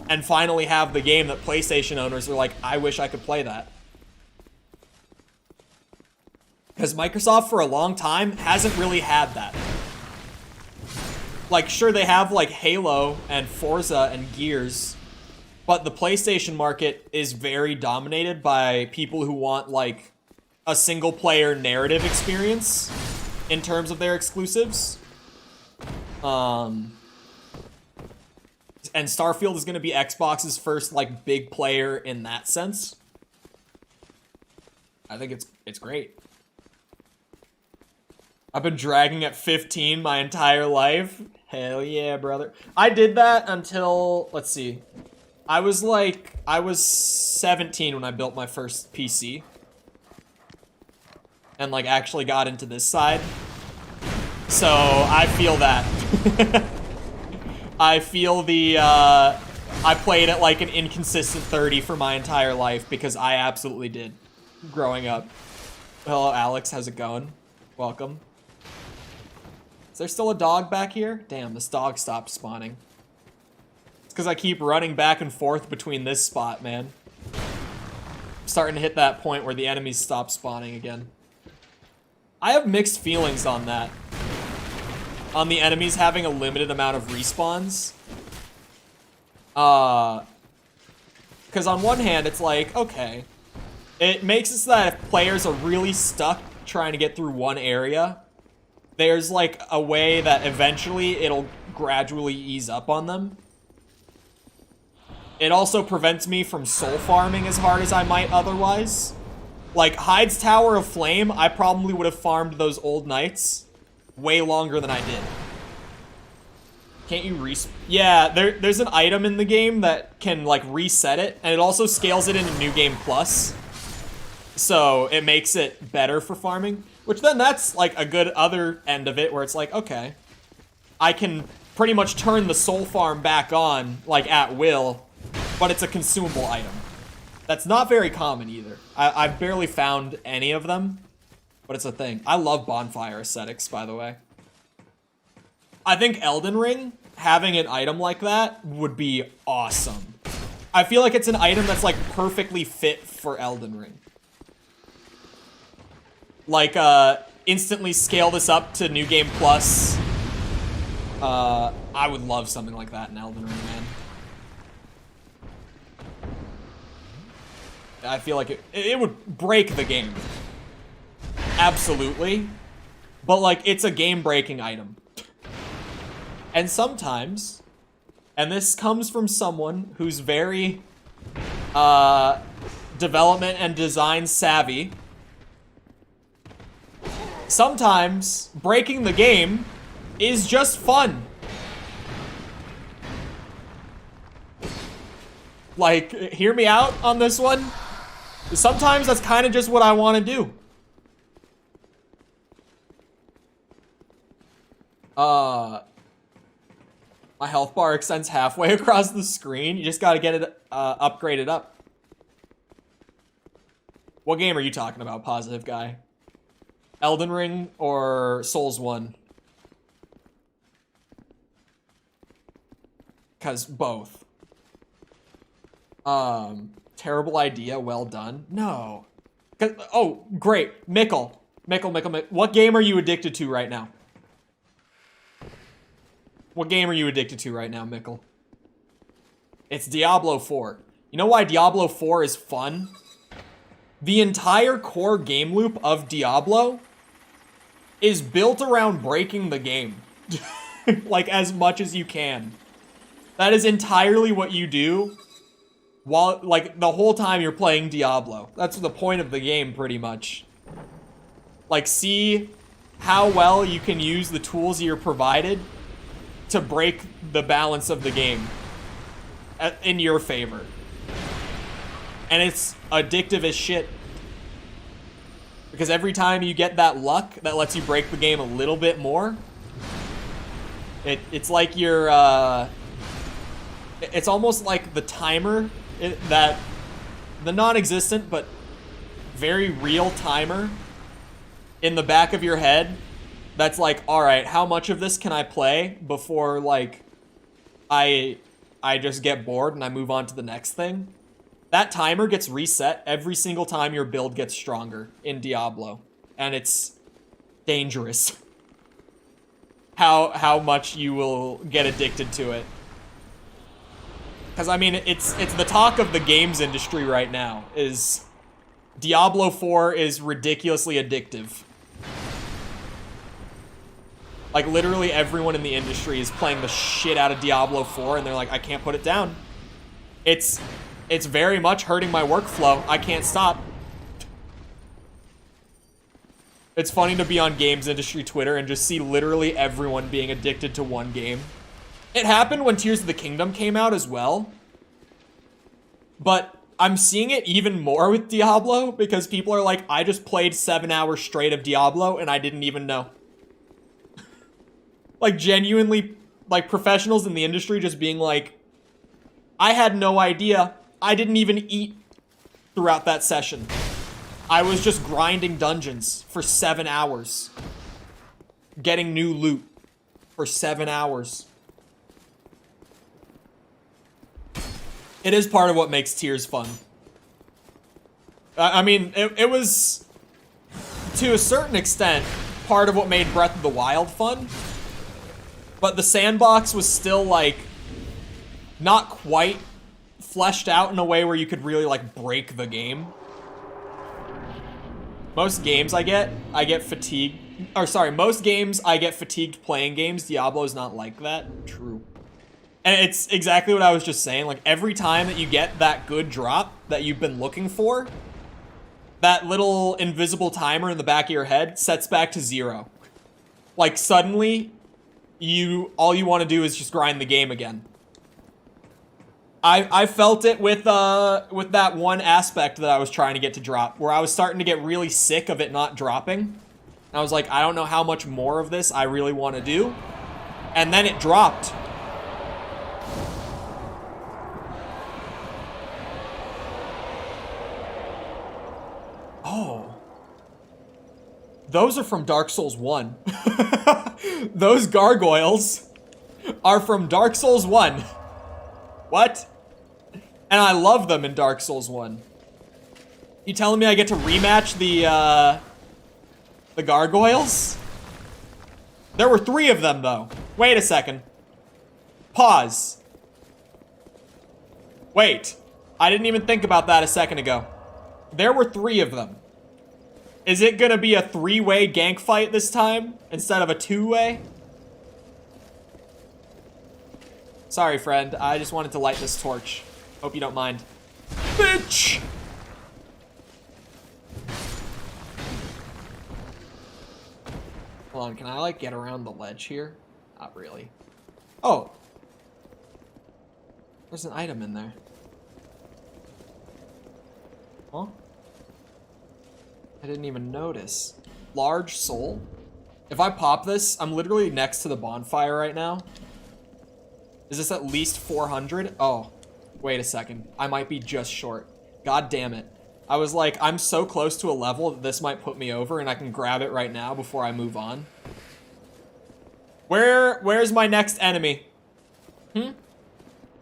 [SPEAKER 1] and finally have the game that PlayStation owners are like, I wish I could play that. Because Microsoft for a long time hasn't really had that. like, sure, they have, like, Halo and Forza and Gears, but the PlayStation market is very dominated by people who want, like, a single-player narrative experience in terms of their exclusives. And Starfield is going to be Xbox's first, like, big player in that sense. I think it's great. I've been dragging at 15 my entire life. Hell yeah, brother. I did that until, let's see. I was 17 when I built my first PC. And, like, actually got into this side. So, I feel that. I feel the, I played at, like, an inconsistent 30 for my entire life, because I absolutely did, growing up. Hello, Alex, how's it going? Welcome. Is there still a dog back here? Damn, this dog stopped spawning. It's because I keep running back and forth between this spot, man. I'm starting to hit that point where the enemies stop spawning again. I have mixed feelings on that. On the enemies having a limited amount of respawns. Because on one hand, it's like, okay. It makes it so that if players are really stuck trying to get through one area, there's like a way that eventually it'll gradually ease up on them. It also prevents me from soul farming as hard as I might otherwise. Like, Hyde's Tower of Flame, I probably would have farmed those old knights way longer than I did. Can't you yeah, there's an item in the game that can, like, reset it, and it also scales it into New Game Plus. So, it makes it better for farming. Which then that's, like, a good other end of it, where it's like, okay. I can pretty much turn the soul farm back on, like, at will, but it's a consumable item. That's not very common either. I've barely found any of them, but it's a thing. I love bonfire aesthetics, by the way. I think Elden Ring, having an item like that, would be awesome. I feel like it's an item that's, like, perfectly fit for Elden Ring. Like, instantly scale this up to New Game Plus. I would love something like that in Elden Ring, man. I feel like it would break the game. Absolutely. But, like, it's a game-breaking item. And sometimes, and this comes from someone who's very, development and design savvy, sometimes breaking the game is just fun. Like, hear me out on this one. Sometimes that's kind of just what I want to do. My health bar extends halfway across the screen. You just gotta get it upgraded up. What game are you talking about, positive guy? Elden Ring or Souls 1? Because both. Terrible idea, well done. No. Oh, great. Mickle. What game are you addicted to right now? What game are you addicted to right now, Mickle? It's Diablo 4. You know why Diablo 4 is fun? The entire core game loop of Diablo is built around breaking the game. Like, as much as you can. That is entirely what you do while, like, the whole time you're playing Diablo. That's the point of the game, pretty much. Like, see how well you can use the tools you're provided to break the balance of the game in your favor. And it's addictive as shit. Because every time you get that luck that lets you break the game a little bit more, it's like you're, it's almost like the timer, the non-existent but very real timer in the back of your head that's like, all right, how much of this can I play before, like, I just get bored and I move on to the next thing? That timer gets reset every single time your build gets stronger in Diablo. And it's dangerous. how much you will get addicted to it. Because, I mean, it's the talk of the games industry right now, is Diablo 4 is ridiculously addictive. Like, literally everyone in the industry is playing the shit out of Diablo 4, and they're like, I can't put it down. It's very much hurting my workflow. I can't stop. It's funny to be on games industry Twitter and just see literally everyone being addicted to one game. It happened when Tears of the Kingdom came out as well. But I'm seeing it even more with Diablo because people are like, I just played 7 hours straight of Diablo and I didn't even know. Like, genuinely, like, professionals in the industry just being like, I had no idea. I didn't even eat throughout that session. I was just grinding dungeons for 7 hours. Getting new loot for 7 hours. It is part of what makes Tears fun. I mean, it was, to a certain extent, part of what made Breath of the Wild fun. But the sandbox was still, like, not quite fleshed out in a way where you could really, like, break the game. Most games I get fatigued. Or, sorry, most games I get fatigued playing games. Diablo's not like that. True. And it's exactly what I was just saying. Like, every time that you get that good drop that you've been looking for, that little invisible timer in the back of your head sets back to 0. Like, suddenly, all you want to do is just grind the game again. I felt it with that one aspect that I was trying to get to drop, where I was starting to get really sick of it not dropping. And I was like, I don't know how much more of this I really want to do. And then it dropped. Oh. Those are from Dark Souls 1. Those gargoyles are from Dark Souls 1. What? And I love them in Dark Souls 1. You telling me I get to rematch the gargoyles? There were 3 of them, though. Wait a second. Pause. Wait. I didn't even think about that a second ago. There were 3 of them. Is it gonna be a 3-way gank fight this time instead of a 2-way? Sorry, friend. I just wanted to light this torch. Hope you don't mind. Bitch! Hold on, can I, like, get around the ledge here? Not really. Oh! There's an item in there. Huh? I didn't even notice. Large soul? If I pop this, I'm literally next to the bonfire right now. Is this at least 400? Oh, wait a second. I might be just short. God damn it. I was like, I'm so close to a level that this might put me over and I can grab it right now before I move on. Where's my next enemy?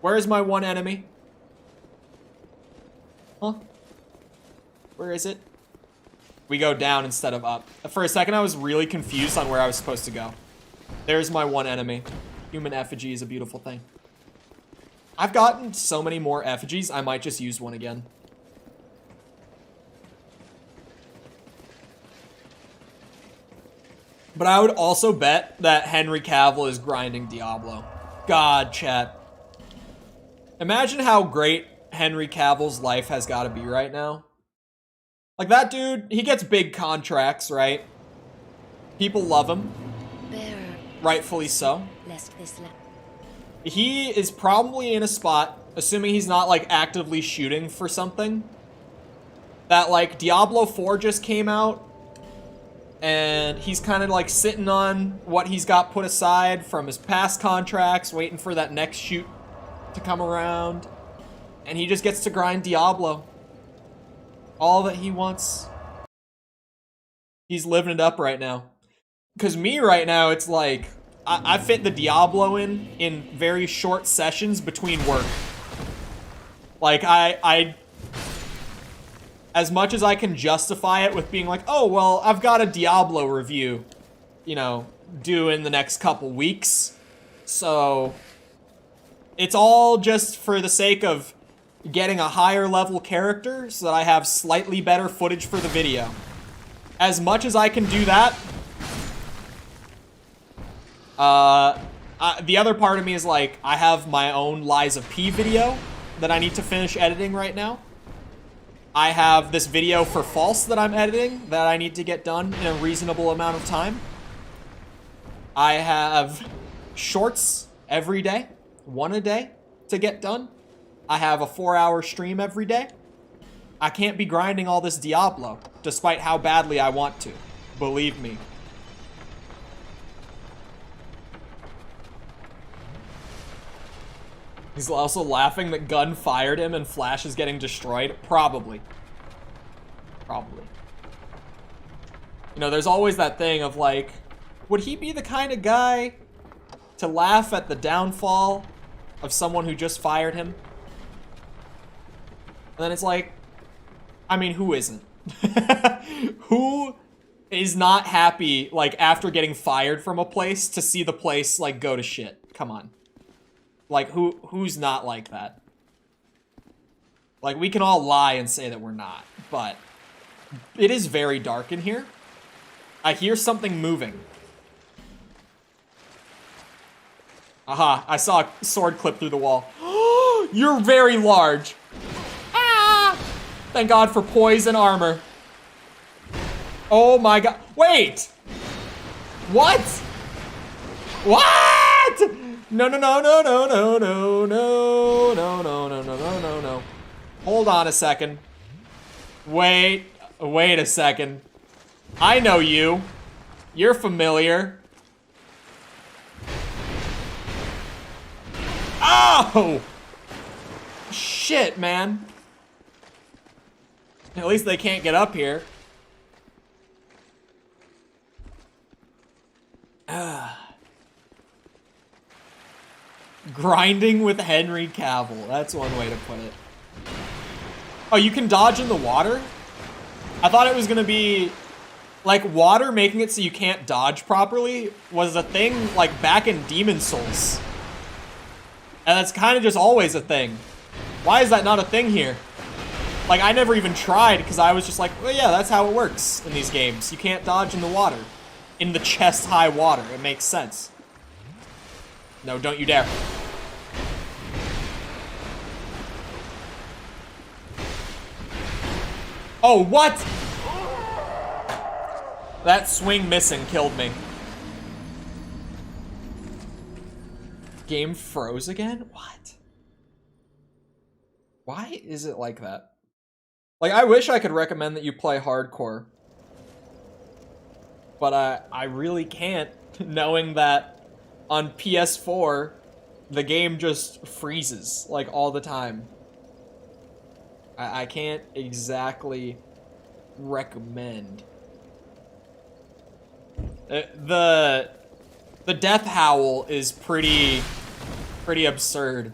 [SPEAKER 1] Where's my one enemy? Huh? Where is it? We go down instead of up. For a second, I was really confused on where I was supposed to go. There's my one enemy. Human effigy is a beautiful thing. I've gotten so many more effigies, I might just use one again. But I would also bet that Henry Cavill is grinding Diablo. God, chat. Imagine how great Henry Cavill's life has got to be right now. Like, that dude, he gets big contracts, right? People love him.
[SPEAKER 2] Bearer,
[SPEAKER 1] Rightfully so.
[SPEAKER 2] lest this
[SPEAKER 1] He is probably in a spot, assuming he's not, like, actively shooting for something, that, like, Diablo 4 just came out, and he's kind of, like, sitting on what he's got put aside from his past contracts, waiting for that next shoot to come around, and he just gets to grind Diablo. All that he wants. He's living it up right now. Because me right now, it's like, I fit the Diablo in very short sessions between work. Like, I as much as I can justify it with being like, oh, well, I've got a Diablo review, you know, do in the next couple weeks. So it's all just for the sake of getting a higher level character so that I have slightly better footage for the video. As much as I can do that, the other part of me is like, I have my own Liza P video that I need to finish editing right now. I have this video for False that I'm editing that I need to get done in a reasonable amount of time. I have shorts every day, one a day to get done. I have a 4-hour stream every day. I can't be grinding all this Diablo, despite how badly I want to. Believe me. He's also laughing that Gunn fired him and Flash is getting destroyed. Probably. Probably. You know, there's always that thing of like, would he be the kind of guy to laugh at the downfall of someone who just fired him? And then it's like, I mean, who isn't? Who is not happy, like, after getting fired from a place to see the place, like, go to shit? Come on. Like, who's not like that? Like, we can all lie and say that we're not, but it is very dark in here. I hear something moving. Aha, I saw a sword clip through the wall. You're very large. Ah! Thank God for poison armor. Oh my God. Wait! What? What? No, no, no, no, no, no, no, no, no, no, no, no, no, no, no. Hold on a second. Wait a second. I know you. You're familiar. Oh! Shit, man. At least they can't get up here. Grinding with Henry Cavill. That's one way to put it. Oh, you can dodge in the water? I thought it was gonna be like water making it so you can't dodge properly was a thing like back in Demon Souls. And that's kind of just always a thing. Why is that not a thing here? Like, I never even tried because I was just like, well, yeah, that's how it works in these games. You can't dodge in the water. In the chest-high water. It makes sense. No, don't you dare. Oh, what? That swing missing killed me. Game froze again? What? Why is it like that? Like, I wish I could recommend that you play hardcore. But I really can't, knowing that on PS4, the game just freezes, like, all the time. I can't exactly recommend. The death howl is pretty absurd.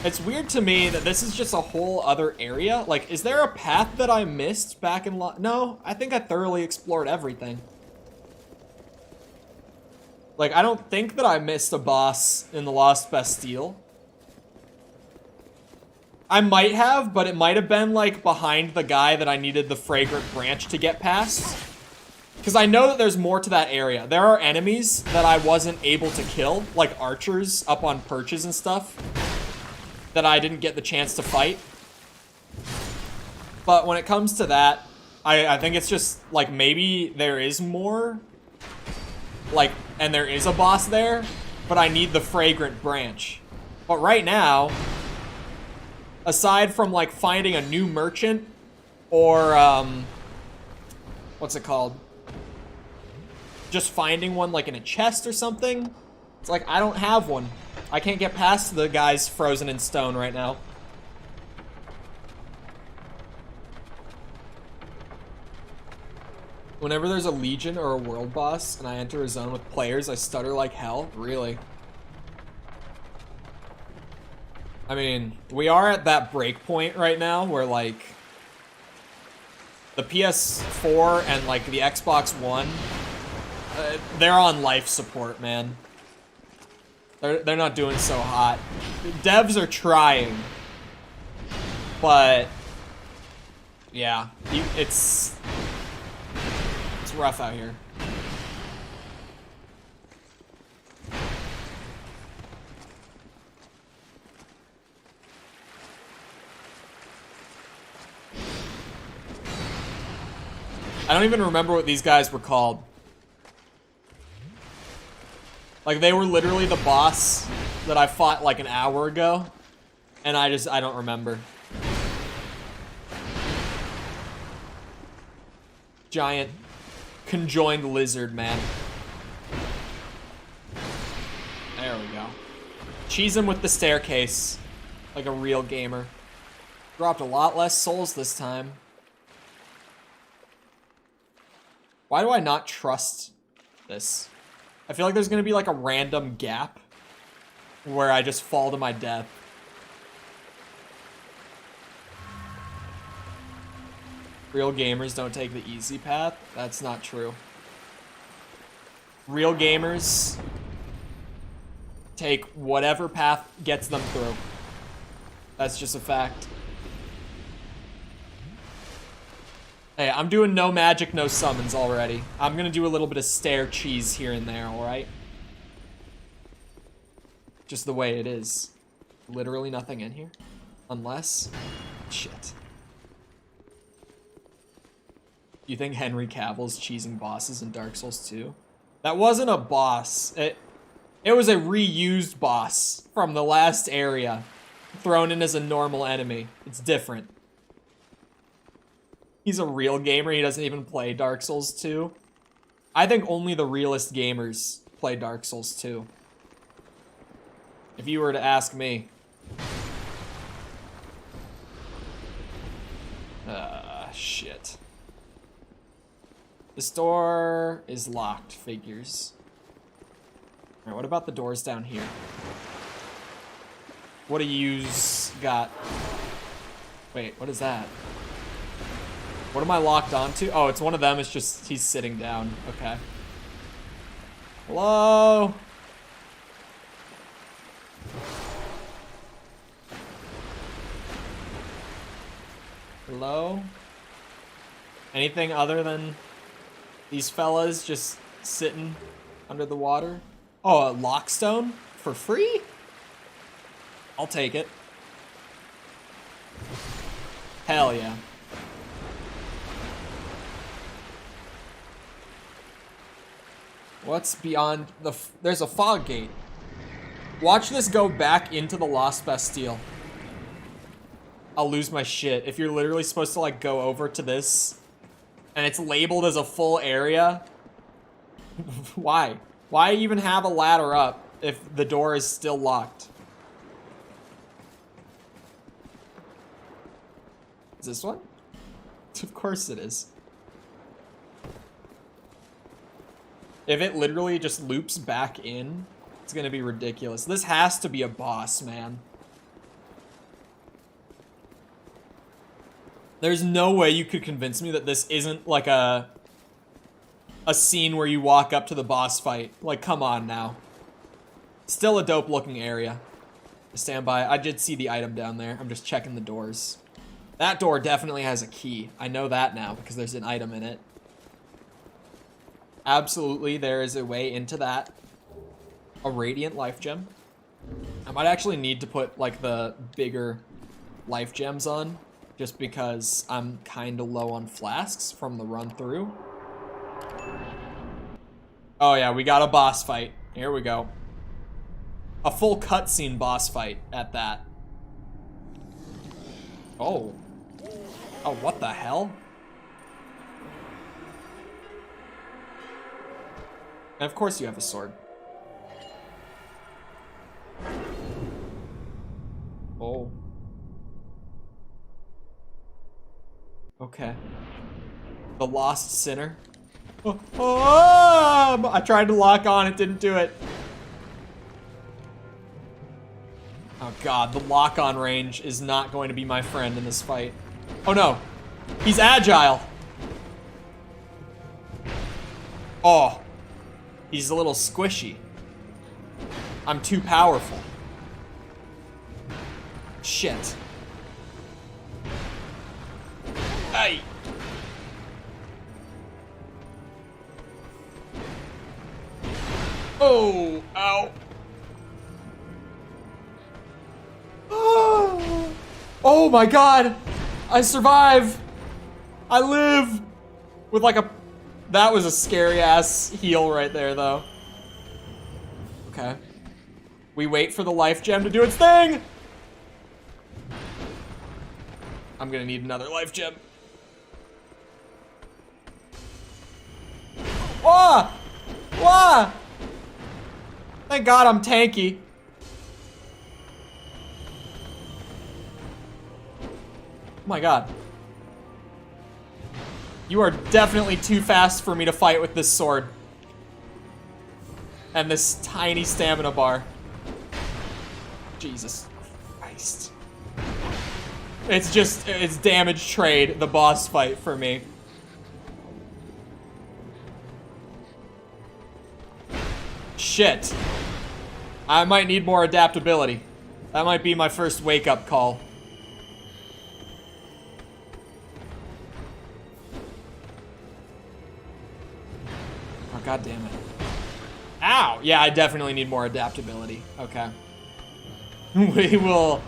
[SPEAKER 1] It's weird to me that this is just a whole other area. Like, is there a path that I missed back in No, I think I thoroughly explored everything. Like, I don't think that I missed a boss in the Lost Bastille. I might have, but it might have been, like, behind the guy that I needed the fragrant branch to get past. Because I know that there's more to that area. There are enemies that I wasn't able to kill, like archers up on perches and stuff, that I didn't get the chance to fight. But when it comes to that, I think it's just, like, maybe there is more, like, and there is a boss there, but I need the fragrant branch. But right now, aside from, like, finding a new merchant, or, what's it called? Just finding one, like, in a chest or something, it's like, I don't have one. I can't get past the guys frozen in stone right now. Whenever there's a Legion or a World Boss and I enter a zone with players, I stutter like hell? Really? I mean, we are at that break point right now where, like, the PS4 and, like, the Xbox One They're on life support, man. They're not doing so hot. Devs are trying, but yeah, it's rough out here. I don't even remember what these guys were called. Like, they were literally the boss that I fought like an hour ago, and I don't remember. Giant conjoined lizard, man. There we go. Cheese him with the staircase, like a real gamer. Dropped a lot less souls this time. Why do I not trust this? I feel like there's gonna be like a random gap where I just fall to my death. Real gamers don't take the easy path. That's not true. Real gamers take whatever path gets them through. That's just a fact. Hey, I'm doing no magic, no summons already. I'm gonna do a little bit of stair cheese here and there, alright? Just the way it is. Literally nothing in here. Unless... shit. You think Henry Cavill's cheesing bosses in Dark Souls 2? That wasn't a boss. It was a reused boss from the last area. Thrown in as a normal enemy. It's different. He's a real gamer, he doesn't even play Dark Souls 2. I think only the realest gamers play Dark Souls 2. If you were to ask me. Shit. This door is locked, figures. Alright, what about the doors down here? What do yous got? Wait, what is that? What am I locked onto? Oh, it's one of them. It's just, he's sitting down. Okay. Hello? Hello? Anything other than these fellas just sitting under the water? Oh, a lockstone? For free? I'll take it. Hell yeah. What's beyond the... there's a fog gate. Watch this go back into the Lost Bastille. I'll lose my shit. If you're literally supposed to, like, go over to this, and it's labeled as a full area, why? Why even have a ladder up if the door is still locked? Is this one? Of course it is. If it literally just loops back in, it's gonna be ridiculous. This has to be a boss, man. There's no way you could convince me that this isn't like a scene where you walk up to the boss fight. Like, come on now. Still a dope looking area. Stand by. I did see the item down there. I'm just checking the doors. That door definitely has a key. I know that now because there's an item in it. Absolutely, there is a way into that. A radiant life gem. I might actually need to put like the bigger life gems on, just because I'm kind of low on flasks from the run through. Oh yeah, we got a boss fight. Here we go. A full cutscene boss fight at that. Oh. Oh, what the hell? And of course you have a sword. Oh. Okay. The Lost Sinner. Oh, I tried to lock on, it didn't do it. Oh god, the lock-on range is not going to be my friend in this fight. Oh no, he's agile. Oh, He's a little squishy. I'm too powerful. Shit. Hey. Oh, ow. Oh my god. I survive. I live. With like a... That was a scary ass heal right there though. Okay. We wait for the life gem to do its thing. I'm gonna need another life gem. Wah! Wah! Thank God I'm tanky. Oh my god. You are definitely too fast for me to fight with this sword. And this tiny stamina bar. Jesus Christ. It's damage trade, the boss fight for me. Shit. I might need more adaptability. That might be my first wake-up call. Oh, god damn it. Ow! Yeah, I definitely need more adaptability. Okay. We will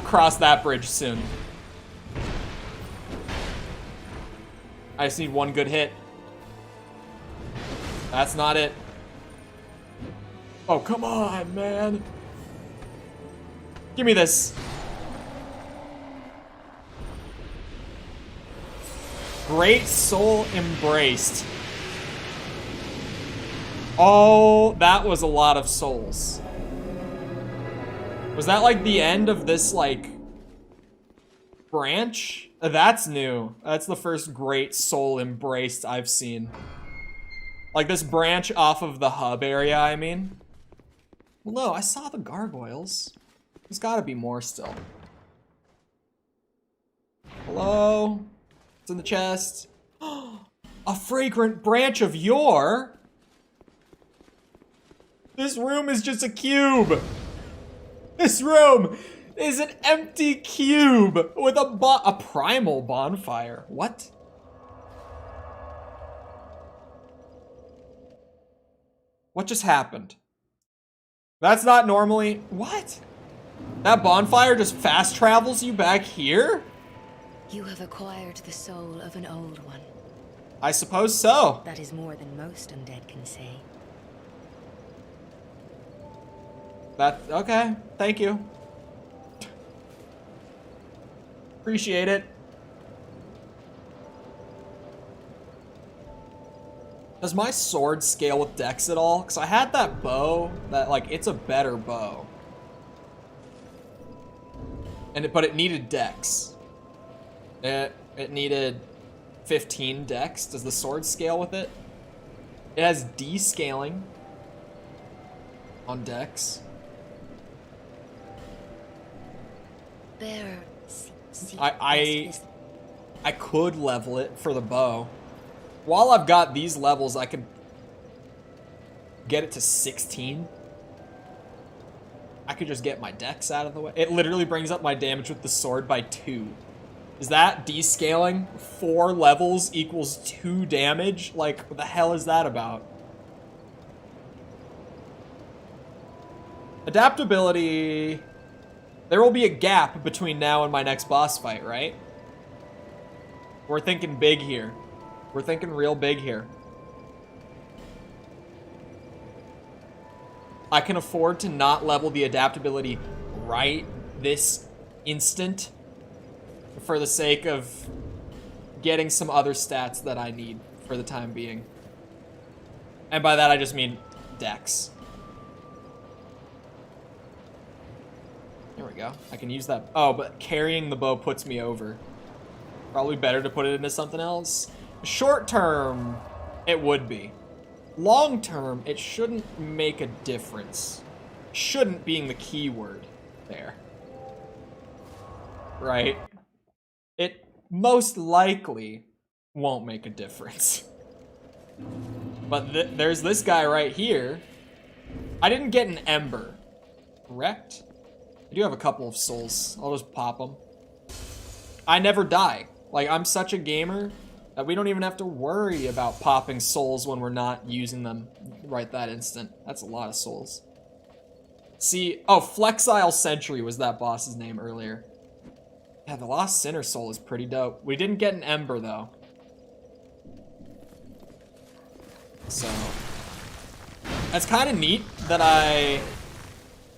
[SPEAKER 1] cross that bridge soon. I just need one good hit. That's not it. Oh, come on, man. Give me this. Great soul embraced. Oh, that was a lot of souls. Was that like the end of this like branch? That's new. That's the first great soul embraced I've seen. Like this branch off of the hub area, I mean. Well, no, I saw the gargoyles. There's gotta be more still. Hello? It's in the chest. A fragrant branch of yore? This room is just a cube. This room is an empty cube with a primal bonfire. What? What just happened? That's not normally... What? That bonfire just fast travels you back here?
[SPEAKER 2] You have acquired the soul of an old one.
[SPEAKER 1] I suppose so.
[SPEAKER 2] That is more than most undead can say.
[SPEAKER 1] Okay, thank you. Appreciate it. Does my sword scale with dex at all? Because I had that bow that, like, it's a better bow. But it needed dex. It needed 15 dex. Does the sword scale with it? It has descaling on dex.
[SPEAKER 2] Bearer,
[SPEAKER 1] I could level it for the bow. While I've got these levels, I could get it to 16. I could just get my dex out of the way. It literally brings up my damage with the sword by 2. Is that descaling? 4 levels equals 2 damage? Like, what the hell is that about? Adaptability... There will be a gap between now and my next boss fight, right? We're thinking big here. We're thinking real big here. I can afford to not level the adaptability right this instant for the sake of getting some other stats that I need for the time being. And by that I just mean dex. There we go. I can use that. Oh, but carrying the bow puts me over. Probably better to put it into something else. Short term, it would be. Long term, it shouldn't make a difference. Shouldn't being the key word there. Right? It most likely won't make a difference. But there's this guy right here. I didn't get an ember, correct? I do have a couple of souls. I'll just pop them. I never die. Like, I'm such a gamer that we don't even have to worry about popping souls when we're not using them right that instant. That's a lot of souls. See, oh, Flexile Sentry was that boss's name earlier. Yeah, the Lost Sinner soul is pretty dope. We didn't get an ember, though. So, that's kind of neat that I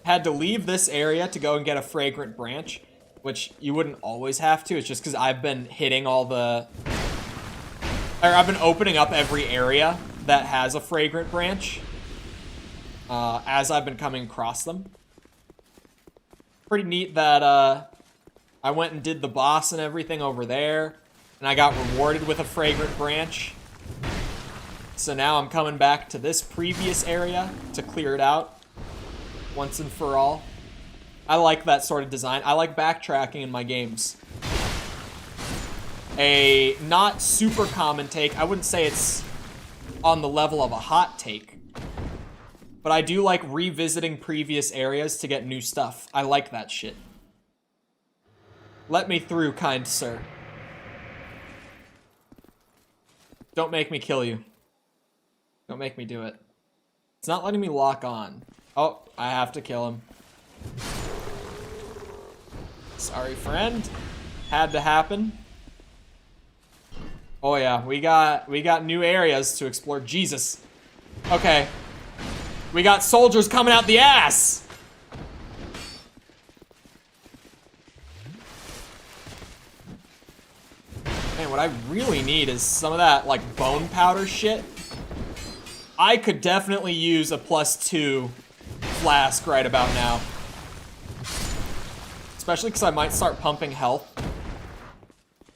[SPEAKER 1] had to leave this area to go and get a fragrant branch, which you wouldn't always have to. It's just because I've been hitting all the... Or I've been opening up every area that has a fragrant branch as I've been coming across them. Pretty neat that I went and did the boss and everything over there, and I got rewarded with a fragrant branch. So now I'm coming back to this previous area to clear it out once and for all. I like that sort of design. I like backtracking in my games. A not super common take. I wouldn't say it's on the level of a hot take, but I do like revisiting previous areas to get new stuff. I like that shit. Let me through, kind sir. Don't make me kill you. Don't make me do it. It's not letting me lock on. Oh, I have to kill him. Sorry, friend. Had to happen. Oh yeah, we got new areas to explore. Jesus. Okay. We got soldiers coming out the ass. Man, what I really need is some of that like bone powder shit. I could definitely use a +2 flask right about now. Especially because I might start pumping health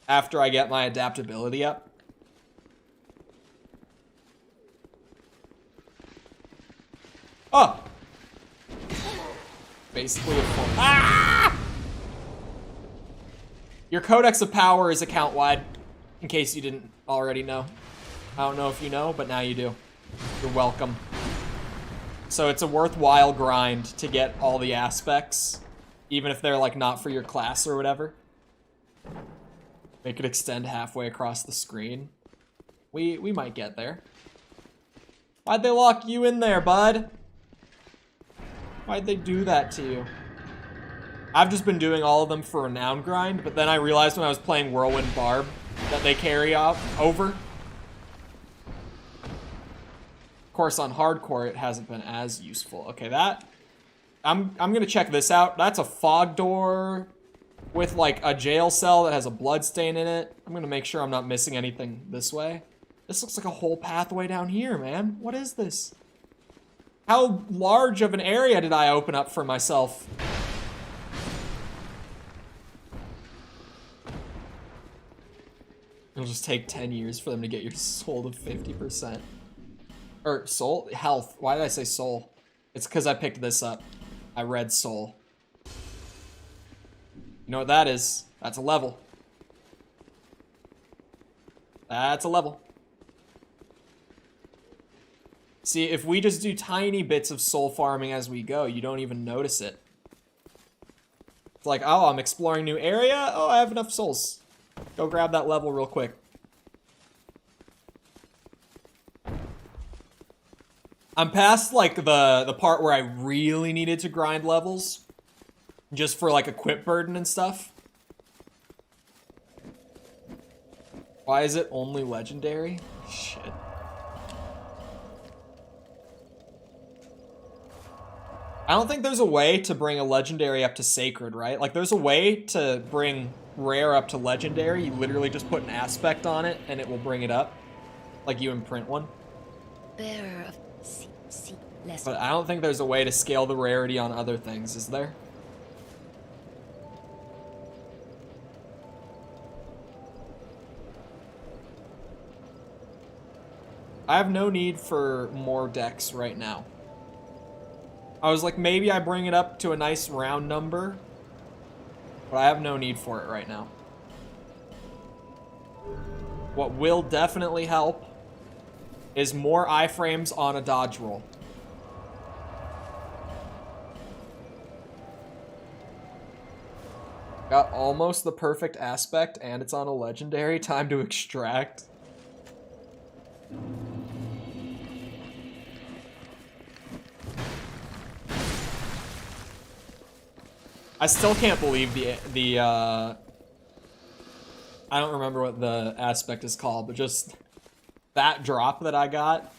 [SPEAKER 1] after I get my adaptability up. Oh! Basically a full... Ah! Your Codex of Power is account-wide, in case you didn't already know. I don't know if you know, but now you do. You're welcome. So it's a worthwhile grind to get all the aspects, even if they're like not for your class or whatever. Make it extend halfway across the screen. We might get there. Why'd they lock you in there, bud? Why'd they do that to you? I've just been doing all of them for renown grind, but then I realized when I was playing Whirlwind Barb that they carry over. Of course, on hardcore, it hasn't been as useful. Okay, that... I'm gonna check this out. That's a fog door with, like, a jail cell that has a blood stain in it. I'm gonna make sure I'm not missing anything this way. This looks like a whole pathway down here, man. What is this? How large of an area did I open up for myself? It'll just take 10 years for them to get your soul to 50%. Or soul? Health. Why did I say soul? It's because I picked this up. I read soul. You know what that is? That's a level. That's a level. See, if we just do tiny bits of soul farming as we go, you don't even notice it. It's like, oh, I'm exploring new area. Oh, I have enough souls. Go grab that level real quick. I'm past, like, the part where I really needed to grind levels. Just for, like, equip burden and stuff. Why is it only legendary? Shit. I don't think there's a way to bring a legendary up to sacred, right? Like, there's a way to bring rare up to legendary. You literally just put an aspect on it, and it will bring it up. Like, you imprint one.
[SPEAKER 2] Bearer of less.
[SPEAKER 1] But I don't think there's a way to scale the rarity on other things, is there? I have no need for more decks right now. I was like, maybe I bring it up to a nice round number, but I have no need for it right now. What will definitely help is more iframes on a dodge roll. Got almost the perfect aspect, and it's on a legendary. Time to extract. I still can't believe the I don't remember what the aspect is called, but just that drop that I got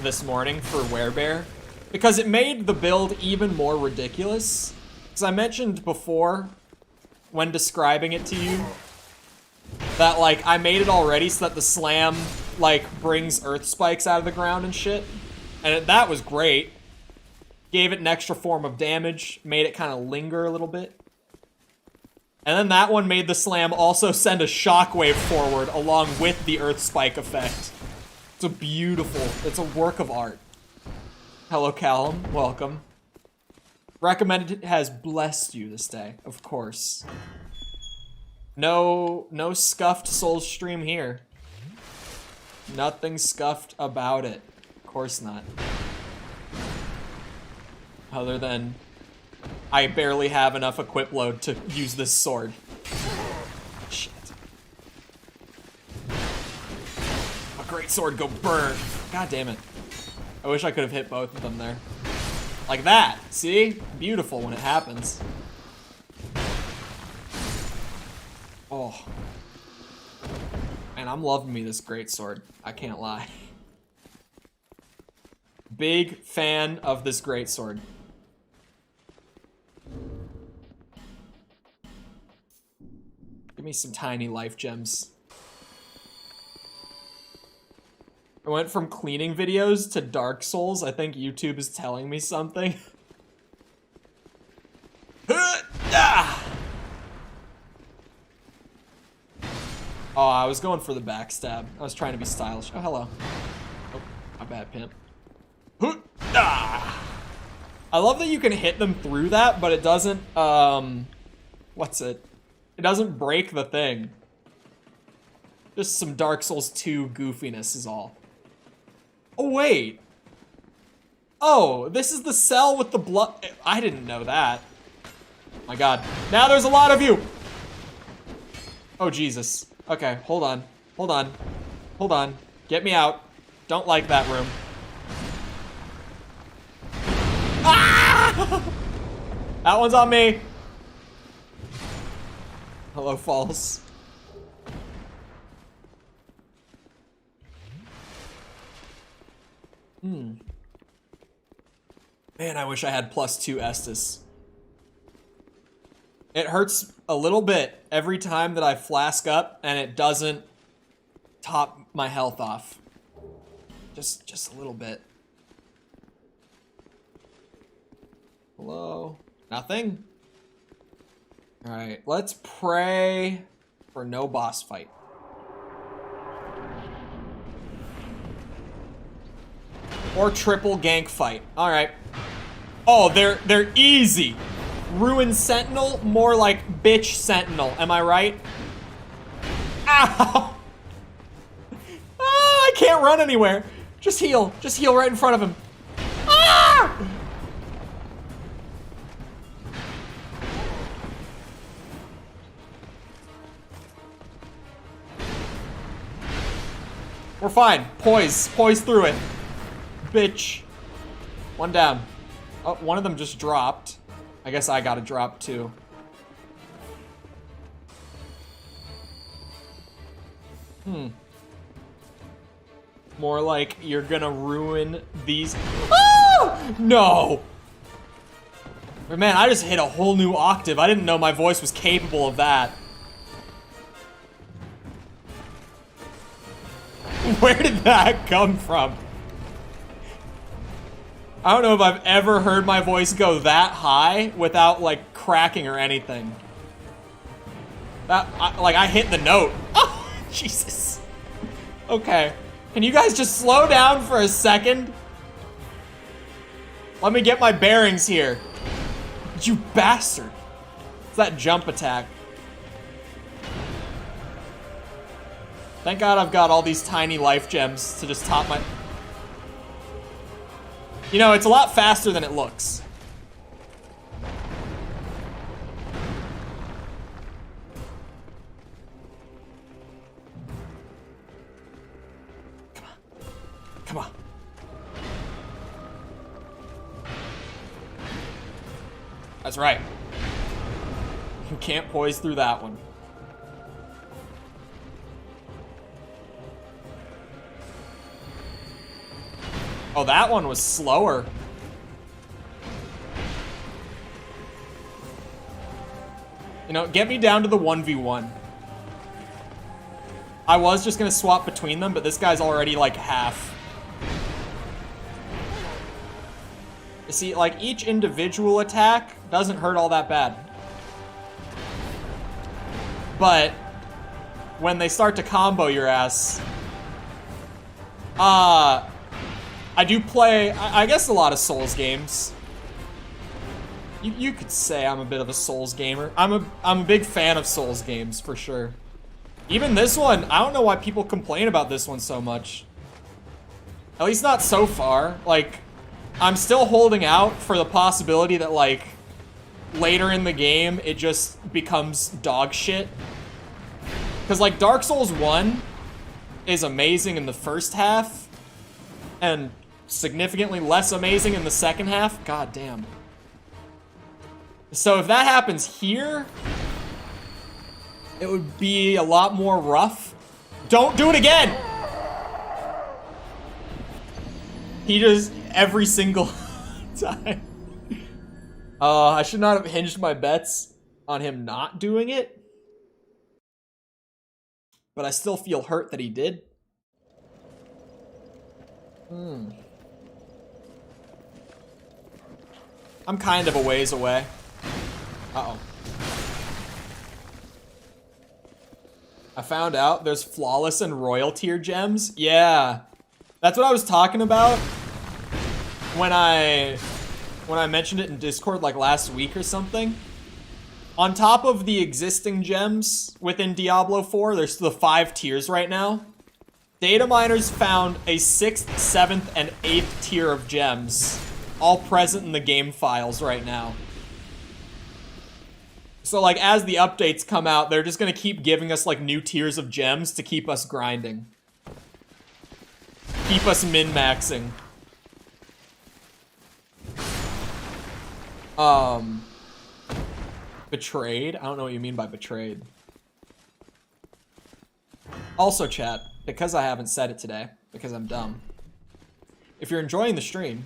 [SPEAKER 1] this morning for Werebear, because it made the build even more ridiculous. Because I mentioned before, when describing it to you, that, like, I made it already so that the slam, like, brings earth spikes out of the ground and shit. And that was great. Gave it an extra form of damage, made it kind of linger a little bit. And then that one made the slam also send a shockwave forward along with the earth spike effect. It's a beautiful, it's a work of art. Hello, Callum, welcome. Recommended has blessed you this day, of course. No scuffed Souls stream here. Nothing scuffed about it. Of course not. Other than I barely have enough equip load to use this sword. Shit. A great sword go burn. God damn it. I wish I could have hit both of them there. Like that, see? Beautiful when it happens. Oh. Man, I'm loving me this greatsword. I can't lie. Big fan of this greatsword. Give me some tiny life gems. I went from cleaning videos to Dark Souls. I think YouTube is telling me something. Oh, I was going for the backstab. I was trying to be stylish. Oh, hello. Oh, my bad, pimp. I love that you can hit them through that, but it doesn't, what's it? It doesn't break the thing. Just some Dark Souls 2 goofiness is all. Oh, wait. Oh, this is the cell with the blood. I didn't know that. Oh my god. Now there's a lot of you. Oh, Jesus. Okay, hold on. Hold on. Hold on. Get me out. Don't like that room. Ah! That one's on me. Hello, False. Man, I wish I had +2 Estus. It hurts a little bit every time that I flask up and it doesn't top my health off. Just a little bit. Hello? Nothing? Alright, let's pray for no boss fight. Or triple gank fight. Alright. Oh, they're easy. Ruin Sentinel, more like bitch Sentinel. Am I right? Ow! Ah, I can't run anywhere. Just heal. Just heal right in front of him. Ah! We're fine. Poise. Poise through it. Bitch. One down. Oh, one of them just dropped. I guess I gotta drop too. More like you're gonna ruin these. Ah! No! But man, I just hit a whole new octave. I didn't know my voice was capable of that. Where did that come from? I don't know if I've ever heard my voice go that high without, like, cracking or anything. I hit the note. Oh, Jesus. Okay. Can you guys just slow down for a second? Let me get my bearings here. You bastard. It's that jump attack. Thank God I've got all these tiny life gems to just top my... You know, it's a lot faster than it looks. Come on. Come on. That's right. You can't poise through that one. Oh, that one was slower. You know, get me down to the 1v1. I was just gonna swap between them, but this guy's already like half. You see, like each individual attack doesn't hurt all that bad. But when they start to combo your ass, I do play, I guess, a lot of Souls games. You could say I'm a bit of a Souls gamer. I'm a big fan of Souls games, for sure. Even this one, I don't know why people complain about this one so much. At least not so far. Like, I'm still holding out for the possibility that, like, later in the game, it just becomes dog shit. Because, like, Dark Souls 1 is amazing in the first half, and significantly less amazing in the second half. God damn. So if that happens here, it would be a lot more rough. Don't do it again! He just, every single time. I should not have hinged my bets on him not doing it. But I still feel hurt that he did. I'm kind of a ways away. Uh-oh. I found out there's flawless and royal tier gems. Yeah. That's what I was talking about when I mentioned it in Discord like last week or something. On top of the existing gems within Diablo 4, there's the 5 tiers right now. Data miners found a 6th, 7th, and 8th tier of gems, all present in the game files right now. So, like, as the updates come out, they're just gonna keep giving us, like, new tiers of gems to keep us grinding. Keep us min-maxing. Betrayed? I don't know what you mean by betrayed. Also, chat, because I haven't said it today, because I'm dumb. If you're enjoying the stream,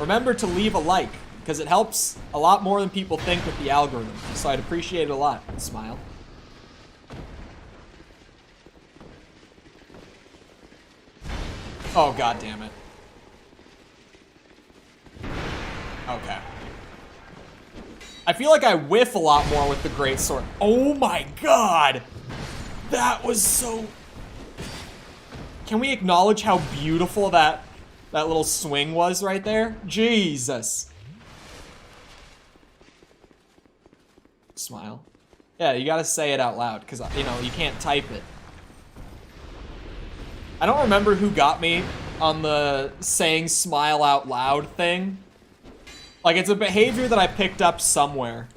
[SPEAKER 1] remember to leave a like, because it helps a lot more than people think with the algorithm. So I'd appreciate it a lot. Smile. Oh, god damn it. Okay. I feel like I whiff a lot more with the greatsword. Oh my god! That was so... Can we acknowledge how beautiful that little swing was right there? Jesus. Smile. Yeah, you gotta say it out loud, because, you know, you can't type it. I don't remember who got me on the saying smile out loud thing. Like, it's a behavior that I picked up somewhere.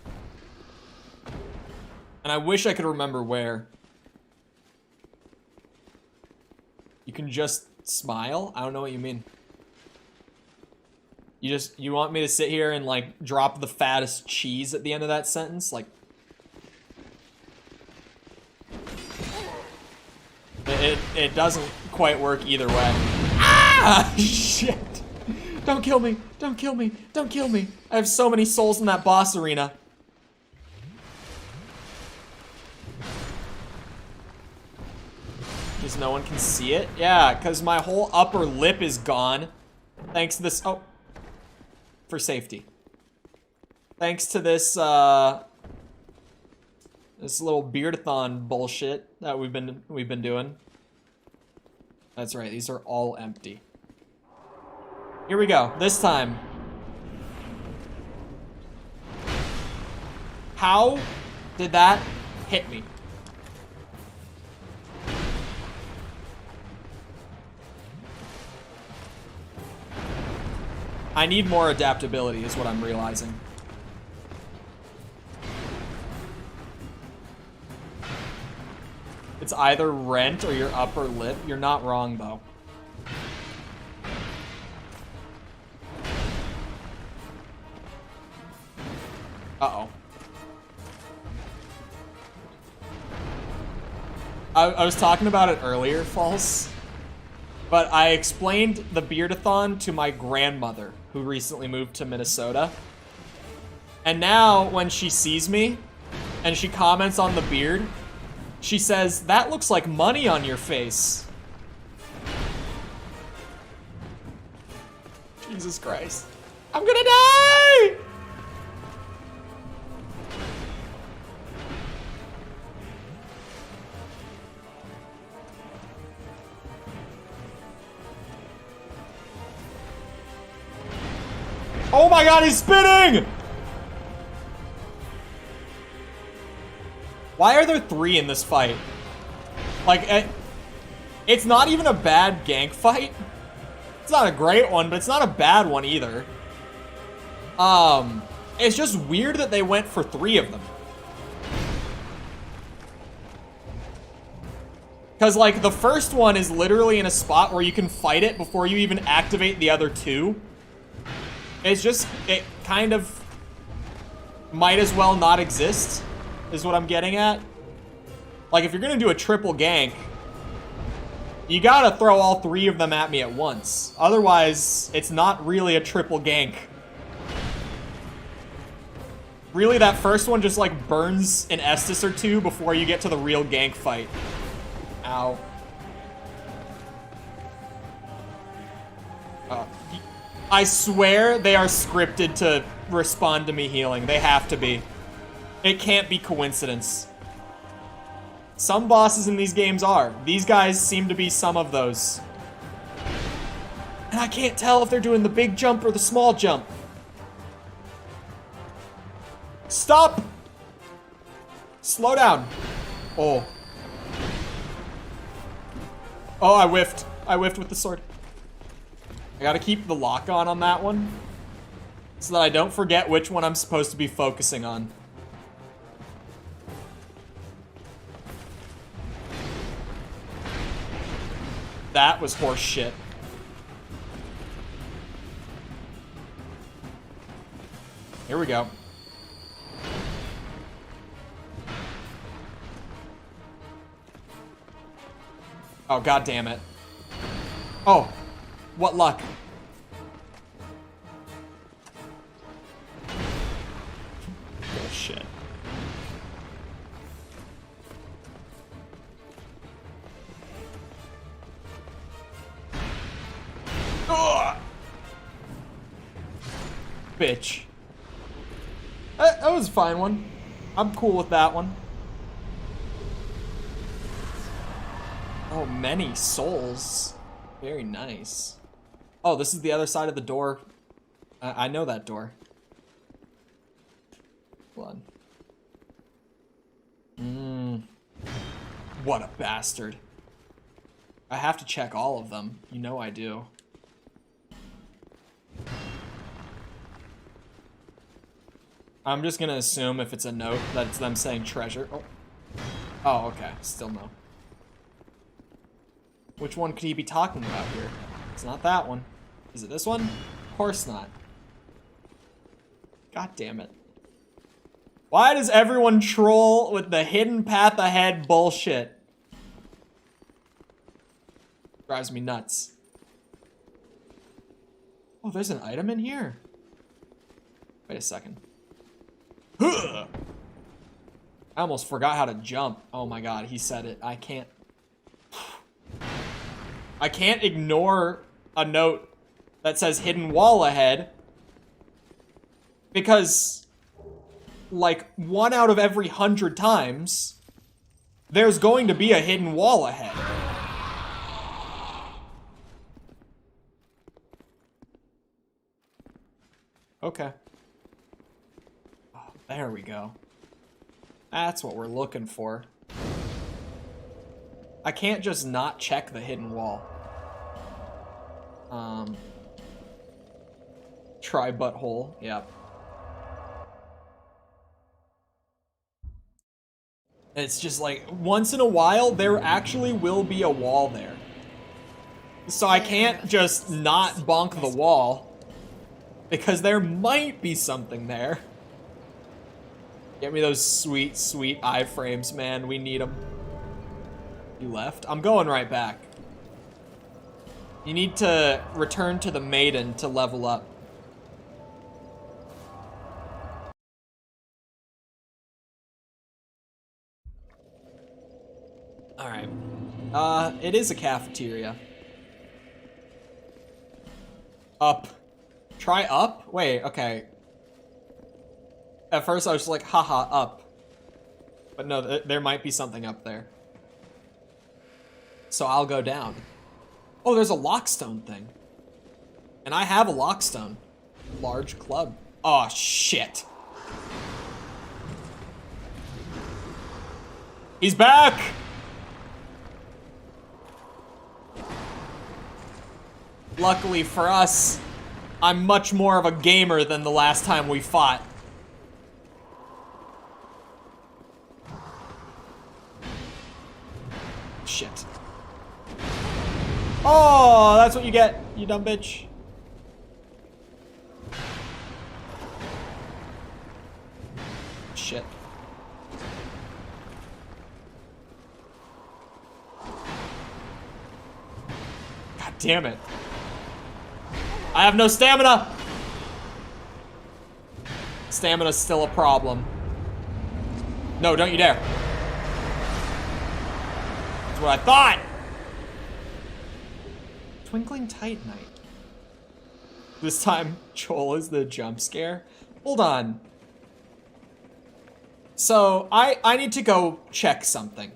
[SPEAKER 1] And I wish I could remember where. You can just smile? I don't know what you mean. You want me to sit here and, like, drop the fattest cheese at the end of that sentence? Like... It doesn't quite work either way. Ah! Shit! Don't kill me! Don't kill me! Don't kill me! I have so many souls in that boss arena. Because no one can see it? Yeah, because my whole upper lip is gone. Thanks to this... Oh. For safety. Thanks to this, this little beardathon bullshit that we've been doing. That's right, these are all empty. Here we go, this time. How did that hit me? I need more adaptability is what I'm realizing. It's either rent or your upper lip. You're not wrong, though. Uh-oh. I was talking about it earlier, False. But I explained the beardathon to my grandmother, who recently moved to Minnesota. And now, when she sees me, and she comments on the beard, she says, "That looks like money on your face." Jesus Christ. I'm gonna die! Oh my god, he's spinning! Why are there 3 in this fight? Like, it's not even a bad gank fight. It's not a great one, but it's not a bad one either. It's just weird that they went for 3 of them. Because, like, the first one is literally in a spot where you can fight it before you even activate the other 2. It's just, it kind of might as well not exist, is what I'm getting at. Like, if you're gonna do a triple gank, you gotta throw all 3 of them at me at once. Otherwise, it's not really a triple gank. Really, that first one just, like, burns an Estus or 2 before you get to the real gank fight. Ow. I swear they are scripted to respond to me healing. They have to be. It can't be coincidence. Some bosses in these games are. These guys seem to be some of those. And I can't tell if they're doing the big jump or the small jump. Stop! Slow down. Oh. Oh, I whiffed. I whiffed with the sword. I gotta keep the lock on that one, so that I don't forget which one I'm supposed to be focusing on. That was horse shit. Here we go. Oh, god damn it. Oh. What luck. Oh, shit. Ugh! Bitch. That was a fine one. I'm cool with that one. Oh, many souls. Very nice. Oh, this is the other side of the door. I know that door. Hold on. What a bastard. I have to check all of them. You know I do. I'm just gonna assume if it's a note that it's them saying treasure. Oh, oh okay. Still no. Which one could he be talking about here? It's not that one. Is it this one? Of course not. God damn it. Why does everyone troll with the hidden path ahead bullshit? Drives me nuts. Oh, there's an item in here. Wait a second. I almost forgot how to jump. Oh my god, he said it. I can't ignore a note that says hidden wall ahead, because like 1 out of every 100 times there's going to be a hidden wall ahead. Okay. Oh, there we go. That's what we're looking for. I can't just not check the hidden wall. Try butthole. Yep. It's just like, once in a while, there actually will be a wall there. So I can't just not bonk the wall, because there might be something there. Get me those sweet, sweet iframes, man. We need them. You left? I'm going right back. You need to return to the maiden to level up. Alright. It is a cafeteria. Up. Try up? Wait, okay. At first I was just like, haha, up. But no, there might be something up there. So I'll go down. Oh, there's a lockstone thing. And I have a lockstone. Large club. Oh, shit. He's back! Luckily for us, I'm much more of a gamer than the last time we fought. Shit. Oh, that's what you get, you dumb bitch. Shit. God damn it. I have no stamina! Stamina's still a problem. No, don't you dare. That's what I thought! Twinkling Titanite. This time, Joel is the jump scare. Hold on. So, I need to go check something.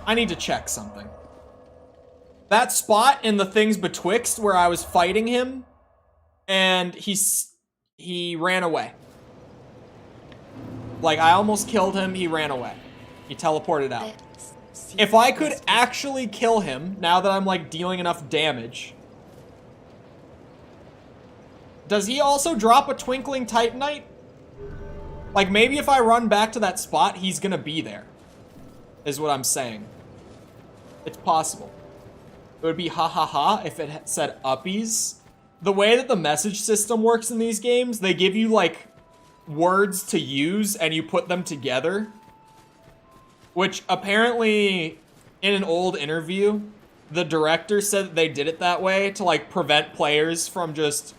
[SPEAKER 1] I need to check something. That spot in the things betwixt where I was fighting him, and he ran away. Like, I almost killed him, he ran away. He teleported out. If I could actually kill him, now that I'm, like, dealing enough damage... Does he also drop a Twinkling Titanite? Like, maybe if I run back to that spot, he's gonna be there. Is what I'm saying. It's possible. It would be ha ha ha if it said uppies. The way that the message system works in these games, they give you, like, words to use and you put them together. Which apparently, in an old interview, the director said that they did it that way to, like, prevent players from just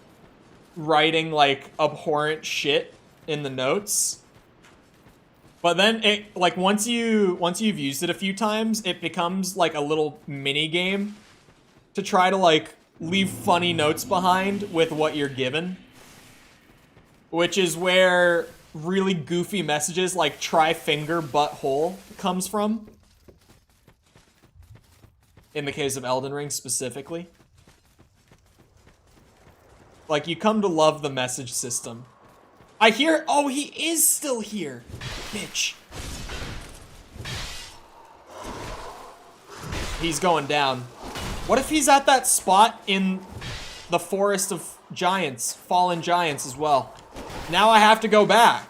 [SPEAKER 1] writing, like, abhorrent shit in the notes. But then it, like, once you've used it a few times, it becomes like a little mini game to try to, like, leave funny notes behind with what you're given. Which is where really goofy messages like try finger butthole comes from. In the case of Elden Ring specifically. Like, you come to love the message system. I hear, oh, he is still here. Bitch. He's going down. What if he's at that spot in the Forest of Giants, Fallen Giants as well? Now I have to go back.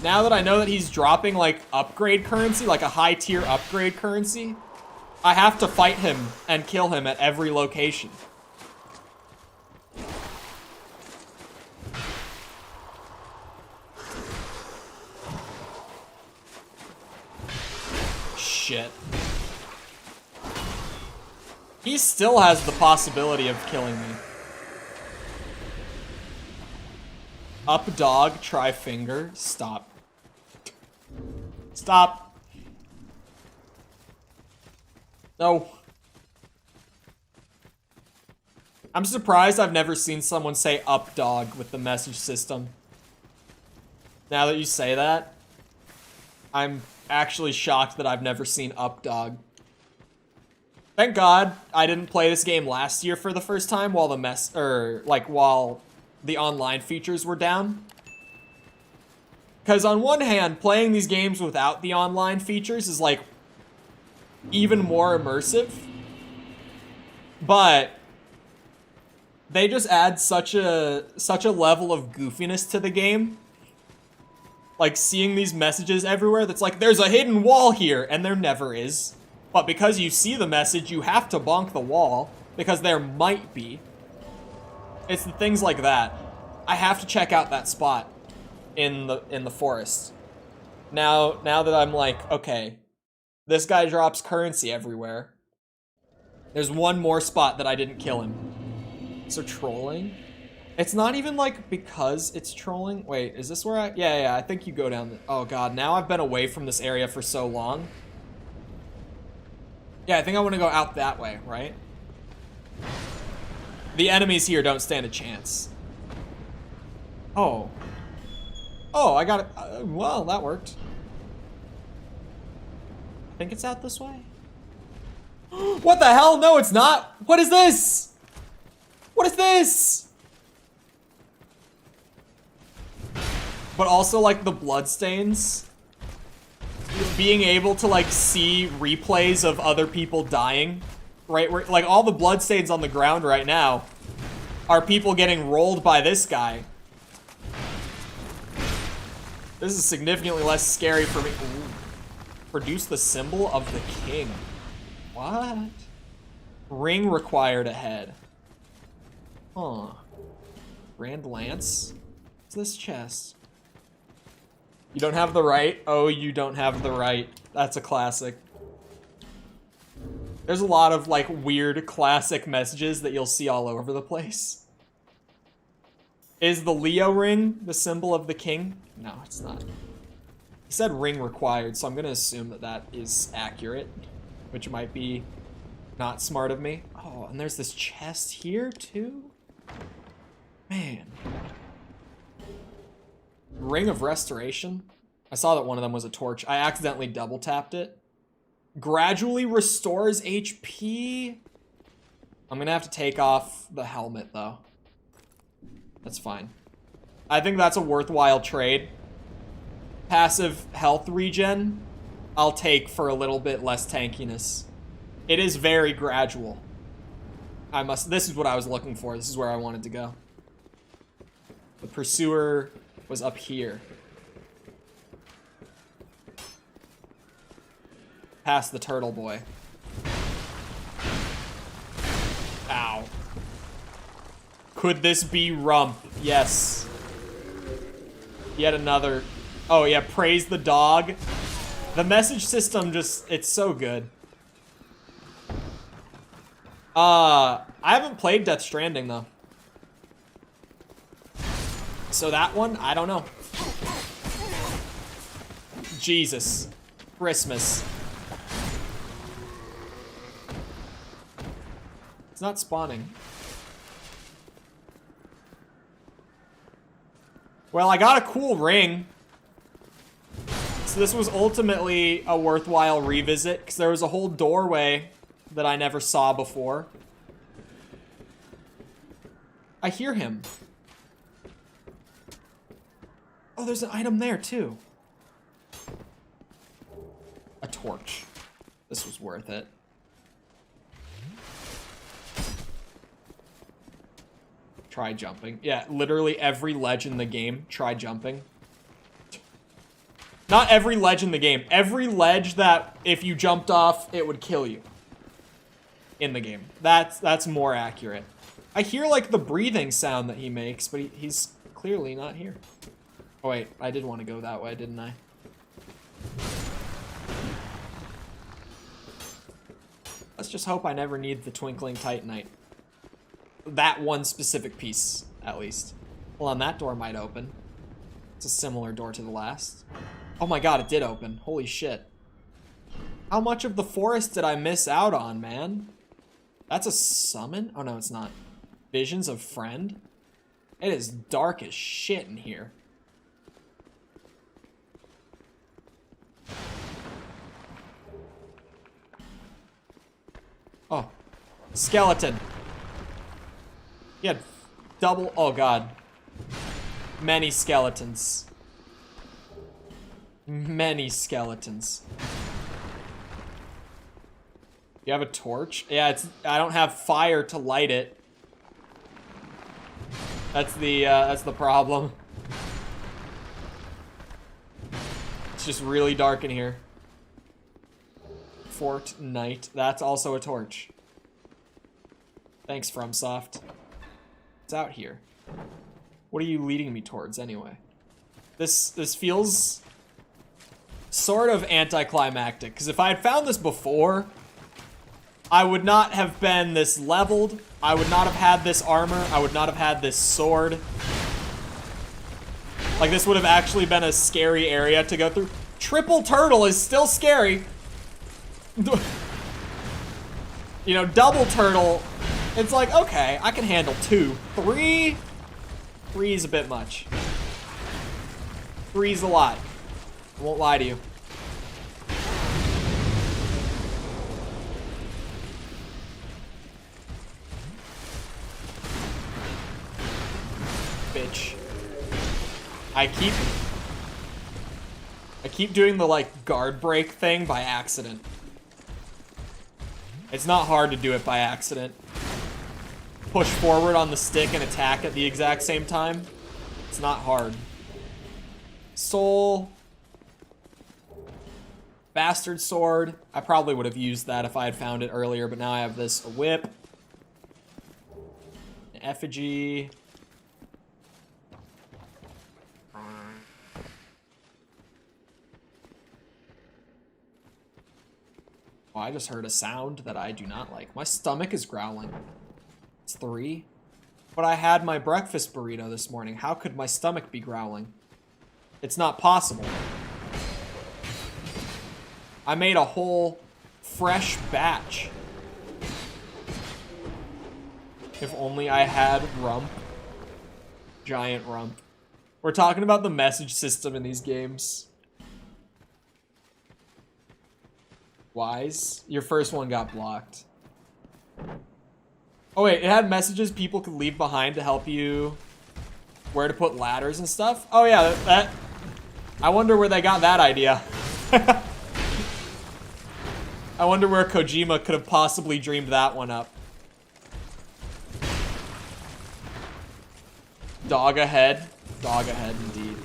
[SPEAKER 1] Now that I know that he's dropping, like, upgrade currency, like a high tier upgrade currency, I have to fight him and kill him at every location. Shit. He still has the possibility of killing me. Up dog, try finger, stop. Stop. No. I'm surprised I've never seen someone say up dog with the message system. Now that you say that, I'm actually shocked that I've never seen up dog. Thank God I didn't play this game last year for the first time while while the online features were down. Because on one hand, playing these games without the online features is like even more immersive. But they just add such a level of goofiness to the game. Like seeing these messages everywhere that's like, there's a hidden wall here, and there never is. But because you see the message, you have to bonk the wall because there might be. It's the things like that. I have to check out that spot in the forest. Now that I'm like, okay, this guy drops currency everywhere. There's one more spot that I didn't kill him. So trolling? It's not even like because it's trolling. Wait, is this where I... Yeah, I think you go down the... Oh god, now I've been away from this area for so long. Yeah, I think I want to go out that way, right? The enemies here don't stand a chance. Oh. Oh, I got it. Well, that worked. I think it's out this way. What the hell? No, it's not. What is this? What is this? But also, like, the bloodstains. Being able to, like, see replays of other people dying. Right? Where, like, all the bloodstains on the ground right now are people getting rolled by this guy. This is significantly less scary for me. Ooh. Produce the symbol of the king. What? Ring required ahead. Huh. Grand Lance? What's this chest? You don't have the right? Oh, you don't have the right. That's a classic. There's a lot of, like, weird classic messages that you'll see all over the place. Is the Leo ring the symbol of the king? No, it's not. He said ring required, so I'm gonna assume that that is accurate, which might be not smart of me. Oh, and there's this chest here, too? Man. Ring of Restoration? I saw that one of them was a torch. I accidentally double tapped it. Gradually restores HP? I'm gonna have to take off the helmet, though. That's fine. I think that's a worthwhile trade. Passive health regen, I'll take for a little bit less tankiness. It is very gradual. This is what I was looking for. This is where I wanted to go. The pursuer was up here. Past the turtle boy. Ow. Could this be Rump? Yes. Yet another. Oh yeah, praise the dog. The message system just, it's so good. I haven't played Death Stranding though. So that one, I don't know. Jesus. Christmas. It's not spawning. Well, I got a cool ring. So this was ultimately a worthwhile revisit, because there was a whole doorway that I never saw before. I hear him. Oh, there's an item there, too. A torch. This was worth it. Try jumping. Yeah, literally every ledge in the game, try jumping. Not every ledge in the game. Every ledge that if you jumped off, it would kill you. In the game. That's more accurate. I hear, like, the breathing sound that he makes, but he's clearly not here. Oh, wait. I did want to go that way, didn't I? Let's just hope I never need the Twinkling Titanite. That one specific piece, at least. Well, on that door might open. It's a similar door to the last. Oh my god, it did open. Holy shit. How much of the forest did I miss out on, man? That's a summon? Oh no, it's not. Visions of Friend? It is dark as shit in here. Oh. Skeleton. He had double... Oh god. Many skeletons. Many skeletons. You have a torch? Yeah, I don't have fire to light it. That's the problem. It's just really dark in here. Fortnite. That's also a torch. Thanks, FromSoft. It's out here. What are you leading me towards, anyway? This feels sort of anticlimactic, because if I had found this before, I would not have been this leveled. I would not have had this armor. I would not have had this sword. Like, this would have actually been a scary area to go through. Triple turtle is still scary. You know, double turtle, it's like, okay, I can handle 2. 3 is a bit much. 3's a lot. I won't lie to you. Bitch. I keep doing the, like, guard break thing by accident. It's not hard to do it by accident. Push forward on the stick and attack at the exact same time. It's not hard. Soul. Bastard sword. I probably would have used that if I had found it earlier, but now I have this. A whip. An effigy. Oh, I just heard a sound that I do not like. My stomach is growling. It's 3. But I had my breakfast burrito this morning. How could my stomach be growling? It's not possible. I made a whole fresh batch. If only I had rump. Giant rump. We're talking about the message system in these games. Wise. Your first one got blocked. Oh wait, it had messages people could leave behind to help you where to put ladders and stuff. Oh yeah, that I wonder where they got that idea. I wonder where Kojima could have possibly dreamed that one up. Dog ahead. Dog ahead indeed.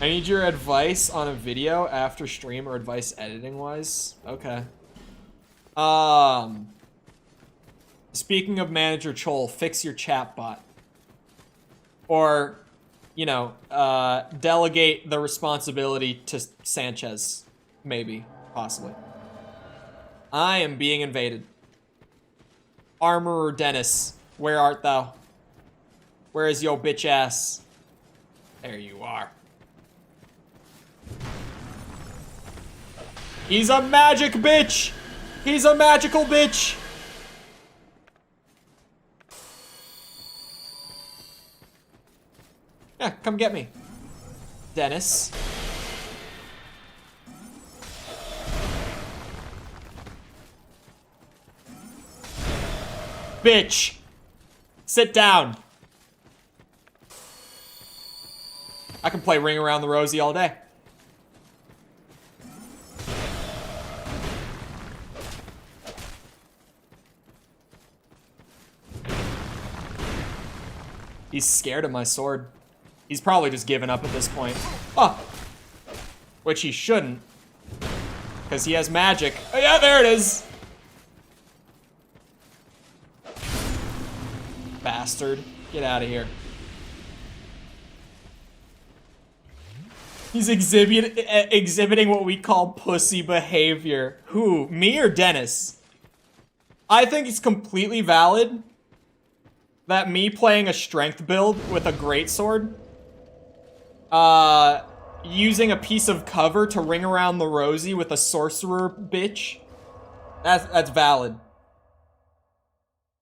[SPEAKER 1] I need your advice on a video after stream, or advice editing wise. Okay. Speaking of Manager Chol, fix your chat bot. Or, you know, delegate the responsibility to Sanchez. Maybe. Possibly. I am being invaded. Armorer Dennis, where art thou? Where is yo bitch ass? There you are. He's a magic bitch! He's a magical bitch! Yeah, come get me. Dennis. Bitch! Sit down. I can play Ring Around the Rosie all day. He's scared of my sword. He's probably just given up at this point. Oh! Which he shouldn't. Because he has magic. Oh yeah, there it is! Bastard. Get out of here. He's exhibiting what we call pussy behavior. Who? Me or Dennis? I think it's completely valid that me playing a strength build with a greatsword, using a piece of cover to ring around the Rosie with a sorcerer bitch, that's valid.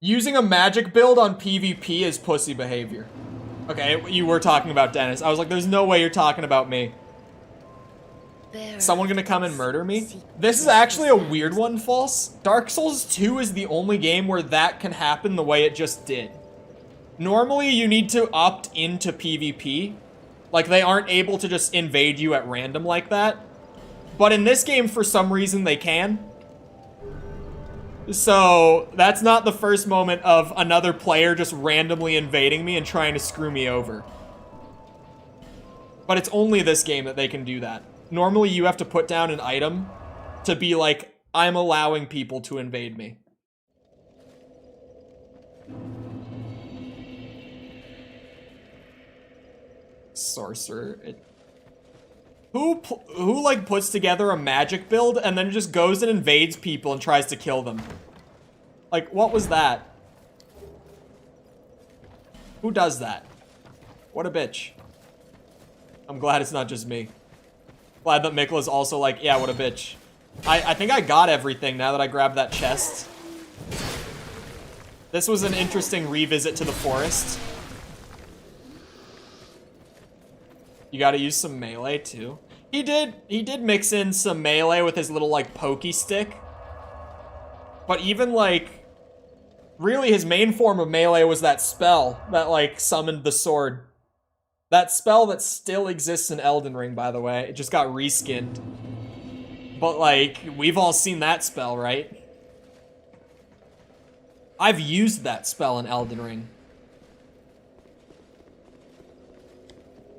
[SPEAKER 1] Using a magic build on PvP is pussy behavior. Okay, you were talking about Dennis. I was like, there's no way you're talking about me. Someone gonna come and murder me? This is actually a weird one, False. Dark Souls 2 is the only game where that can happen the way it just did. Normally, you need to opt into PvP. Like, they aren't able to just invade you at random like that. But in this game, for some reason, they can. So that's not the first moment of another player just randomly invading me and trying to screw me over. But it's only this game that they can do that. Normally you have to put down an item to be like, I'm allowing people to invade me. Sorcerer. Who like puts together a magic build and then just goes and invades people and tries to kill them? Like, what was that? Who does that? What a bitch. I'm glad it's not just me. Glad that Mikla's also like, yeah, what a bitch. I think I got everything now that I grabbed that chest. This was an interesting revisit to the forest. You gotta use some melee too. He did mix in some melee with his little like pokey stick. But even like, really his main form of melee was that spell that like summoned the sword. That spell that still exists in Elden Ring, by the way. It just got reskinned. But like, we've all seen that spell, right? I've used that spell in Elden Ring.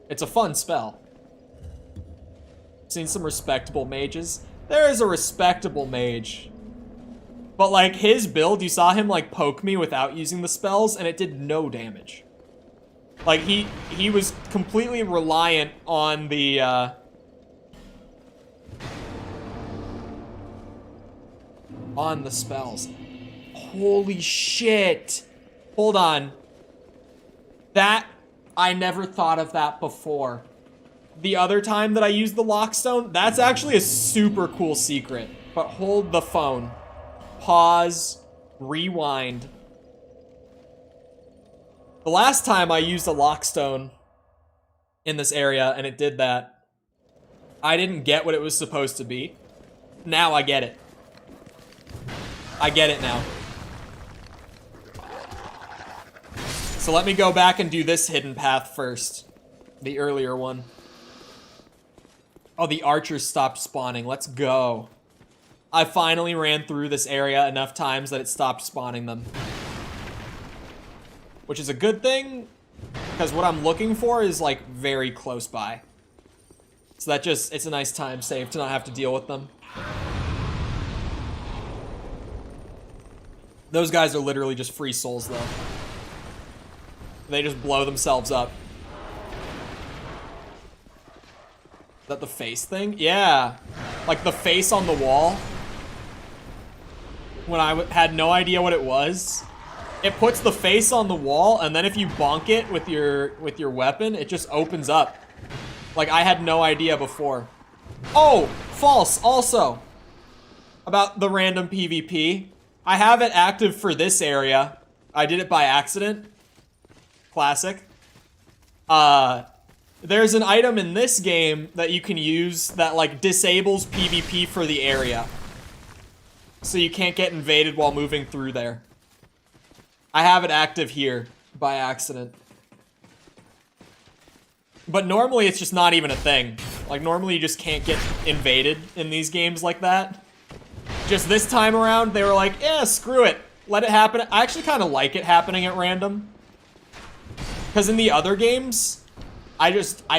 [SPEAKER 1] It's a fun spell. Seen some respectable mages. There is a respectable mage. But like his build, you saw him like poke me without using the spells and it did no damage. Like he was completely reliant on the spells. Holy shit. Hold on. That, I never thought of that before. The other time that I used the lockstone, that's actually a super cool secret. But hold the phone. Pause. Rewind. The last time I used a lockstone in this area and it did that, I didn't get what it was supposed to be. Now I get it. I get it now. So let me go back and do this hidden path first. The earlier one. Oh, the archers stopped spawning. Let's go. I finally ran through this area enough times that it stopped spawning them. Which is a good thing, because what I'm looking for is, like, very close by. So that just, it's a nice time save to not have to deal with them. Those guys are literally just free souls, though. They just blow themselves up. Is that the face thing? Yeah. Like the face on the wall. When I had no idea what it was. It puts the face on the wall, and then if you bonk it with your weapon, it just opens up. Like, I had no idea before. Oh! False, also. About the random PvP. I have it active for this area. I did it by accident. Classic. There's an item in this game that you can use that, like, disables PvP for the area. So you can't get invaded while moving through there. I have it active here by accident. But normally it's just not even a thing. Like, normally you just can't get invaded in these games like that. Just this time around, they were like, yeah, screw it. Let it happen. I actually kind of like it happening at random. Because in the other games, I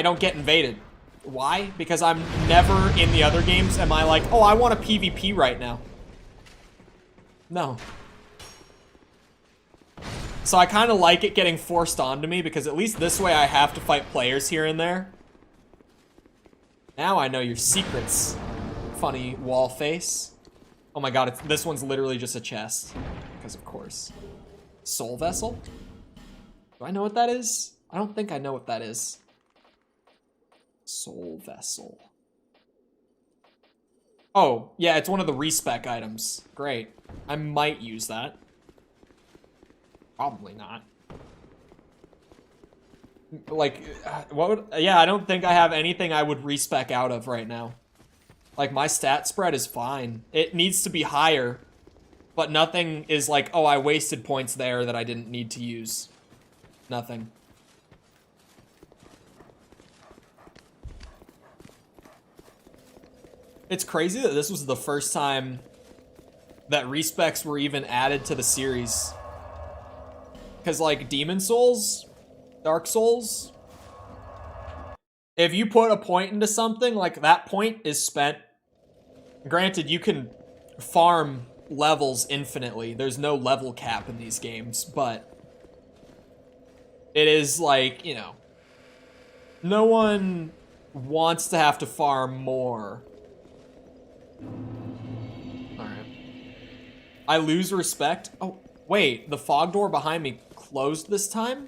[SPEAKER 1] don't get invaded. Why? Because I'm never in the other games am I like, oh, I want a PvP right now. No. So I kind of like it getting forced onto me because at least this way I have to fight players here and there. Now I know your secrets. Funny wall face. Oh my god, this one's literally just a chest. Because of course. Soul Vessel? Do I know what that is? I don't think I know what that is. Soul Vessel. Oh, yeah, it's one of the respec items. Great. I might use that. Probably not. Like, what would... Yeah, I don't think I have anything I would respec out of right now. Like, my stat spread is fine. It needs to be higher. But nothing is like, oh, I wasted points there that I didn't need to use. Nothing. It's crazy that this was the first time that respecs were even added to the series. Because, like, Demon Souls, Dark Souls, if you put a point into something, like, that point is spent. Granted, you can farm levels infinitely. There's no level cap in these games, but it is, like, you know, no one wants to have to farm more. Alright. I lose respect. Oh, wait, the fog door behind me closed this time?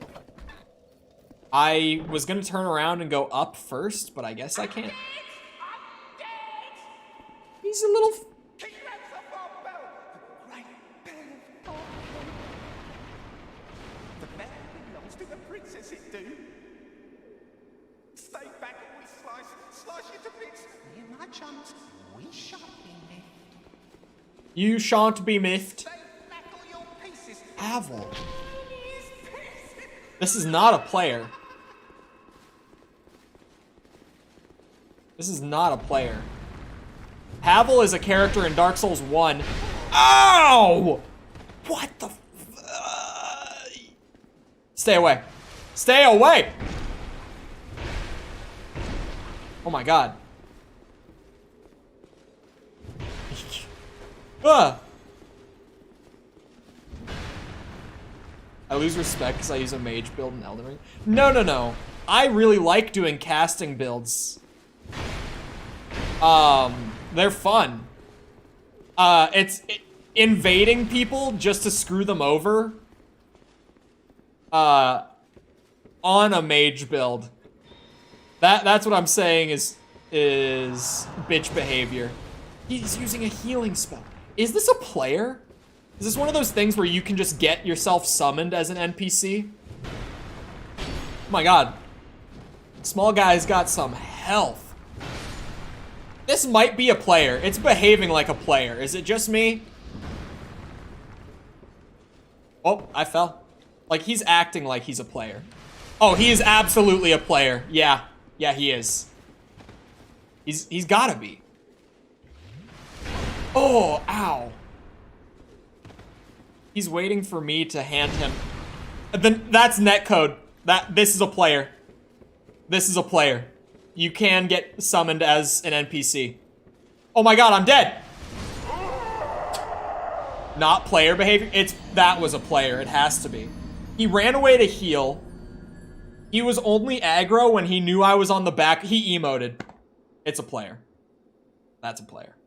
[SPEAKER 1] I was gonna turn around and go up first, but I guess I can't. He's a little...
[SPEAKER 6] The man belongs to the princess, it do. Stay back and we slice you to bits. You my chums, we shan't be miffed.
[SPEAKER 1] You shan't be miffed.
[SPEAKER 6] Stay back all your pieces.
[SPEAKER 1] Havel. This is not a player. This is not a player. Havel is a character in Dark Souls 1. Ow! What the Stay away. Stay away! Oh my god. I lose respect because I use a mage build in Elden Ring. No, no, no. I really like doing casting builds. They're fun. It's invading people just to screw them over. On a mage build. That's what I'm saying is bitch behavior. He's using a healing spell. Is this a player? Is this one of those things where you can just get yourself summoned as an NPC? Oh my god. Small guy's got some health. This might be a player. It's behaving like a player. Is it just me? Oh, I fell. Like, he's acting like he's a player. Oh, he is absolutely a player. Yeah. Yeah, he is. He's gotta be. Oh, ow. He's waiting for me to hand him. Then that's netcode. This is a player. This is a player. You can get summoned as an NPC. Oh my god, I'm dead. Not player behavior. That was a player. It has to be. He ran away to heal. He was only aggro when he knew I was on the back. He emoted. It's a player. That's a player.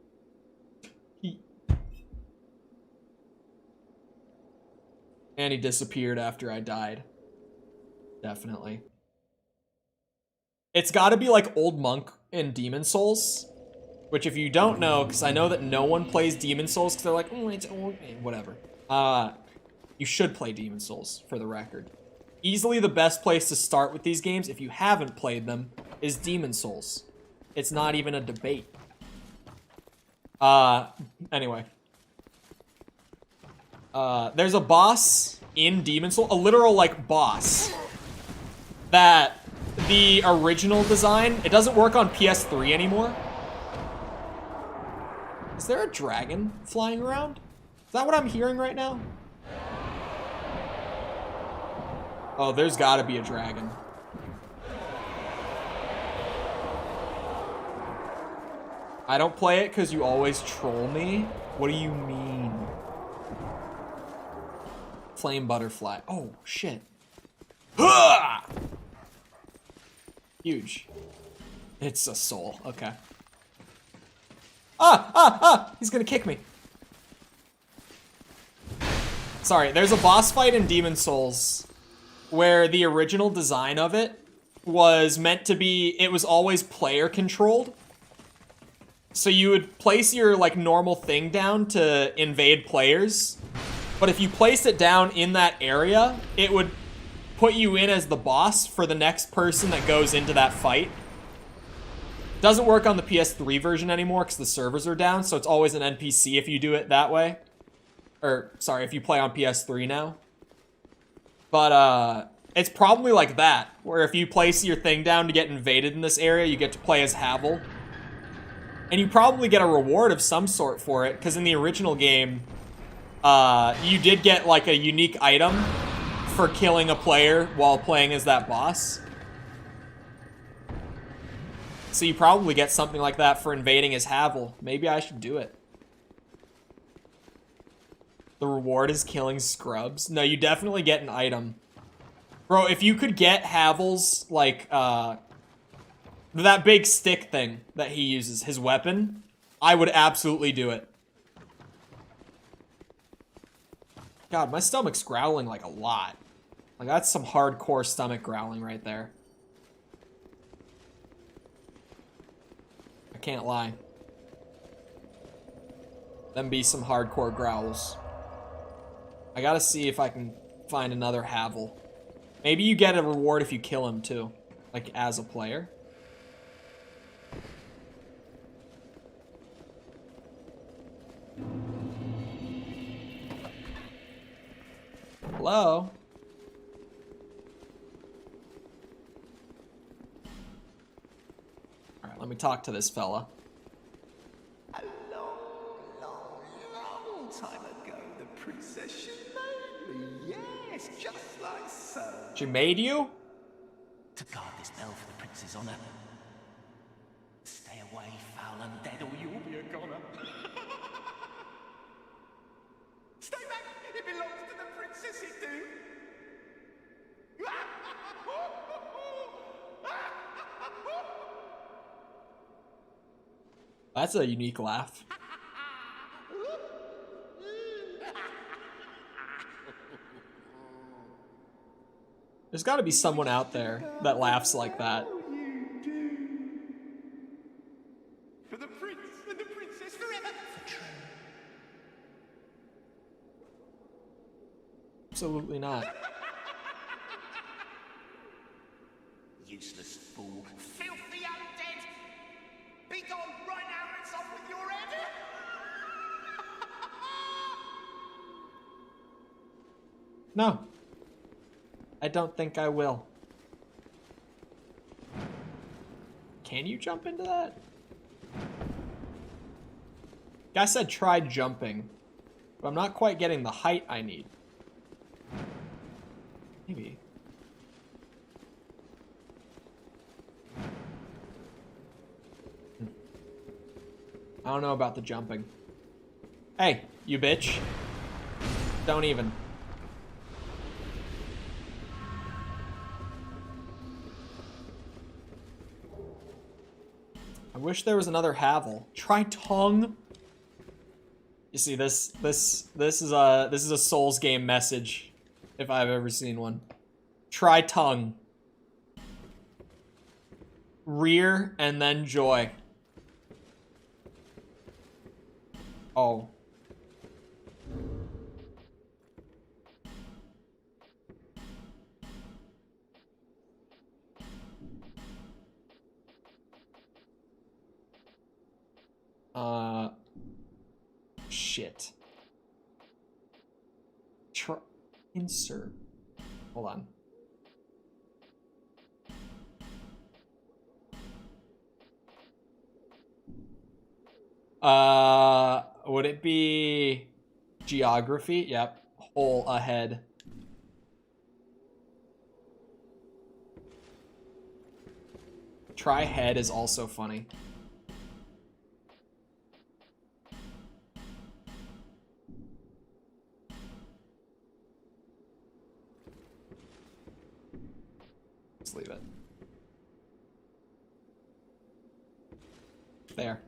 [SPEAKER 1] And he disappeared after I died. Definitely. It's gotta be like Old Monk in Demon Souls. Which if you don't know, because I know that no one plays Demon Souls because they're like, oh, it's old, whatever. You should play Demon Souls, for the record. Easily the best place to start with these games, if you haven't played them, is Demon Souls. It's not even a debate. Anyway. There's a boss in Demon Souls, a literal, like, boss, that the original design, it doesn't work on PS3 anymore. Is there a dragon flying around? Is that what I'm hearing right now? Oh, there's gotta be a dragon. I don't play it because you always troll me? What do you mean? Flame butterfly. Oh, shit. Huge. It's a soul. Okay. He's gonna kick me. Sorry, there's a boss fight in Demon Souls where the original design of it was meant to be, it was always player controlled. So you would place your, like, normal thing down to invade players. But if you placed it down in that area, it would put you in as the boss for the next person that goes into that fight. Doesn't work on the PS3 version anymore because the servers are down, so it's always an NPC if you do it that way. Or, sorry, if you play on PS3 now. But, it's probably like that, where if you place your thing down to get invaded in this area, you get to play as Havel. And you probably get a reward of some sort for it, because in the original game, you did get like a unique item for killing a player while playing as that boss. So you probably get something like that for invading as Havel. Maybe I should do it. The reward is killing scrubs. No, you definitely get an item. Bro, if you could get Havel's, like, that big stick thing that he uses, his weapon, I would absolutely do it. God, my stomach's growling, like, a lot. Like, that's some hardcore stomach growling right there. I can't lie. Them be some hardcore growls. I gotta see if I can find another Havel. Maybe you get a reward if you kill him, too. Like, as a player. Hello? Alright, let me talk to this fella.
[SPEAKER 6] A long time ago, the princess she made me. Yes, just like so.
[SPEAKER 1] She made you?
[SPEAKER 5] To guard this bell for the prince's honor. Stay away, foul undead, or you'll be a goner.
[SPEAKER 6] Stay back! It belongs to the princess, it do.
[SPEAKER 1] That's a unique laugh. There's got to be someone out there that laughs like that.
[SPEAKER 6] For the prince and the princess forever.
[SPEAKER 1] Absolutely not.
[SPEAKER 5] Useless fool.
[SPEAKER 6] Filthy undead! Be gone right now and it's off with your head!
[SPEAKER 1] No. I don't think I will. Can you jump into that? Guy said try jumping, but I'm not quite getting the height I need. Maybe. I don't know about the jumping. Hey, you bitch. Don't even. I wish there was another Havel. Try tongue. You see, this is a Souls game message, if I've ever seen one. Try tongue. Rear and then joy. Oh. Shit. Insert. Hold on. Would it be geography? Yep. Hole ahead. Try head is also funny. Let's leave it. There.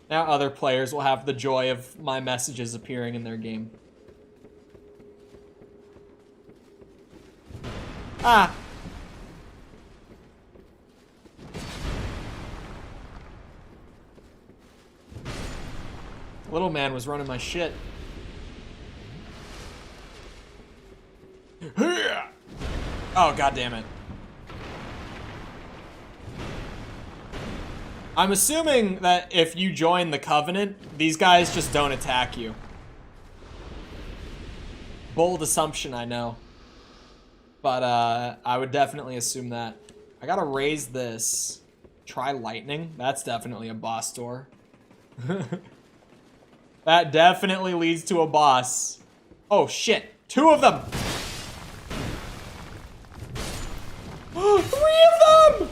[SPEAKER 1] Now other players will have the joy of my messages appearing in their game. Ah! Little man was running my shit. Oh, god damn it. I'm assuming that if you join the Covenant, these guys just don't attack you. Bold assumption, I know. But, I would definitely assume that. I gotta raise this. Try lightning. That's definitely a boss door. That definitely leads to a boss. Oh shit, 2 of them! 3 of them!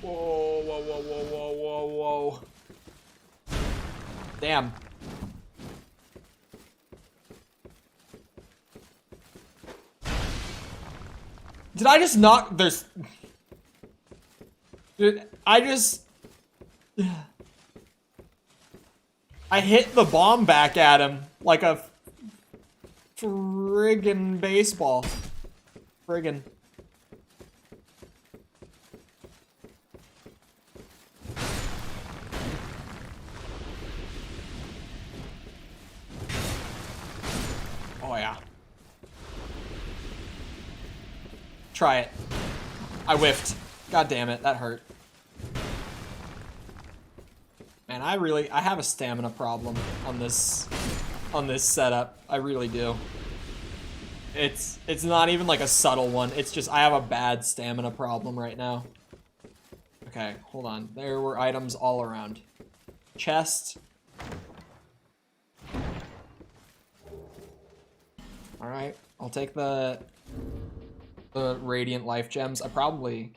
[SPEAKER 1] Whoa, whoa, whoa, whoa, whoa, whoa, whoa. Damn. Did I just knock? There's... Dude, I just... I hit the bomb back at him like a friggin' baseball. Friggin'. Oh yeah. Try it. I whiffed. God damn it, that hurt. Man, I have a stamina problem on this setup. I really do. It's not even like a subtle one. It's just I have a bad stamina problem right now. Okay, hold on. There were items all around. Chest. All right, I'll take the radiant life gems. I've only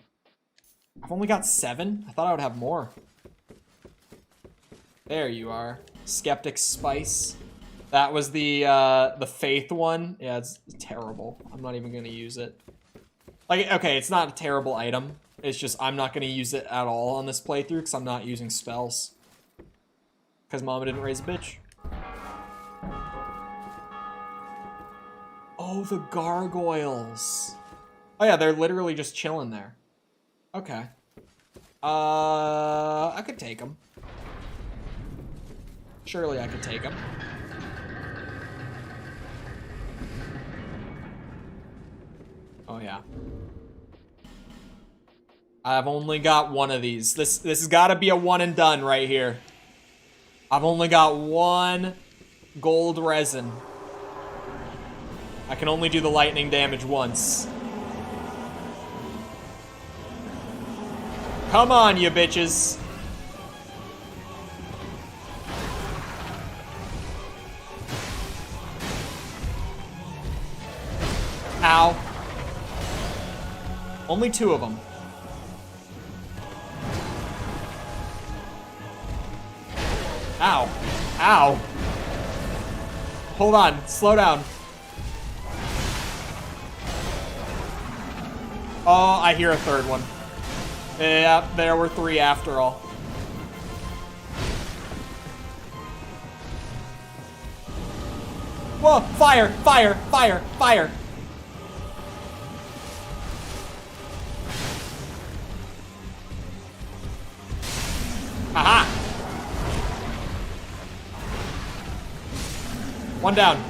[SPEAKER 1] got 7. I thought I would have more. There you are. Skeptic Spice. That was the faith one. Yeah, it's terrible. I'm not even gonna use it. Like, okay, it's not a terrible item. It's just I'm not gonna use it at all on this playthrough because I'm not using spells. Because Mama didn't raise a bitch. Oh, the gargoyles. Oh yeah, they're literally just chilling there. Okay. I could take them. Surely I could take them. Oh yeah. I've only got one of these. This has got to be a one and done right here. I've only got 1 gold resin. I can only do the lightning damage once. Come on, you bitches. Ow. Only 2 of them. Ow. Ow. Hold on. Slow down. Oh, I hear a 3rd one. Yeah, there were 3 after all. Whoa! Fire! Fire! Fire! Fire! Aha! 1 down.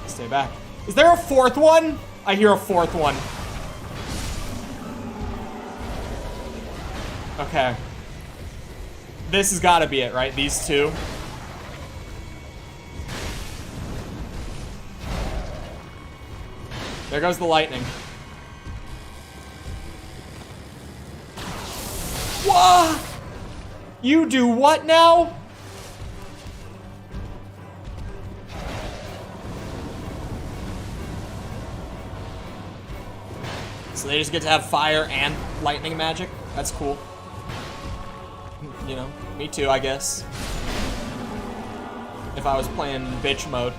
[SPEAKER 1] Stay back. Is there a 4th one? I hear a 4th one. Okay. This has got to be it, right? These 2. There goes the lightning. What? You do what now? So they just get to have fire and lightning magic? That's cool. You know, me too, I guess. If I was playing bitch mode.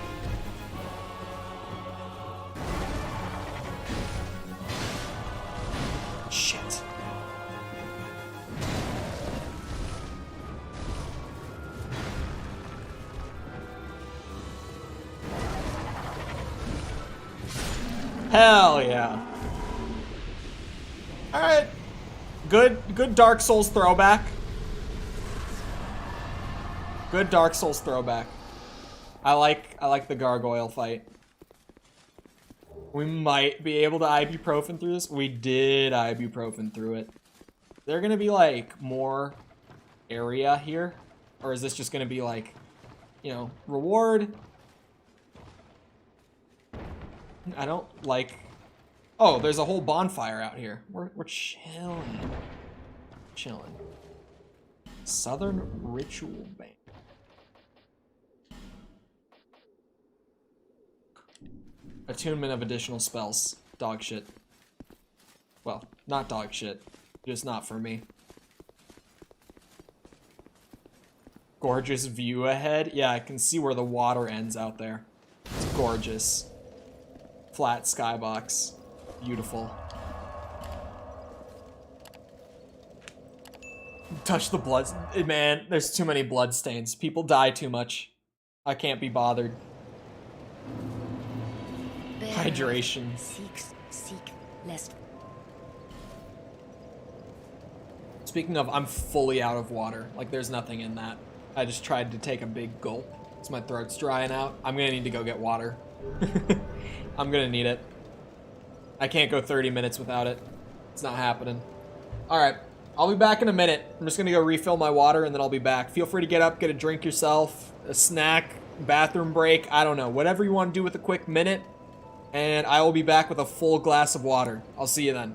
[SPEAKER 1] Shit. Hell yeah. Alright. Good Dark Souls throwback. Good Dark Souls throwback. I like the gargoyle fight. We might be able to ibuprofen through this. We did ibuprofen through it. They're gonna be like more area here? Or is this just gonna be like, you know, reward, I don't like... Oh, there's a whole bonfire out here. We're chilling. Chilling. Southern Ritual Band. Attunement of additional spells. Dog shit. Well, not dog shit. Just not for me. Gorgeous view ahead. Yeah, I can see where the water ends out there. It's gorgeous. Flat skybox. Beautiful. Touch the blood. Man, there's too many blood stains. People die too much. I can't be bothered. Hydration.
[SPEAKER 2] Seek lest.
[SPEAKER 1] Speaking of, I'm fully out of water. Like, there's nothing in that. I just tried to take a big gulp. So my throat's drying out. I'm gonna need to go get water. I'm gonna need it. I can't go 30 minutes without it. It's not happening. Alright, I'll be back in a minute. I'm just gonna go refill my water and then I'll be back. Feel free to get up, get a drink yourself, a snack, bathroom break, I don't know. Whatever you want to do with a quick minute. And I will be back with a full glass of water. I'll see you then.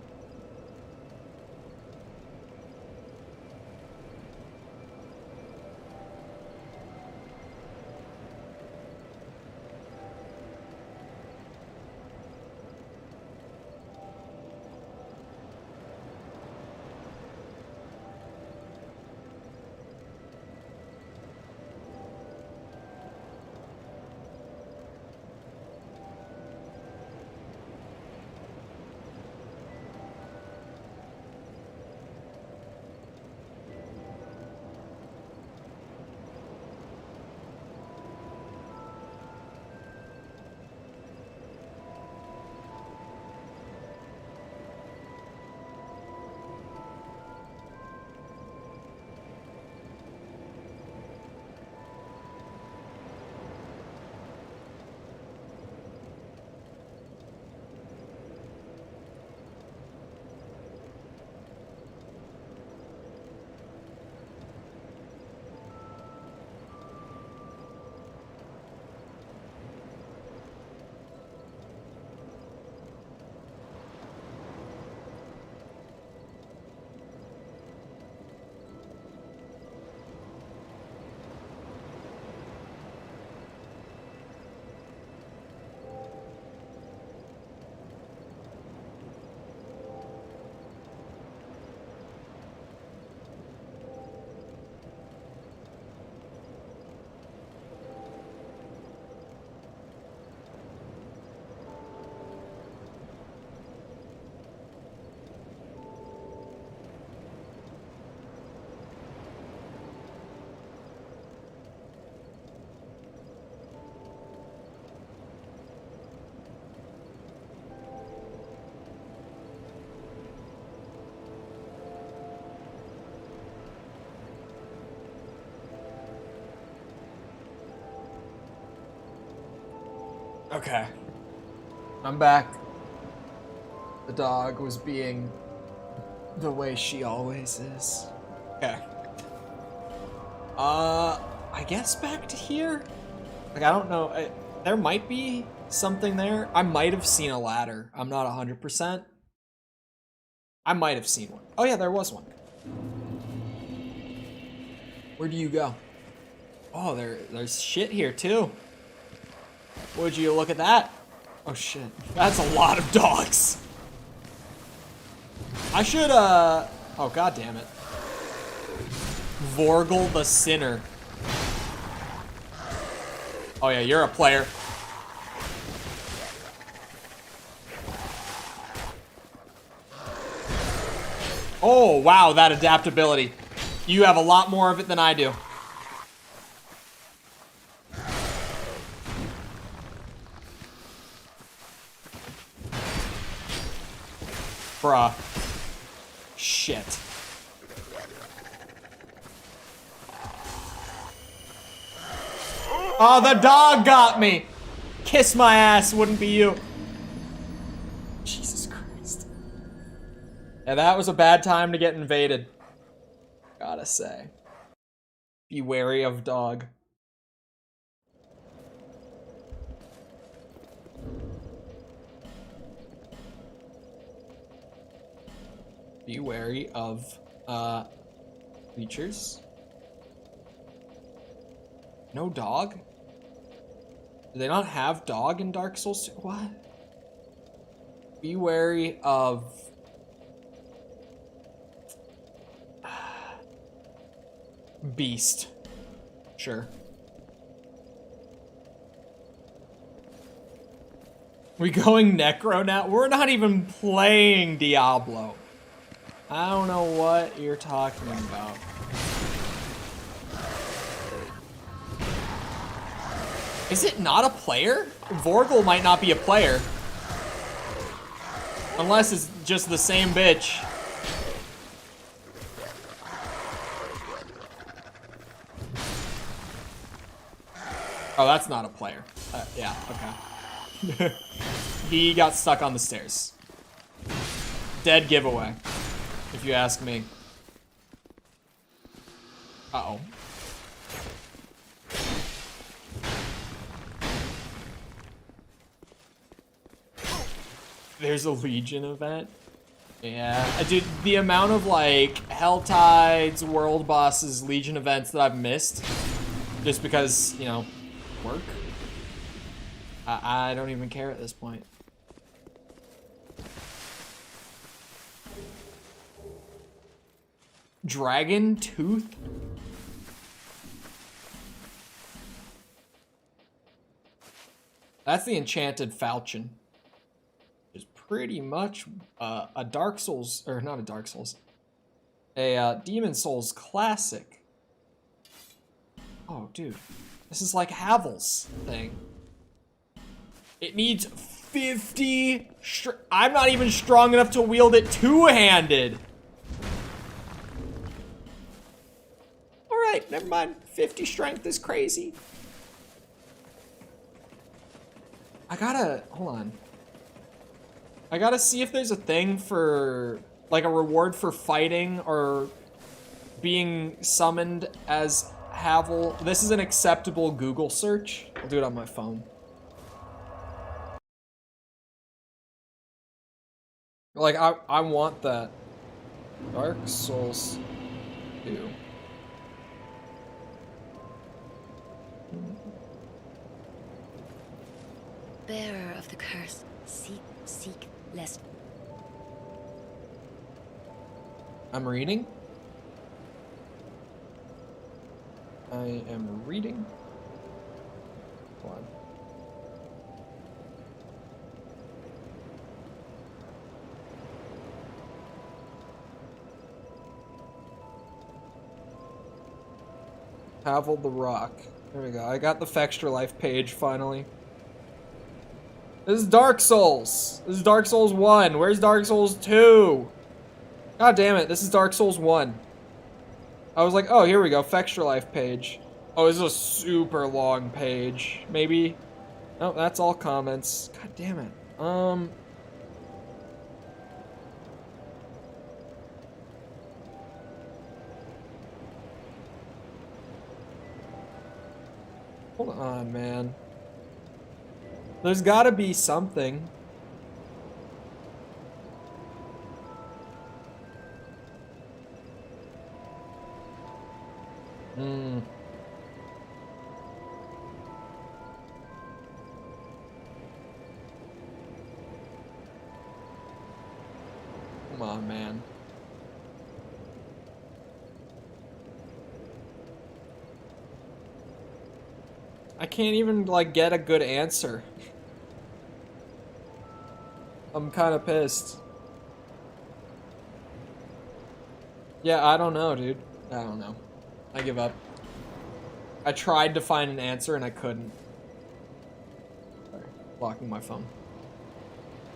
[SPEAKER 1] Okay. I'm back. The dog was being the way she always is. Okay. I guess back to here? Like, I don't know. There might be something there. I might have seen a ladder. I'm not 100%. I might have seen one. Oh yeah, there was one. Where do you go? Oh, there's shit here too. Would you look at that? Oh shit, that's a lot of dogs. I should, oh god damn it. Vorgel the Sinner. Oh yeah, you're a player. Oh wow, that adaptability. You have a lot more of it than I do. Bruh. Shit. Oh, the dog got me! Kiss my ass, wouldn't be you. Jesus Christ. Yeah, that was a bad time to get invaded. Gotta say. Be wary of dog. Be wary of creatures. No dog? Do they not have dog in Dark Souls 2? What? Be wary of beast. Sure. We going Necro now? We're not even playing Diablo. I don't know what you're talking about. Is it not a player? Vorgel might not be a player. Unless it's just the same bitch. Oh, that's not a player. Yeah, okay. He got stuck on the stairs. Dead giveaway, if you ask me. Uh-oh. There's a Legion event. Yeah, dude, the amount of like Hell Tides, World Bosses, Legion events that I've missed just because, you know, work. I don't even care at this point. Dragon Tooth? That's the Enchanted Falchion. Is pretty much a Dark Souls, or not a Dark Souls, a Demon Souls classic. Oh, dude. This is like Havel's thing. It needs 50 I'm not even strong enough to wield it two-handed. Alright, never mind. 50 strength is crazy. I gotta, hold on. I gotta see if there's a thing for, like a reward for fighting or being summoned as Havel. This is an acceptable Google search. I'll do it on my phone. Like, I want that. Dark Souls 2.
[SPEAKER 2] Bearer of the curse, seek, lest.
[SPEAKER 1] I'm reading. I am reading. Hold on. Havel the Rock. There we go. I got the Fextra Life page finally. This is Dark Souls. This is Dark Souls 1. Where's Dark Souls 2? God damn it. This is Dark Souls 1. I was like, oh, here we go. Fextra Life page. Oh, this is a super long page. Maybe. No, that's all comments. God damn it. Hold on, man. There's gotta be something. Come on, man. I can't even, like, get a good answer. I'm kind of pissed. Yeah, I don't know, dude. I don't know. I give up. I tried to find an answer and I couldn't. Sorry, locking my phone.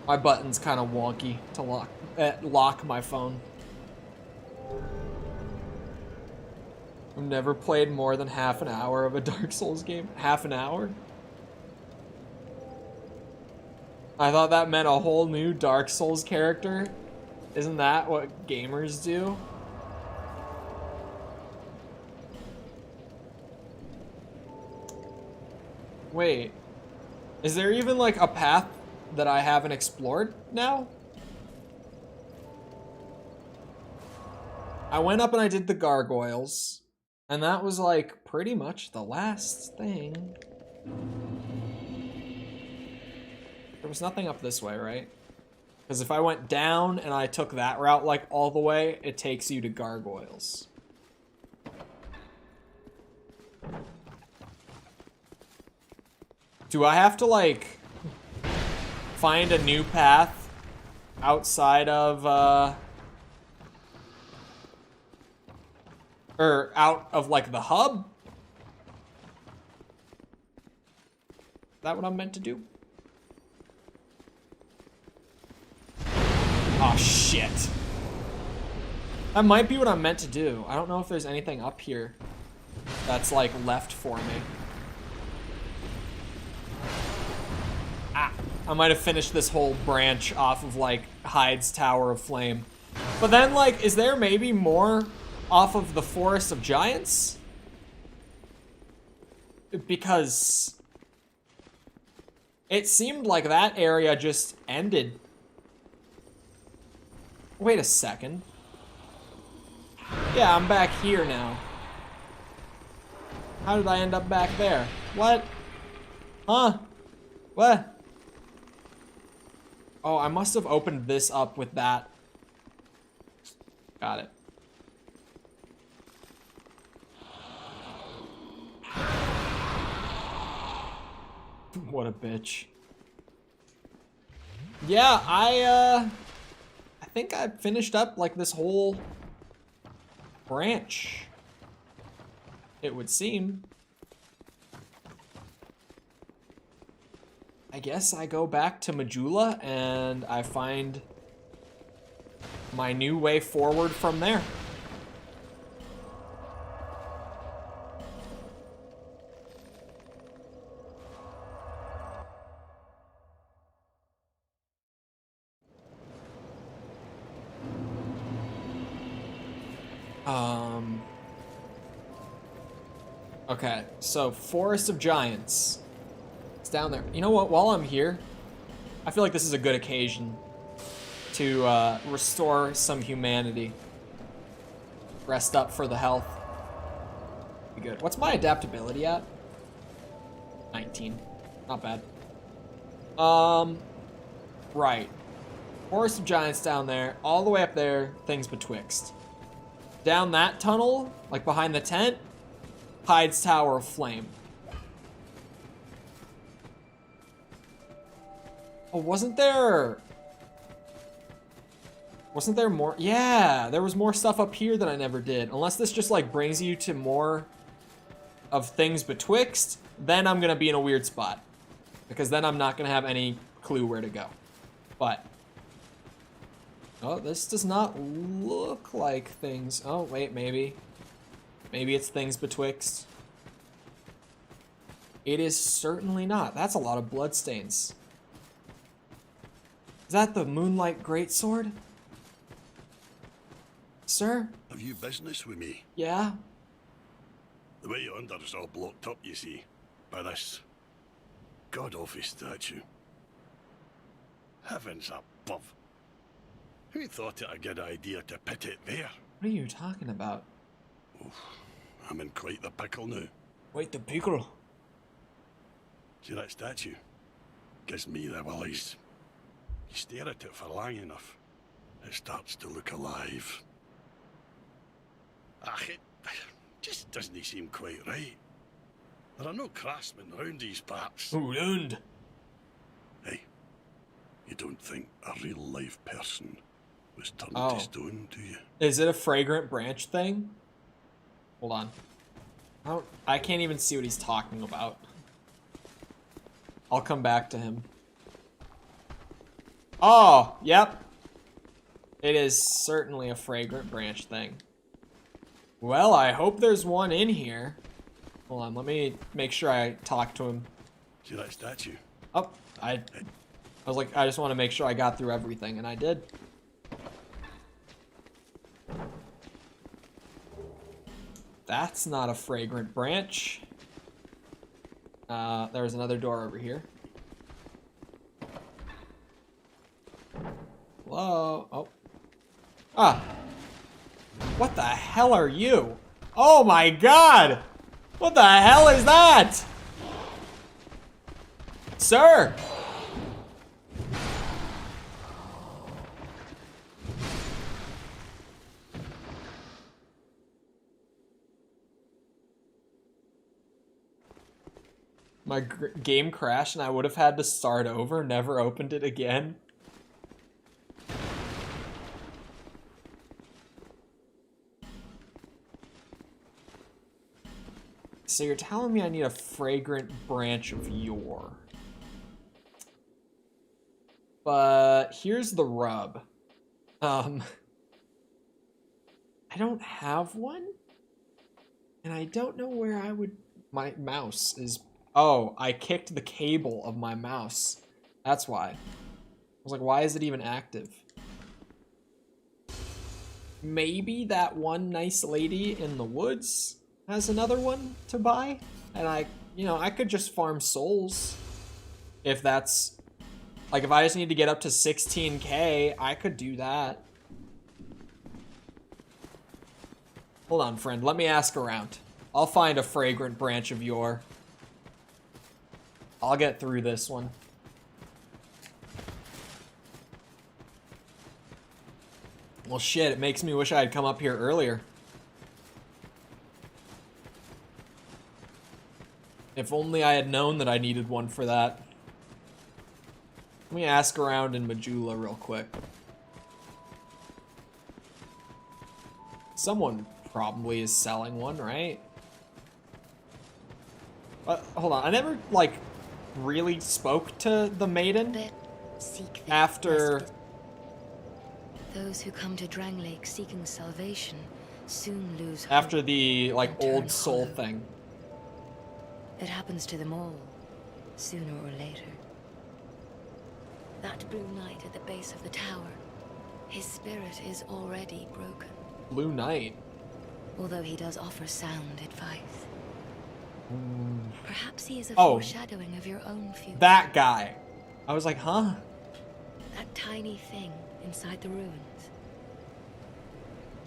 [SPEAKER 1] My button's kind of wonky to lock my phone. I've never played more than half an hour of a Dark Souls game. Half an hour? I thought that meant a whole new Dark Souls character. Isn't that what gamers do? Wait. Is there even like a path that I haven't explored now? I went up and I did the gargoyles. And that was like pretty much the last thing. There was nothing up this way, right? Because if I went down and I took that route like all the way, it takes you to gargoyles. Do I have to like find a new path outside of or out of like the hub? Is that what I'm meant to do? Oh shit. That might be what I'm meant to do. I don't know if there's anything up here that's like left for me. Ah, I might have finished this whole branch off of like Hyde's Tower of Flame. But then like, is there maybe more off of the Forest of Giants? Because it seemed like that area just ended. Wait a second. Yeah, I'm back here now. How did I end up back there? What? Huh? What? Oh, I must have opened this up with that. Got it. What a bitch. Yeah, I think I finished up like this whole branch, it would seem. I guess I go back to Majula and I find my new way forward from there. Okay, so Forest of Giants. It's down there. You know what, while I'm here, I feel like this is a good occasion to restore some humanity. Rest up for the health. Be good. What's my adaptability at? 19. Not bad. Right. Forest of Giants down there. All the way up there, things betwixt. Down that tunnel, like behind the tent, Hyde's Tower of Flame. Oh, wasn't there more? Yeah, there was more stuff up here that I never did. Unless this just like brings you to more of things betwixt, then I'm gonna be in a weird spot. Because then I'm not gonna have any clue where to go. But, oh, this does not look like things. Oh, wait, maybe. Maybe it's things betwixt. It is certainly not. That's a lot of bloodstains. Is that the Moonlight Greatsword? Sir?
[SPEAKER 7] Have you business with me?
[SPEAKER 1] Yeah?
[SPEAKER 7] The way yonder is all blocked up, you see, by this god-awful statue. Heavens above. Who thought it a good idea to put it there?
[SPEAKER 1] What are you talking about?
[SPEAKER 7] Oof, I'm in quite the pickle now.
[SPEAKER 1] Wait, the pickle.
[SPEAKER 7] See that statue? Gives me the willies. You stare at it for long enough, it starts to look alive. It just doesn't seem quite right. There are no craftsmen round these parts.
[SPEAKER 1] Oh, round.
[SPEAKER 7] Hey, you don't think a real-life person was turned to stone, do you?
[SPEAKER 1] Is it a fragrant branch thing? Hold on. I can't even see what he's talking about. I'll come back to him. Oh, yep. It is certainly a fragrant branch thing. Well, I hope there's one in here. Hold on, let me make sure I talk to him.
[SPEAKER 7] See that statue?
[SPEAKER 1] Oh, I was like, I just want to make sure I got through everything, and I did. That's not a fragrant branch. There's another door over here. Whoa. Oh. Ah. What the hell are you? Oh my god! What the hell is that? Sir! My game crashed and I would have had to start over, never opened it again. So you're telling me I need a fragrant branch of yore. But here's the rub. I don't have one. And I don't know where I would... My mouse is... Oh, I kicked the cable of my mouse. That's why. I was like, why is it even active? Maybe that one nice lady in the woods has another one to buy? And I could just farm souls. If that's... Like, if I just need to get up to 16k, I could do that. Hold on, friend. Let me ask around. I'll find a fragrant branch of yore. I'll get through this one. Well, shit, it makes me wish I had come up here earlier. If only I had known that I needed one for that. Let me ask around in Majula real quick. Someone probably is selling one, right? Hold on, I never, like, really spoke to the maiden after...
[SPEAKER 2] Those who come to Drang Lake seeking salvation soon lose hope.
[SPEAKER 1] After the, like, old soul
[SPEAKER 2] hollow.
[SPEAKER 1] thing.
[SPEAKER 2] It happens to them all, sooner or later. That blue knight at the base of the tower, his spirit is already broken.
[SPEAKER 1] Blue Knight?
[SPEAKER 2] Although he does offer sound advice. Perhaps he is a
[SPEAKER 1] Oh.
[SPEAKER 2] foreshadowing of your own future.
[SPEAKER 1] That guy. I was like, huh?
[SPEAKER 2] That tiny thing inside the ruins.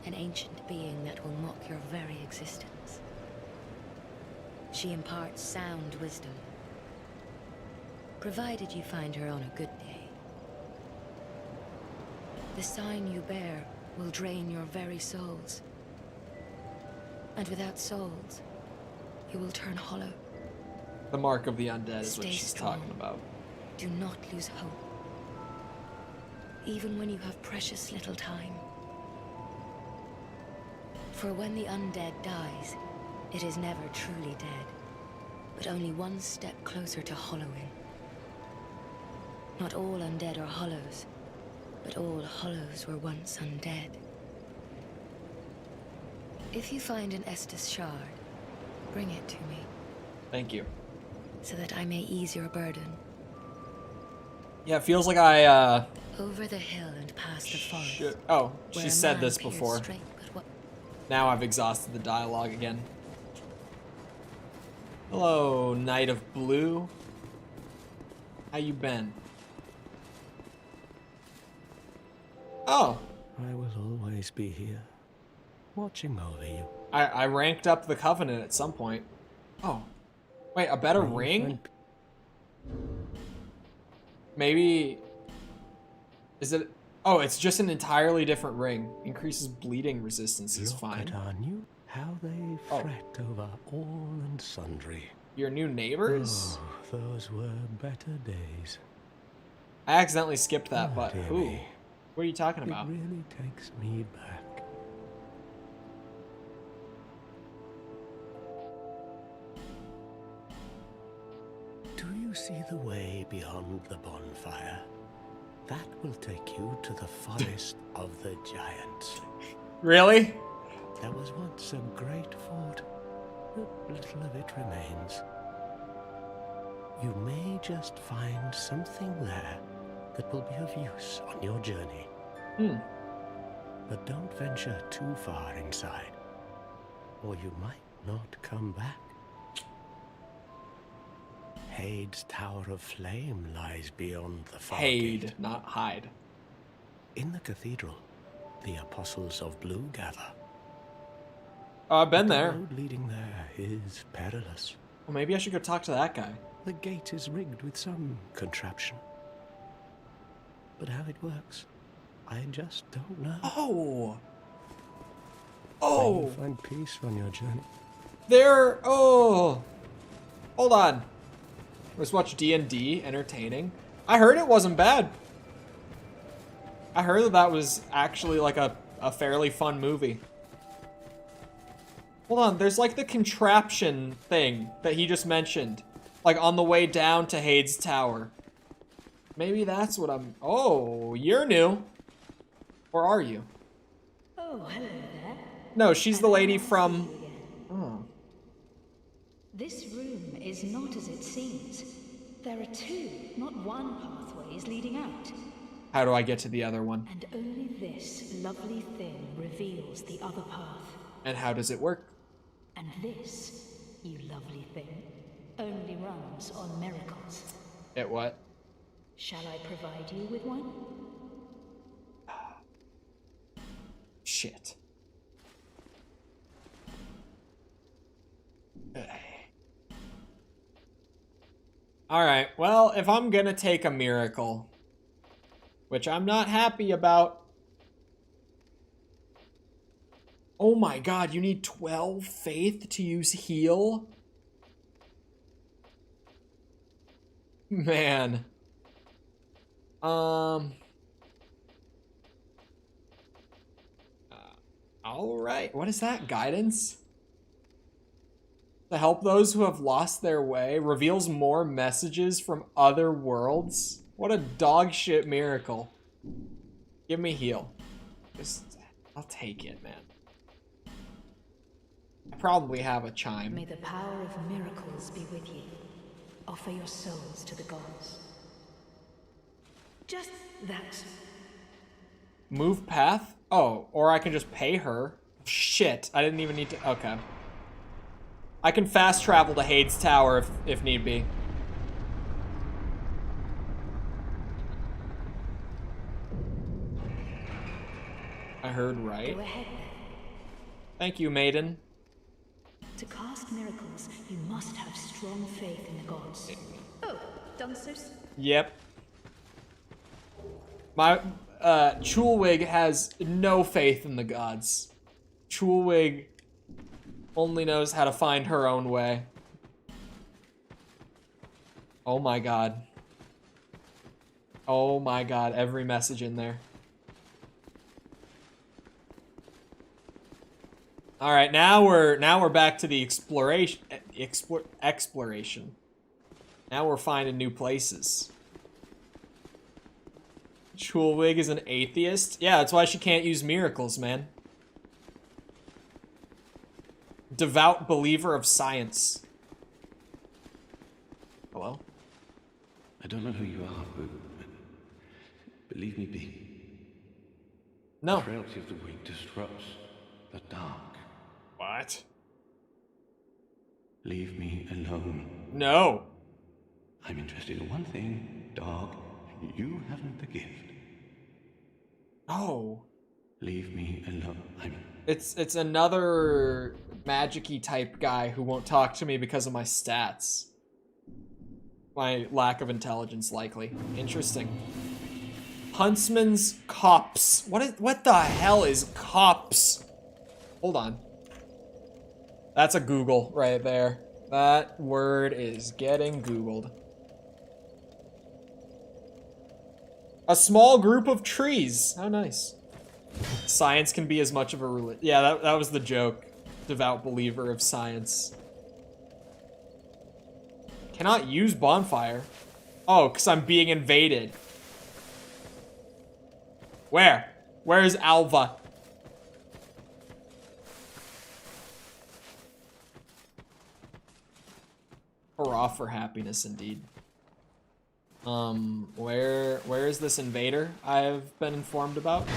[SPEAKER 2] An ancient being that will mock your very existence. She imparts sound wisdom, provided you find her on a good day. The sign you bear will drain your very souls. And without souls, you will turn hollow.
[SPEAKER 1] The mark of the undead is what
[SPEAKER 2] Stay
[SPEAKER 1] she's
[SPEAKER 2] strong.
[SPEAKER 1] talking about.
[SPEAKER 2] Do not lose hope. Even when you have precious little time. For when the undead dies, it is never truly dead, but only one step closer to hollowing. Not all undead are hollows, but all hollows were once undead. If you find an Estus shard, bring it to me,
[SPEAKER 1] Thank you.
[SPEAKER 2] so that I may ease your burden.
[SPEAKER 1] Yeah, it feels like I,
[SPEAKER 2] Over the hill and past the forest.
[SPEAKER 1] should... Oh,
[SPEAKER 2] where
[SPEAKER 1] she
[SPEAKER 2] a
[SPEAKER 1] said
[SPEAKER 2] man
[SPEAKER 1] this
[SPEAKER 2] peered
[SPEAKER 1] before.
[SPEAKER 2] straight but what
[SPEAKER 1] Now I've exhausted the dialogue again. Hello, Knight of Blue. How you been? Oh,
[SPEAKER 3] I will always be here, watching over you.
[SPEAKER 1] I ranked up the Covenant at some point. Oh, wait, a better ring? Maybe... Is it... Oh, it's just an entirely different ring. Increases bleeding resistance is
[SPEAKER 3] Look
[SPEAKER 1] fine.
[SPEAKER 3] at our new, how they
[SPEAKER 1] Oh.
[SPEAKER 3] fret over all and sundry.
[SPEAKER 1] Your new neighbors?
[SPEAKER 3] Oh, those were better days.
[SPEAKER 1] I accidentally skipped that,
[SPEAKER 3] Oh,
[SPEAKER 1] but
[SPEAKER 3] dear
[SPEAKER 1] who?
[SPEAKER 3] me.
[SPEAKER 1] What are you talking
[SPEAKER 3] It
[SPEAKER 1] about?
[SPEAKER 3] really takes me back. Do you see the way beyond the bonfire? That will take you to the forest of the giants.
[SPEAKER 1] Really?
[SPEAKER 3] There was once a great fort, but little of it remains. You may just find something there that will be of use on your journey. But don't venture too far inside, or you might not come back. Hade's Tower of Flame lies beyond the far
[SPEAKER 1] Hade,
[SPEAKER 3] gate.
[SPEAKER 1] not hide.
[SPEAKER 3] In the cathedral, the Apostles of Blue gather.
[SPEAKER 1] Oh, I've been
[SPEAKER 3] The
[SPEAKER 1] there.
[SPEAKER 3] road leading there is perilous.
[SPEAKER 1] Well, maybe I should go talk to that guy.
[SPEAKER 3] The gate is rigged with some contraption. But how it works, I just don't know.
[SPEAKER 1] Oh.
[SPEAKER 3] May
[SPEAKER 1] Oh.
[SPEAKER 3] you find peace on your journey.
[SPEAKER 1] There. Oh. Hold on. Let's watch D&D. Entertaining. I heard it wasn't bad. I heard that was actually like a fairly fun movie. Hold on. There's like the contraption thing that he just mentioned. Like on the way down to Hades Tower. Maybe that's what I'm... Oh, you're new. Or are you?
[SPEAKER 2] Oh, hello there.
[SPEAKER 1] No, she's the lady from... Oh.
[SPEAKER 8] This room is not as it seems. There are two, not one pathways leading out.
[SPEAKER 1] How do I get to the other one?
[SPEAKER 8] And only this lovely thing reveals the other path.
[SPEAKER 1] And how does it work?
[SPEAKER 8] And this, you lovely thing, only runs on miracles.
[SPEAKER 1] It what?
[SPEAKER 8] Shall I provide you with one?
[SPEAKER 1] Shit. Alright, well, if I'm gonna take a miracle, which I'm not happy about. Oh my god, you need 12 faith to use heal? Man. Alright, what is that? Guidance? To help those who have lost their way, reveals more messages from other worlds. What a dog shit miracle. Give me heal. Just, I'll take it, man. I probably have a chime.
[SPEAKER 8] May the power of miracles be with you. Offer your souls to the gods. Just that.
[SPEAKER 1] Move path? Oh, or I can just pay her. Shit, I didn't even need to... Okay. I can fast travel to Hades Tower if need be. I heard right.
[SPEAKER 8] Go ahead then.
[SPEAKER 1] Thank you, maiden.
[SPEAKER 8] To cast miracles, you must have strong faith in the gods. Oh, done so.
[SPEAKER 1] Yep. My, Chulwig has no faith in the gods. Chulwig only knows how to find her own way. Oh my god. Oh my god, every message in there. All right, now we're back to the exploration. Now we're finding new places. Chulwig is an atheist. Yeah, that's why she can't use miracles, man. Devout believer of science. Hello?
[SPEAKER 5] I don't know who you are, but believe me, B.
[SPEAKER 1] No.
[SPEAKER 5] The frailty of the weak disrupts the dark.
[SPEAKER 1] What?
[SPEAKER 5] Leave me alone.
[SPEAKER 1] No.
[SPEAKER 5] I'm interested in one thing, dog. You haven't the gift.
[SPEAKER 1] Oh.
[SPEAKER 5] Leave me alone.
[SPEAKER 1] It's another magic-y type guy who won't talk to me because of my stats. My lack of intelligence, likely. Interesting. Huntsman's Cops. What the hell is cops? Hold on. That's a Google right there. That word is getting Googled. A small group of trees. How nice. Science can be as much of a religion. Yeah, that was the joke. Devout believer of science. Cannot use bonfire. Oh, because I'm being invaded. Where? Where is Alva? Hurrah for happiness, indeed. Where is this invader I've been informed about?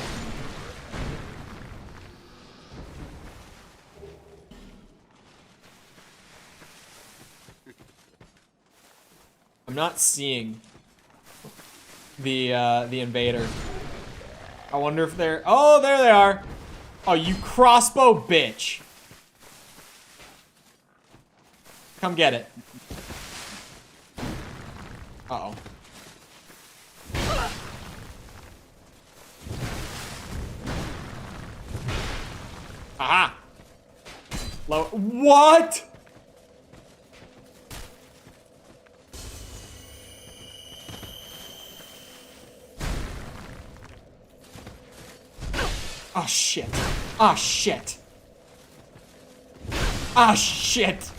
[SPEAKER 1] I'm not seeing the invader. I wonder if they're... Oh, there they are! Oh, you crossbow bitch! Come get it. Uh-oh. Aha! Low. What? Oh shit. Oh shit. Oh shit.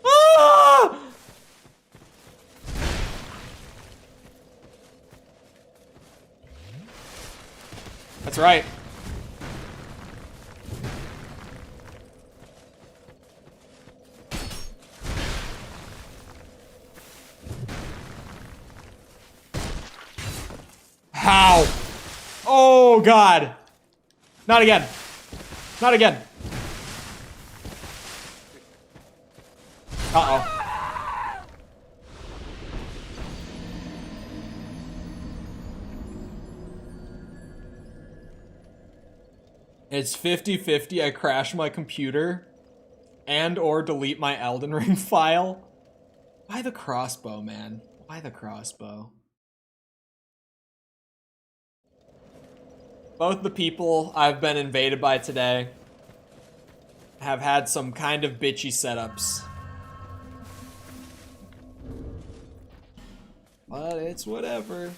[SPEAKER 1] Ah! That's right. How? Oh god. Not again. Not again. Uh-oh. It's 50-50. I crash my computer and or delete my Elden Ring file. Why the crossbow, man? Why the crossbow? Both the people I've been invaded by today have had some kind of bitchy setups. But it's whatever.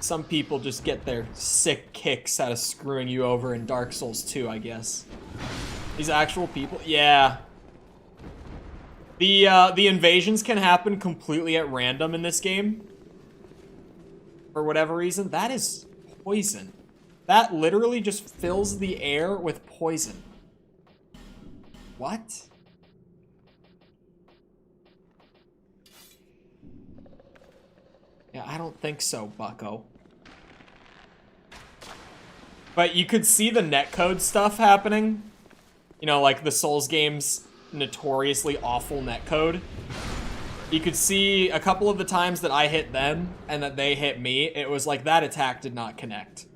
[SPEAKER 1] Some people just get their sick kicks out of screwing you over in Dark Souls 2, I guess. These actual people? Yeah. The invasions can happen completely at random in this game. For whatever reason. That is poison. That literally just fills the air with poison. What? Yeah, I don't think so, bucko. But you could see the netcode stuff happening. You know, like the Souls games' notoriously awful netcode. You could see a couple of the times that I hit them and that they hit me, it was like that attack did not connect.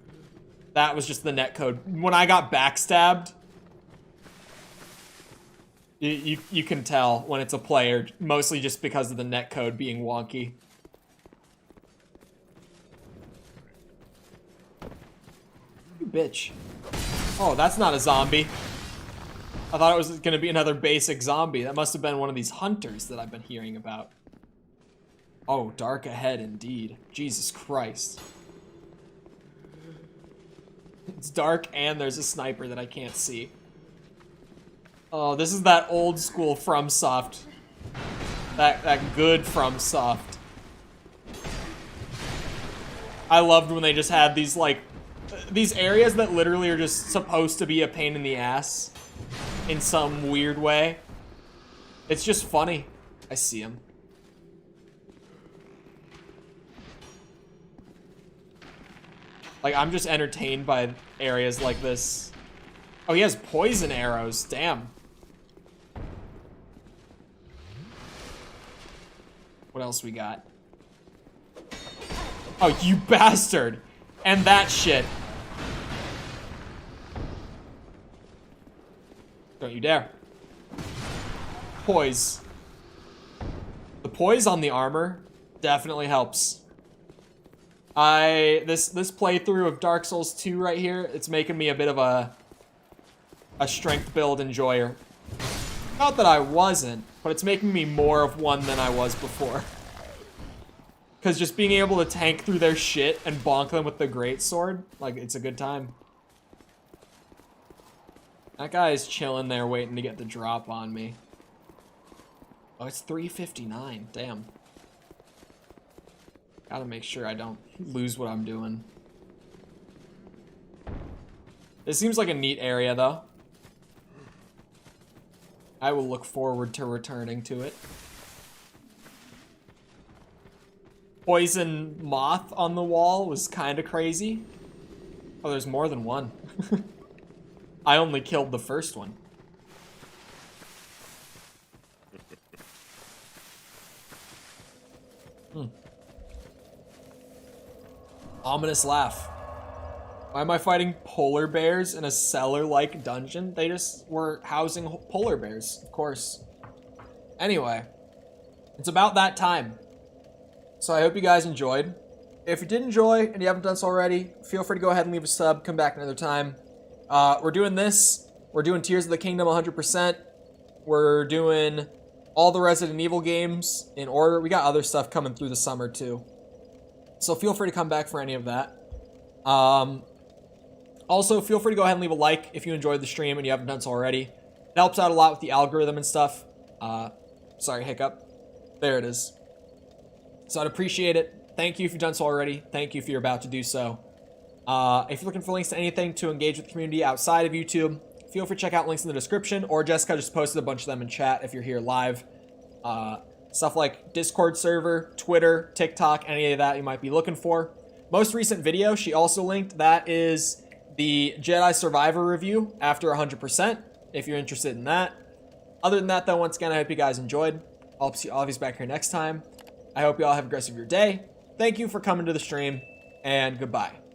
[SPEAKER 1] That was just the netcode. When I got backstabbed, you can tell when it's a player, mostly just because of the netcode being wonky. You bitch. Oh, that's not a zombie. I thought it was gonna be another basic zombie. That must have been one of these hunters that I've been hearing about. Oh, dark ahead indeed. Jesus Christ. It's dark and there's a sniper that I can't see. Oh, this is that old school FromSoft. That good FromSoft. I loved when they just had these, like, these areas that literally are just supposed to be a pain in the ass. In some weird way. It's just funny. I see him. Like, I'm just entertained by areas like this. Oh, he has poison arrows. Damn. What else we got? Oh, you bastard. And that shit. Don't you dare. Poise. The poise on the armor definitely helps. This playthrough of Dark Souls 2 right here, it's making me a bit of a strength build enjoyer. Not that I wasn't, but it's making me more of one than I was before. Because just being able to tank through their shit and bonk them with the greatsword, like, it's a good time. That guy is chilling there waiting to get the drop on me. Oh, it's 3:59. Damn. Gotta make sure I don't lose what I'm doing. This seems like a neat area, though. I will look forward to returning to it. Poison moth on the wall was kind of crazy. Oh, there's more than one. I only killed the first one. Ominous laugh. Why am I fighting polar bears in a cellar-like dungeon? They just were housing polar bears, of course. Anyway, it's about that time. So I hope you guys enjoyed. If you did enjoy and you haven't done so already, feel free to go ahead and leave a sub. Come back another time. We're doing this. We're doing Tears of the Kingdom 100%. We're doing all the Resident Evil games in order. We got other stuff coming through the summer too. So feel free to come back for any of that. Also, feel free to go ahead and leave a like if you enjoyed the stream and you haven't done so already. It helps out a lot with the algorithm and stuff. Sorry, hiccup. There it is. So I'd appreciate it. Thank you if you've done so already. Thank you if you're about to do so. If you're looking for links to anything to engage with the community outside of YouTube, feel free to check out links in the description, or Jessica just posted a bunch of them in chat if you're here live. Stuff like Discord server, Twitter, TikTok, any of that you might be looking for. Most recent video she also linked, that is the Jedi Survivor review after 100%, if you're interested in that. Other than that, though, once again, I hope you guys enjoyed. I'll see all of you back here next time. I hope you all have a great rest of your day. Thank you for coming to the stream, and goodbye.